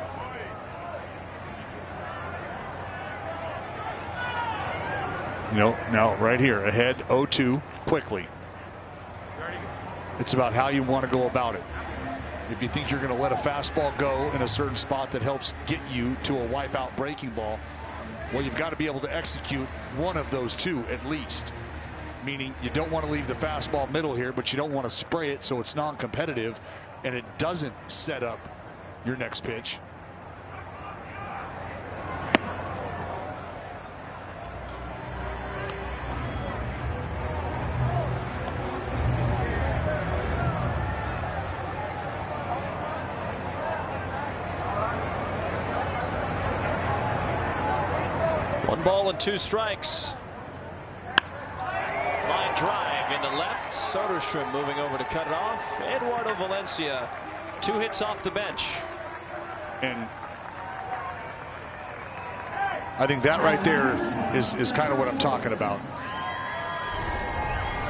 You know, now right here, ahead 0-2 quickly. It's about how you want to go about it. If you think you're going to let a fastball go in a certain spot that helps get you to a wipeout breaking ball, well, you've got to be able to execute one of those 2 at least. Meaning you don't want to leave the fastball middle here, but you don't want to spray it so it's non-competitive and it doesn't set up your next pitch. One ball and 2 strikes. Line drive into left. Soderstrom moving over to cut it off. Eduardo Valencia, 2 hits off the bench. And I think that right there is kind of what I'm talking about.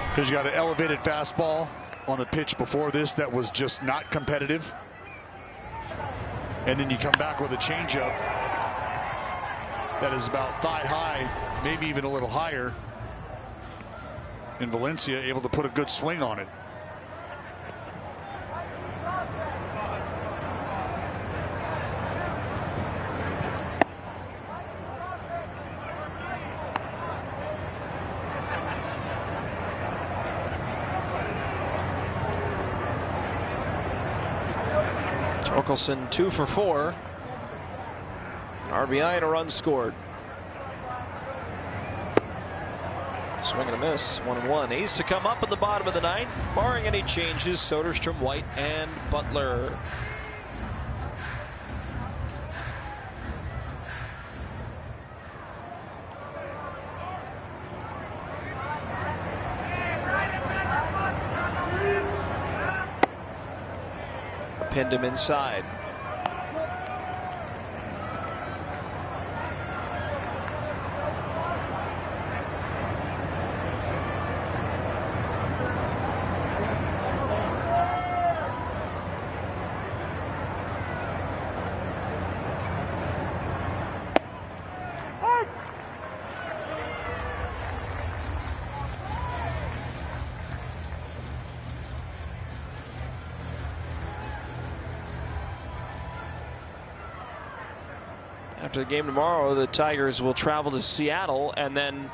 Because you got an elevated fastball on the pitch before this that was just not competitive. And then you come back with a changeup that is about thigh high, maybe even a little higher. And Valencia able to put a good swing on it. Torkelson 2 for 4. RBI and a run scored. Swing and a miss. 1-1. A's to come up in the bottom of the ninth. Barring any changes, Soderstrom, White, and Butler. Pinned him inside. After the game tomorrow, the Tigers will travel to Seattle, and then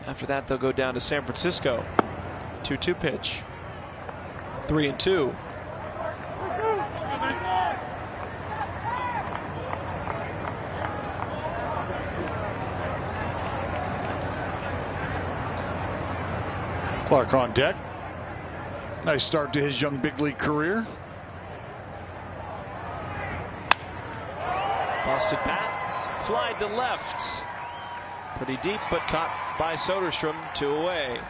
after that they'll go down to San Francisco. 2-2 pitch. 3-2. Clark on deck. Nice start to his young big league career. Busted bat, flied to left. Pretty deep, but caught by Soderstrom. 2 away.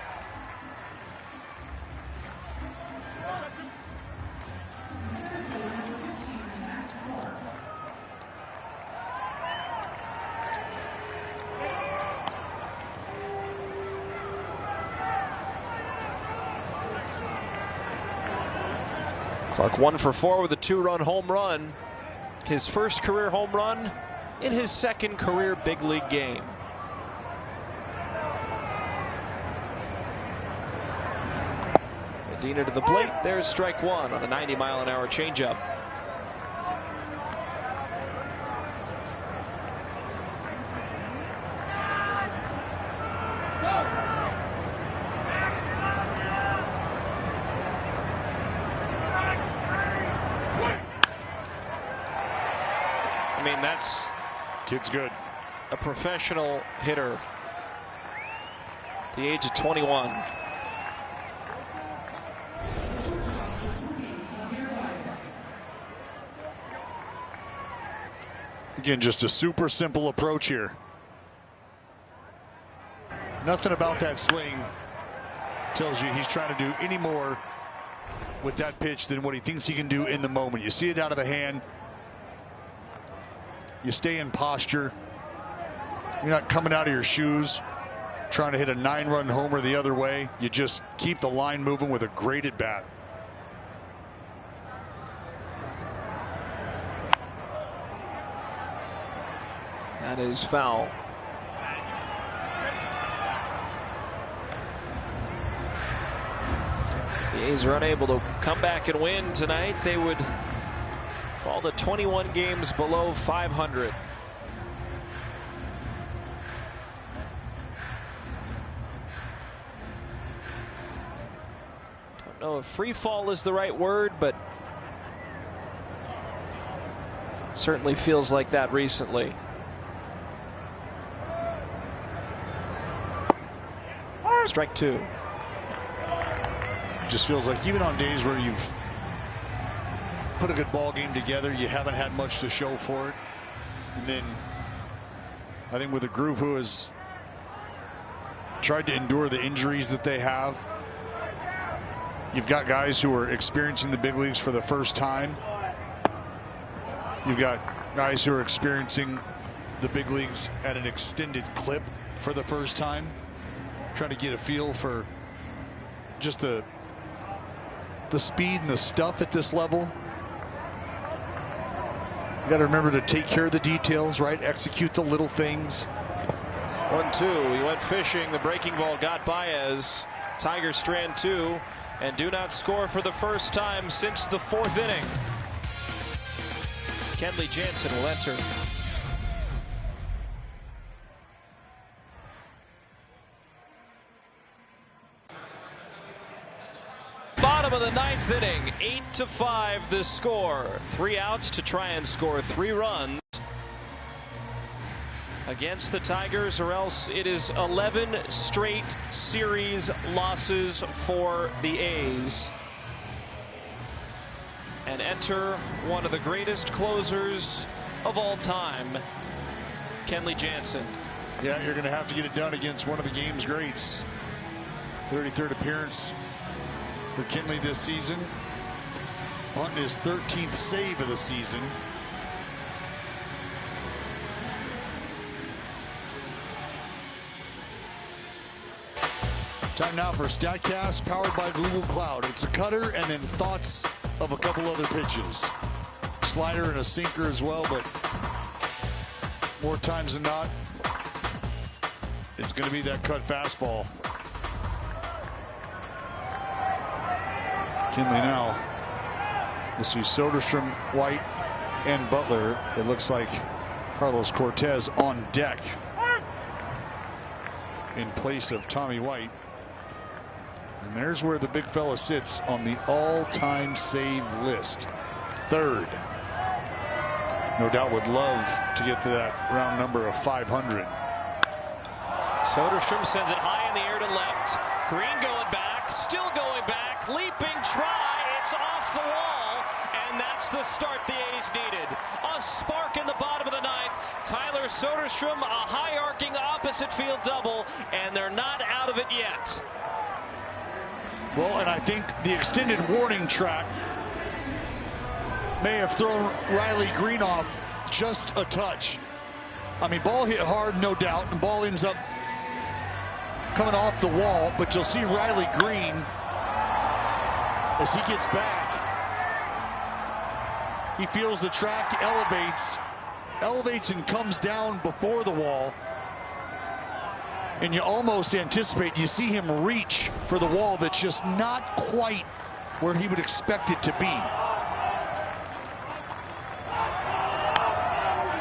Clark 1 for 4 with a 2-run home run. His first career home run in his second career big league game. Medina to the plate. There's strike 1 on a 90-mile-an-hour changeup. I mean, that's kid's good. A professional hitter at the age of 21. Again, just a super simple approach here. Nothing about that swing tells you he's trying to do any more with that pitch than what he thinks he can do in the moment. You see it out of the hand. You stay in posture. You're not coming out of your shoes trying to hit a 9-run homer the other way. You just keep the line moving with a great at bat. That is foul. The A's are unable to come back and win tonight. They would fall to 21 games below 500. Don't know if free fall is the right word, but it certainly feels like that recently. Strike 2. Just feels like even on days where you've put a good ball game together, you haven't had much to show for it. And then I think with a group who has tried to endure the injuries that they have, you've got guys who are experiencing the big leagues for the first time. You've got guys who are experiencing the big leagues at an extended clip for the first time. Trying to get a feel for just the speed and the stuff at this level. You got to remember to take care of the details, right? Execute the little things. 1-2. He went fishing. The breaking ball got Baez. Tigers strand 2 and do not score for the first time since the 4th inning. Kenley Jansen will enter. Bottom of the 9th inning, 8-5 the score. 3 outs to try and score 3 runs against the Tigers, or else it is 11 straight series losses for the A's. And enter one of the greatest closers of all time, Kenley Jansen. Yeah, you're going to have to get it done against one of the game's greats. 33rd appearance for Kenley this season. On his 13th save of the season. Time now for StatCast, powered by Google Cloud. It's a cutter and then thoughts of a couple other pitches. Slider and a sinker as well, but more times than not, it's going to be that cut fastball. Kenley now. We'll see Soderstrom, White, and Butler. It looks like Carlos Cortez on deck in place of Tommy White. And there's where the big fella sits on the all-time save list. 3rd. No doubt would love to get to that round number of 500. Soderstrom sends it high in the air to left. Green going back, still going back, leaping try. It's off the wall, and that's the start the A's needed. A spark in the bottom of the 9th. Tyler Soderstrom, a high arcing opposite field double, and they're not out of it yet. Well, and I think the extended warning track may have thrown Riley Green off just a touch. I mean, ball hit hard, no doubt, and ball ends up coming off the wall, but you'll see Riley Green as he gets back. He feels the track, elevates and comes down before the wall. And you almost anticipate, you see him reach for the wall that's just not quite where he would expect it to be.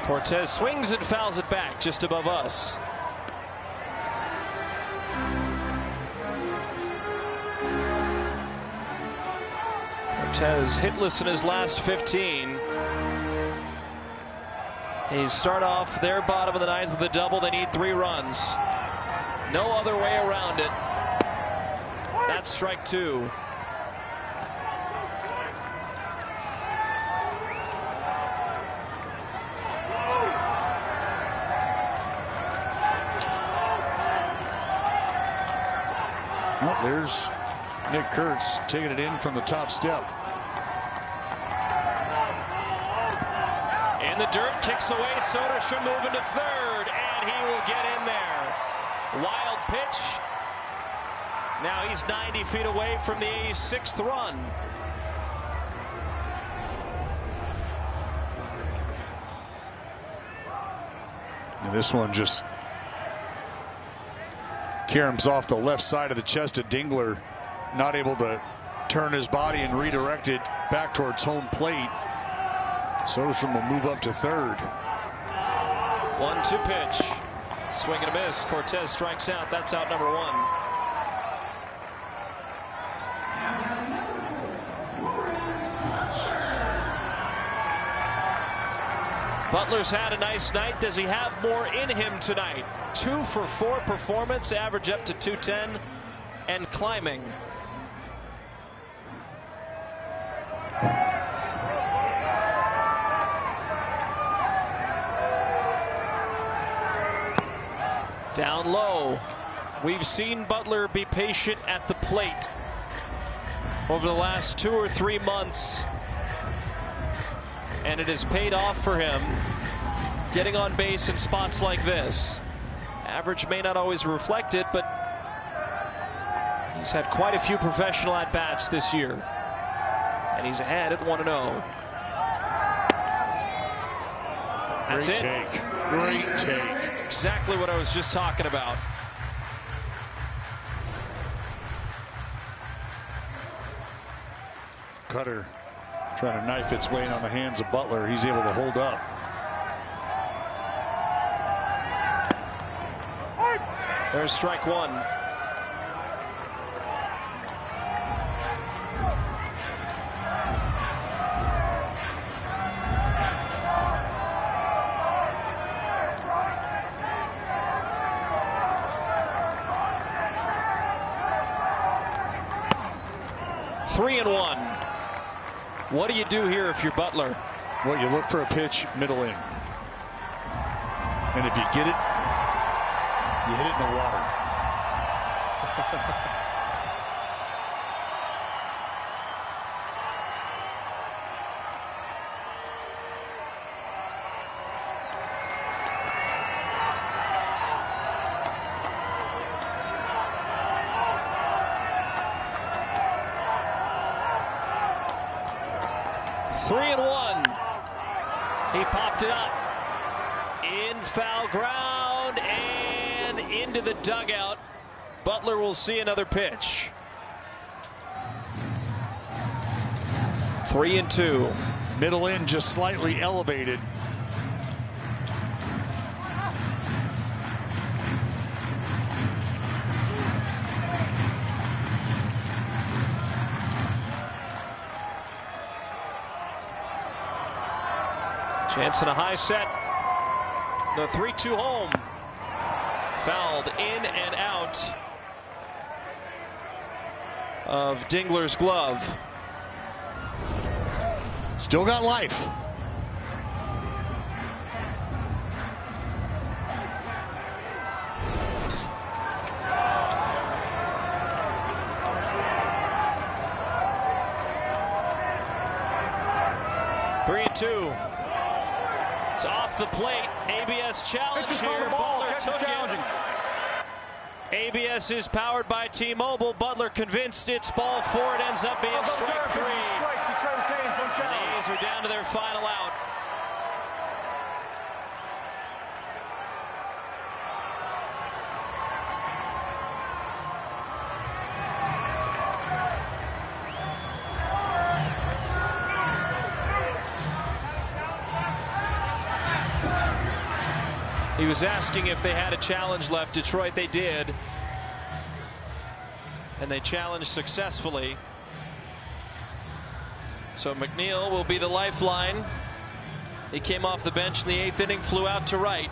Cortez swings and fouls it back just above us. Cortez hitless in his last 15. They start off their bottom of the 9th with a double. They need 3 runs. No other way around it. That's strike 2. Well, there's Nick Kurtz taking it in from the top step. In the dirt, kicks away. Soderstrom moving to 3rd, and he will get in there. Wild pitch. Now he's 90 feet away from the A's 6th run. And this one just caroms off the left side of the chest of Dingler, not able to turn his body and redirect it back towards home plate. Soderstrom will move up to 3rd. 1-2 pitch. Swing and a miss. Cortez strikes out. That's out number 1. Butler's had a nice night. Does he have more in him tonight? 2 for 4 performance, average up to 210 and climbing. Down low. We've seen Butler be patient at the plate over the last 2 or 3 months, and it has paid off for him. getting on base in spots like this. Average may not always reflect it, but he's had quite a few professional at-bats this year. And he's ahead at 1-0. That's Great it. take. Great take. Exactly what I was just talking about. Cutter trying to knife its way in on the hands of Butler. He's able to hold up. There's strike one. Three and one. What do you do here if you're Butler? Well, you look for a pitch middle in. And if you get it, you hit it in the water. Three and one. He popped it up. In foul ground and into the dugout. Butler will see another pitch. 3-2. Middle in just slightly elevated. Chance and a high set. The 3-2 home. Fouled in and out of Dingler's glove. Still got life. Three and two. It's off the plate. ABS challenge here. Butler took it. ABS is powered by T-Mobile. Butler convinced it's ball four. It ends up being strike three. And the A's are down to their final out. He was asking if they had a challenge left. Detroit, they did. And they challenged successfully. So McNeil will be the lifeline. He came off the bench in the 8th inning, flew out to right.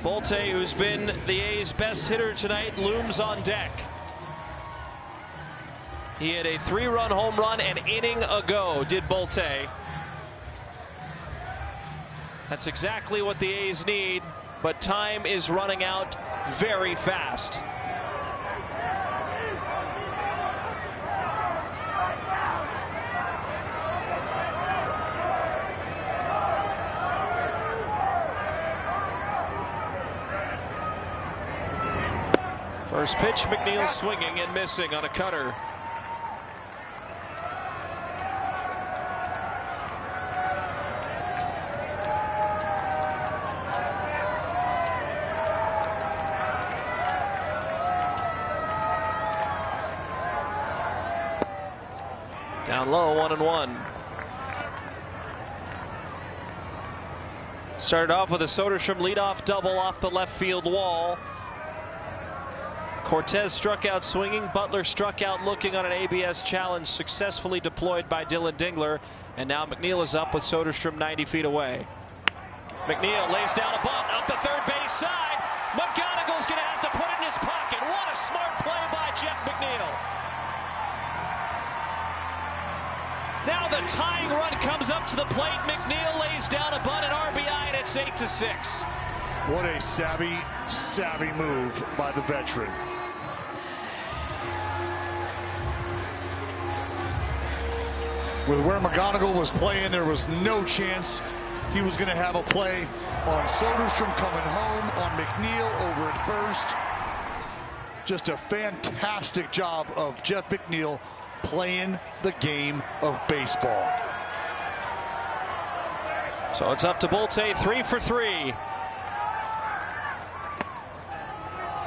Bolte, who's been the A's best hitter tonight, looms on deck. He had a 3-run home run an inning ago, did Bolte. That's exactly what the A's need, but time is running out very fast. First pitch, McNeil swinging and missing on a cutter. Down low, 1-1. Started off with a Soderstrom leadoff double off the left field wall. Cortez struck out swinging. Butler struck out looking on an ABS challenge successfully deployed by Dylan Dingler. And now McNeil is up with Soderstrom 90 feet away. McNeil lays down a bunt up the third base side. McGonagall's going to have to put it in his pocket. What a smart play by Jeff McNeil. Now the tying run comes up to the plate. McNeil lays down a bunt at RBI, and it's 8-6. What a savvy move by the veteran. With where McGonagall was playing, there was no chance he was going to have a play on Soderstrom coming home, on McNeil over at first. Just a fantastic job of Jeff McNeil playing the game of baseball. So it's up to Bolte, 3 for 3.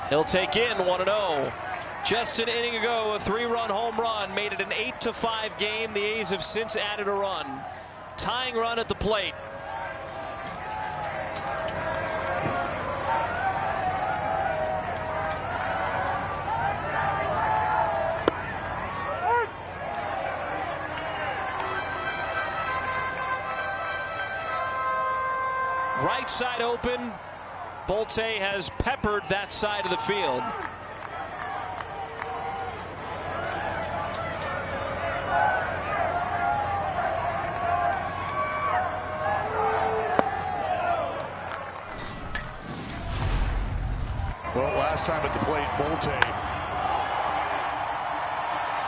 He'll take in 1-0. Just an inning ago, a 3-run home run made it an 8-5 game. The A's have since added a run. Tying run at the plate. Right side open. Bolte has peppered that side of the field. Well, last time at the plate, Bolte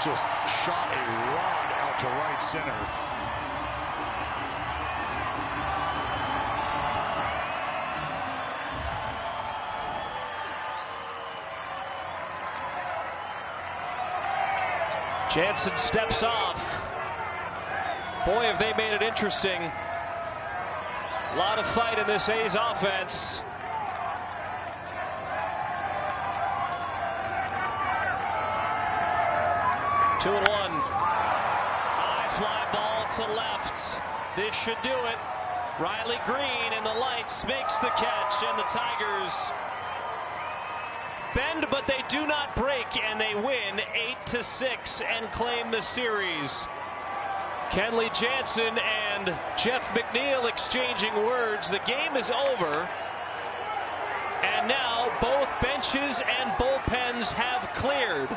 just shot a rod out to right center. Jansen steps off. Boy, have they made it interesting. A lot of fight in this A's offense. Two and one. High fly ball to left. This should do it. Riley Green in the lights makes the catch, and the Tigers bend, but they do not break, and they win 8-6 and claim the series. Kenley Jansen and Jeff McNeil exchanging words. The game is over, and now both benches and bullpens have cleared.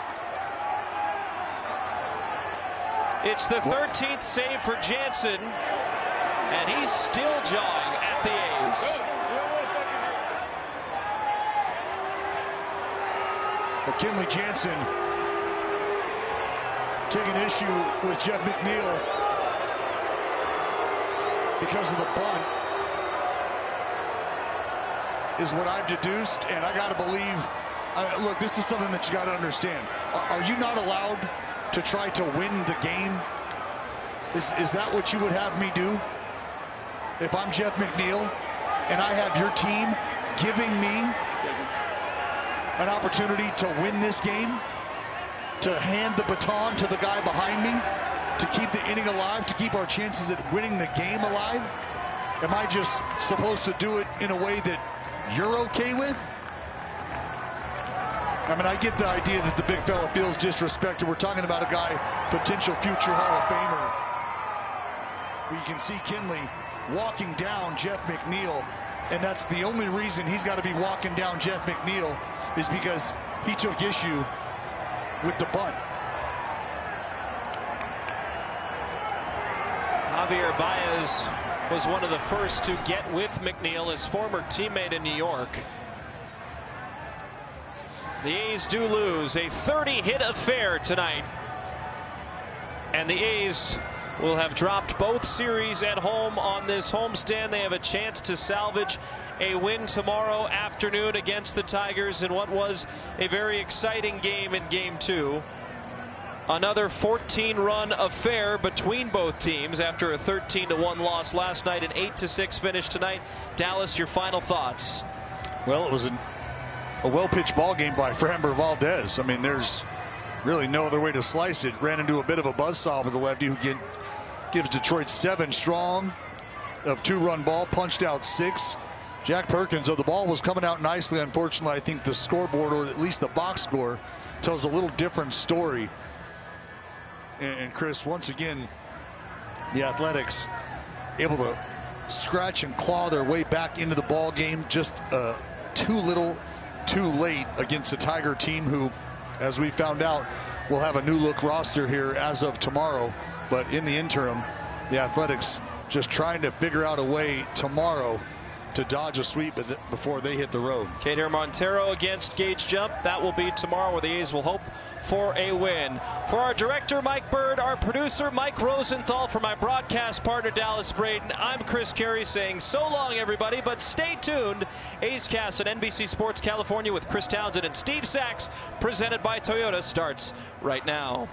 It's the 13th save for Jansen, and he's still jawing at the A's. Kenley Jansen taking issue with Jeff McNeil because of the bunt is what I've deduced, and I got to believe. Look, this is something that you got to understand. Are you not allowed to try to win the game? Is that what you would have me do? If I'm Jeff McNeil and I have your team giving me an opportunity to win this game, to hand the baton to the guy behind me, to keep the inning alive, to keep our chances at winning the game alive, am I just supposed to do it in a way that you're okay with? I mean, I get the idea that the big fella feels disrespected. We're talking about a guy, potential future Hall of Famer. You can see Kenley walking down Jeff McNeil, and that's the only reason he's got to be walking down Jeff McNeil, is because he took issue with the bunt. Javier Baez was one of the first to get with McNeil, his former teammate in New York. The A's do lose a 30-hit affair tonight, and the A's will have dropped both series at home on this homestand. They have a chance to salvage a win tomorrow afternoon against the Tigers in what was a very exciting game in Game 2. Another 14-run affair between both teams after a 13-1 loss last night, an 8-6 finish tonight. Dallas, your final thoughts? Well, it was a well-pitched ball game by Framber Valdez. I mean, there's really no other way to slice it. Ran into a bit of a buzzsaw with the lefty, who gives Detroit 7 strong of 2-run ball, punched out 6. Jack Perkins, though the ball was coming out nicely, unfortunately, I think the scoreboard, or at least the box score, tells a little different story. And Chris, once again, the Athletics able to scratch and claw their way back into the ball game, just too little, too late against a Tiger team who, as we found out, will have a new look roster here as of tomorrow. But in the interim, the Athletics just trying to figure out a way tomorrow to dodge a sweep before they hit the road. Kader Montero against Gage Jump. That will be tomorrow, where the A's will hope for a win. For our director, Mike Bird, our producer, Mike Rosenthal, for my broadcast partner, Dallas Braden, I'm Chris Carey saying so long, everybody, but stay tuned. A's Cast on NBC Sports California with Chris Townsend and Steve Sachs, presented by Toyota, starts right now.